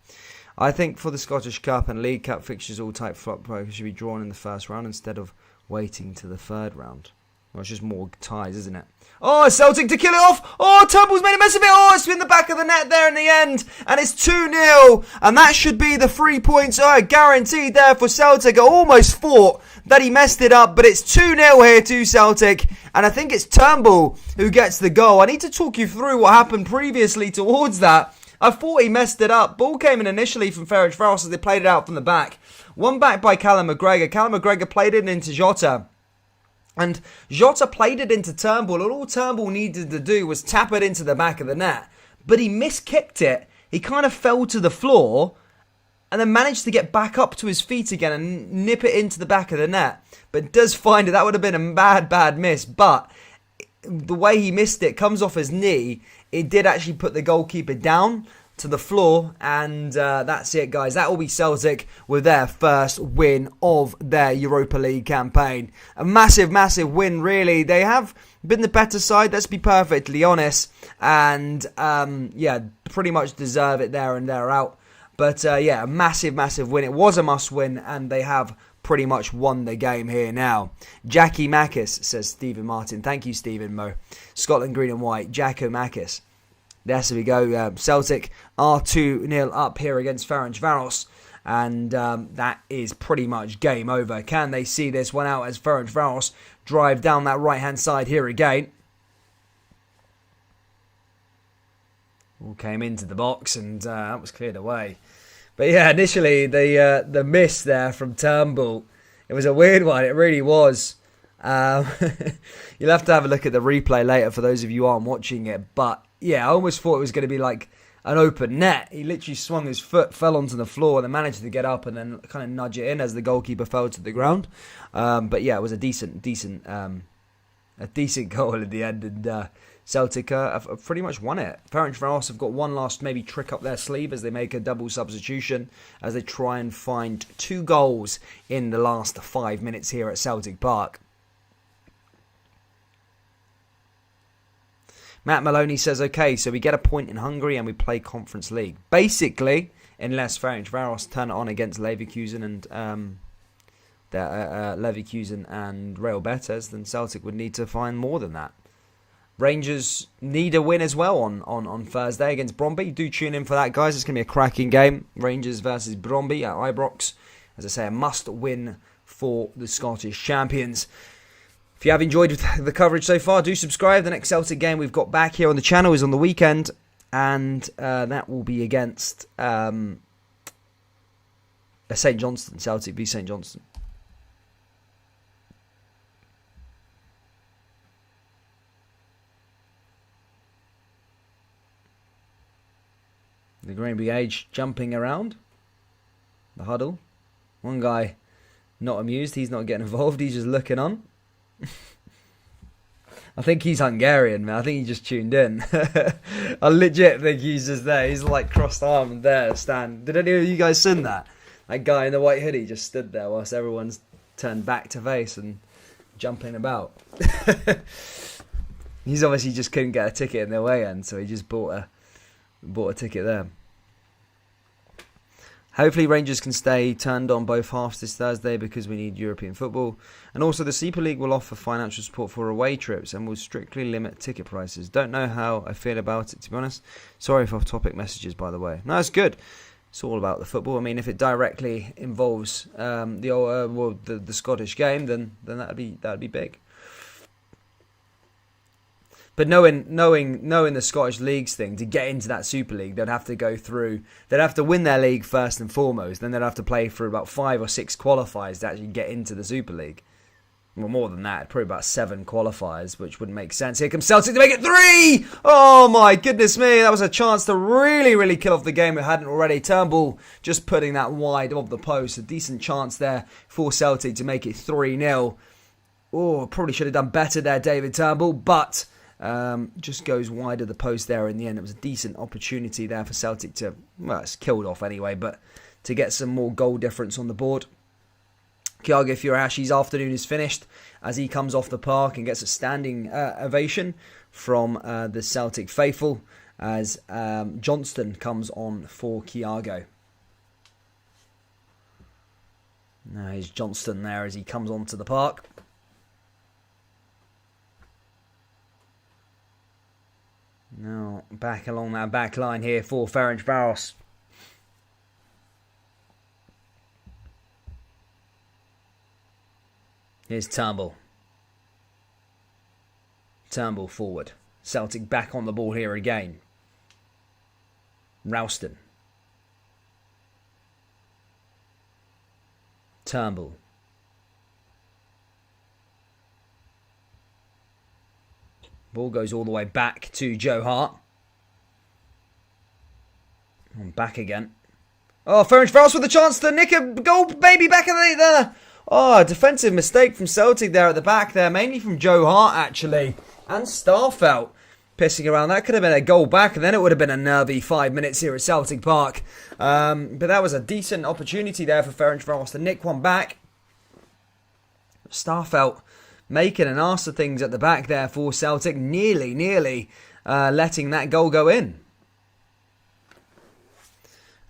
I think for the Scottish Cup and League Cup fixtures, all type flop should be drawn in the first round instead of waiting to the third round. Well, it's just more ties, isn't it? Oh, Celtic to kill it off. Oh, Turnbull's made a mess of it. Oh, it's in the back of the net there in the end. And it's 2-0. And that should be the 3 points guaranteed there for Celtic. I almost thought that he messed it up, but it's 2-0 here to Celtic. And I think it's Turnbull who gets the goal. I need to talk you through what happened previously towards that. I thought he messed it up. Ball came in initially from Ferencvaros as they played it out from the back. One back by Callum McGregor. Callum McGregor played it into Jota. And Jota played it into Turnbull. And all Turnbull needed to do was tap it into the back of the net. But he miskicked it. He kind of fell to the floor and then managed to get back up to his feet again and nip it into the back of the net. But does find it. That would have been a bad miss. But the way he missed it comes off his knee. It did actually put the goalkeeper down to the floor. And that's it, guys. That will be Celtic with their first win of their Europa League campaign. A massive win, really. They have been the better side, let's be perfectly honest. And, pretty much deserve it there and they're out. But, a massive win. It was a must-win, and they have pretty much won the game here now. Jackie Makis, says Stephen Martin. Thank you, Stephen Mo. Scotland Green and White. Jacko Makis. There we go. Celtic are 2-0 up here against Ferencvaros. And that is pretty much game over. Can they see this one out as Ferencvaros drive down that right-hand side here again? All came into the box and that was cleared away. But yeah, initially the miss there from Turnbull, it was a weird one. It really was. You'll have to have a look at the replay later for those of you who aren't watching it. But yeah, I almost thought it was going to be like an open net. He literally swung his foot, fell onto the floor, and then managed to get up and then kind of nudge it in as the goalkeeper fell to the ground. But yeah, it was a decent goal in the end, and Celtic have pretty much won it. Ferencvaros have got one last maybe trick up their sleeve as they make a double substitution as they try and find 2 goals in the last 5 minutes here at Celtic Park. Matt Maloney says, okay, so we get a point in Hungary and we play Conference League. Basically, unless Ferencvaros turn it on against Leverkusen and Real Betis, then Celtic would need to find more than that. Rangers need a win as well on Thursday against Brøndby. Do tune in for that, guys. It's going to be a cracking game. Rangers versus Brøndby at Ibrox. As I say, a must-win for the Scottish champions. If you have enjoyed the coverage so far, do subscribe. The next Celtic game we've got back here on the channel is on the weekend. And that will be against St Johnstone. Celtic v St Johnstone. The Green Brigade jumping around the huddle. One guy not amused. He's not getting involved. He's just looking on. I think he's Hungarian, man. I think he just tuned in. I legit think he's just there. He's like crossed arm there, stand. Did any of you guys see that? That guy in the white hoodie just stood there whilst everyone's turned back to face and jumping about. He's obviously just couldn't get a ticket in their way end, so he just bought a ticket there. Hopefully Rangers can stay turned on both halves this Thursday because we need European football. And also the Super League will offer financial support for away trips and will strictly limit ticket prices. Don't know how I feel about it, to be honest. Sorry for off-topic messages, by the way. No, it's good. It's all about the football. I mean, if it directly involves the Scottish game, then that'd be big. But knowing the Scottish Leagues thing, to get into that Super League, they'd have to win their league first and foremost. Then they'd have to play for about 5 or 6 qualifiers to actually get into the Super League. Well, more than that, probably about 7 qualifiers, which wouldn't make sense. Here comes Celtic to make it 3! Oh my goodness me, that was a chance to really, really kill off the game if it hadn't already. Turnbull just putting that wide of the post. A decent chance there for Celtic to make it 3-0. Oh, probably should have done better there, David Turnbull, but just goes wide of the post there in the end. It was a decent opportunity there for Celtic to, well, it's killed off anyway, but to get some more goal difference on the board. Kyago Furuhashi's afternoon is finished as he comes off the park and gets a standing ovation from the Celtic faithful as Johnston comes on for Kyago. Now here's Johnston there as he comes onto the park. Now back along that back line here for Ferencvaros. Here's Turnbull. Turnbull forward. Celtic back on the ball here again. Ralston. Turnbull. Ball goes all the way back to Joe Hart. And back again. Oh, Ferencvaros with a chance to nick a goal, baby, back in the... Oh, a defensive mistake from Celtic there at the back there, mainly from Joe Hart, actually. And Starfelt pissing around. That could have been a goal back, and then it would have been a nervy 5 minutes here at Celtic Park. But that was a decent opportunity there for Ferencvaros to nick one back. Starfelt making an arse of things at the back there for Celtic, nearly letting that goal go in.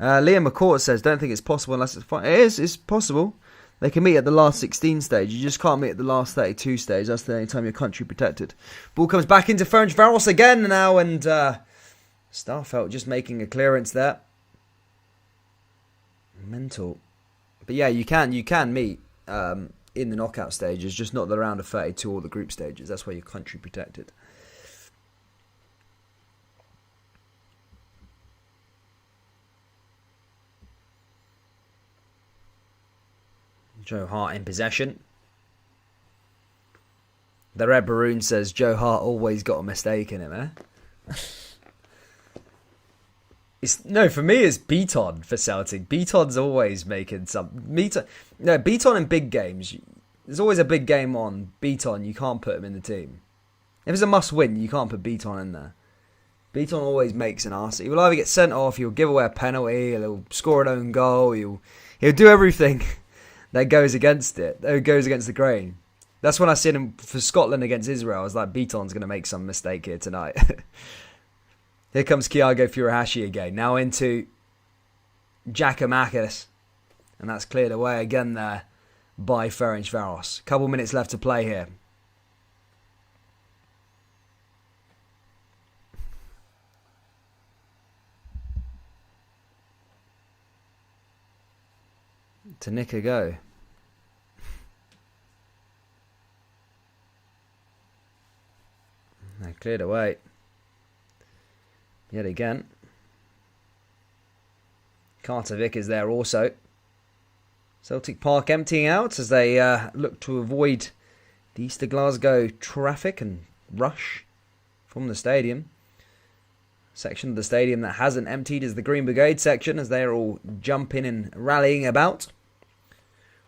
Liam McCourt says, don't think it's possible unless it's fine. It's possible. They can meet at the last 16 stage. You just can't meet at the last 32 stage. That's the only time you're country protected. Ball comes back into Ferencvaros again now, and Starfelt just making a clearance there. Mental. But yeah, you can meet in the knockout stages, just not the round of 32 or the group stages. That's where you're country protected. Joe Hart in possession. The Red Maroon says Joe Hart always got a mistake in him, eh? For me, it's Beaton for Celtic. Beaton's always making some... Beaton in big games. There's always a big game on. Beaton, you can't put him in the team. If it's a must-win, you can't put Beaton in there. Beaton always makes an arse. He will either get sent off, he'll give away a penalty, he'll score an own goal, he'll do everything that goes against it, that goes against the grain. That's when I seen him for Scotland against Israel. I was like, Beaton's going to make some mistake here tonight. Here comes Kyago Furuhashi again. Now into Giacomakis. And that's cleared away again there by Ferencvaros. Couple minutes left to play here. To nick a go. They cleared away. Yet again. Carter Vick is there also. Celtic Park emptying out as they look to avoid the East of Glasgow traffic and rush from the stadium. Section of the stadium that hasn't emptied is the Green Brigade section as they are all jumping and rallying about.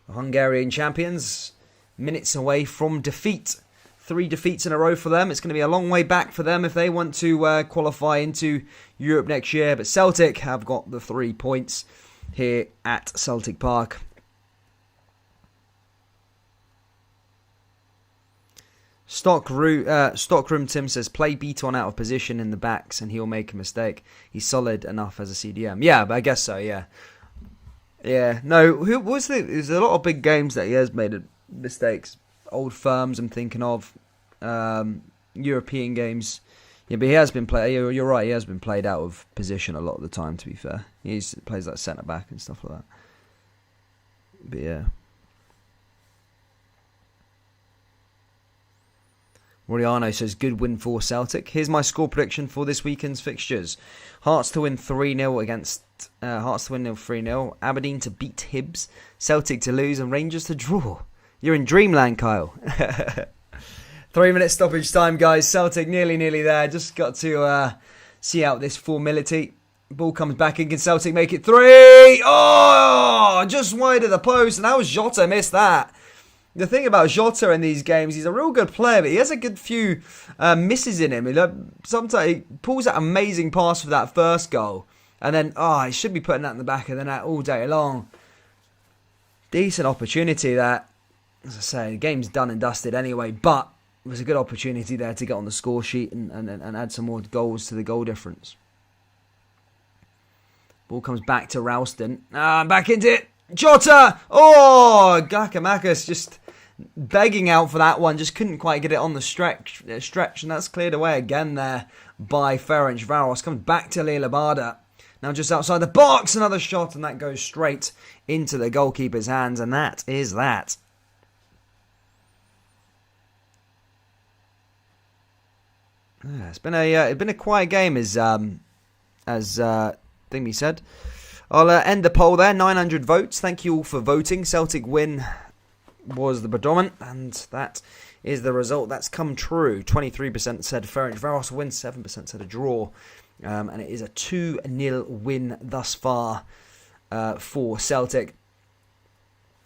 The Hungarian champions, minutes away from defeat. 3 defeats in a row for them. It's going to be a long way back for them if they want to qualify into Europe next year. But Celtic have got the 3 points here at Celtic Park. Stockroom Tim says, play Beaton out of position in the backs and he'll make a mistake. He's solid enough as a CDM. Yeah, but I guess so, yeah. Yeah, no, there's a lot of big games that he has made mistakes. Old Firms I'm thinking of. European games. Yeah, but he has been played. You're right. He has been played out of position a lot of the time. To be fair, he plays like centre back and stuff like that. But yeah. Moriano says, good win for Celtic. Here's my score prediction for this weekend's fixtures. Hearts to win 3-0 against... Hearts to win 3-0. Aberdeen to beat Hibs. Celtic to lose and Rangers to draw. You're in dreamland, Kyle. 3-minute stoppage time, guys. Celtic nearly there. Just got to see out this formality. Ball comes back in. Can Celtic make it 3? Oh! Just wide of the post. And how Jota missed that? The thing about Jota in these games, he's a real good player, but he has a good few misses in him. Sometimes he pulls that amazing pass for that first goal, and then, he should be putting that in the back of the net all day long. Decent opportunity there. As I say, the game's done and dusted anyway, but it was a good opportunity there to get on the score sheet and add some more goals to the goal difference. Ball comes back to Ralston. Back into it. Jota! Oh, Giakoumakis just begging out for that one. Just couldn't quite get it on the stretch, and that's cleared away again there by Ferencvaros. Comes back to Lillabada. Now just outside the box, another shot, and that goes straight into the goalkeeper's hands, and that is that. Yeah, it's been a quiet game, as Thingy said. I'll end the poll there. 900 votes. Thank you all for voting. Celtic win was the predominant, and that is the result that's come true. 23% said Ferencvaros win, 7% said a draw, and it is a 2-0 win thus far for Celtic.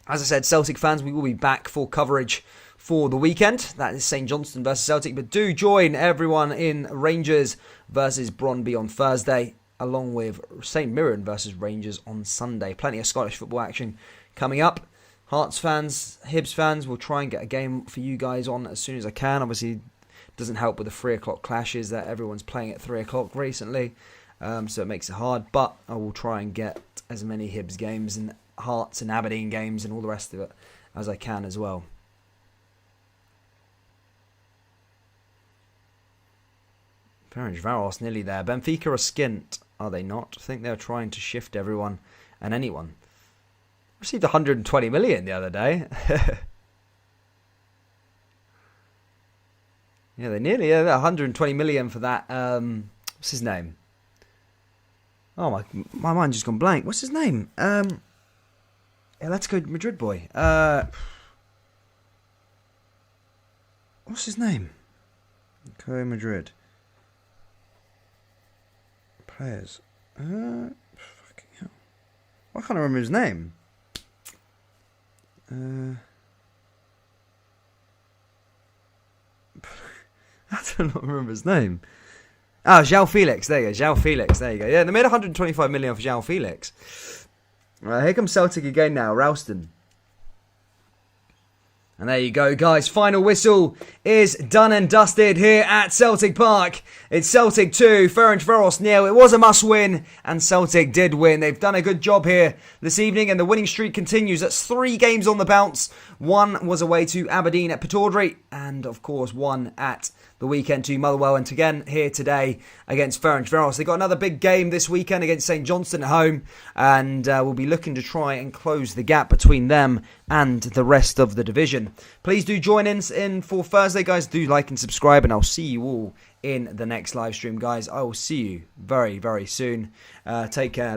As I said, Celtic fans, we will be back for coverage for the weekend. That is St Johnstone versus Celtic, but do join everyone in Rangers versus Brøndby on Thursday, along with St Mirren versus Rangers on Sunday. Plenty of Scottish football action coming up. Hearts fans, Hibs fans, will try and get a game for you guys on as soon as I can. Obviously, it doesn't help with the 3 o'clock clashes that everyone's playing at 3 o'clock recently, so it makes it hard. But I will try and get as many Hibs games and Hearts and Aberdeen games and all the rest of it as I can as well. Ferencvaros nearly there. Benfica are skint, are they not? I think they're trying to shift everyone and anyone. Received 120 million the other day. Yeah, they nearly 120 million for that. What's his name? Oh, my mind just gone blank. What's his name? Let's go Madrid boy. What's his name? Go Madrid. Players. Fucking hell. Why can't I remember his name? I don't remember his name. João Felix. There you go. João Felix. There you go. Yeah, they made 125 million for João Felix. Here comes Celtic again now. Ralston. And there you go, guys. Final whistle is done and dusted here at Celtic Park. It's Celtic 2, Ferencvaros 0. It was a must-win, and Celtic did win. They've done a good job here this evening, and the winning streak continues. That's 3 games on the bounce. 1 was away to Aberdeen at Pittodrie, and, of course, 1 at the weekend to Motherwell, and again here today against Ferencvaros. They've got another big game this weekend against St Johnstone at home, and we'll be looking to try and close the gap between them and the rest of the division. Please do join in for Thursday, guys. Do like and subscribe, and I'll see you all in the next live stream, guys. I will see you very, very soon. Take care.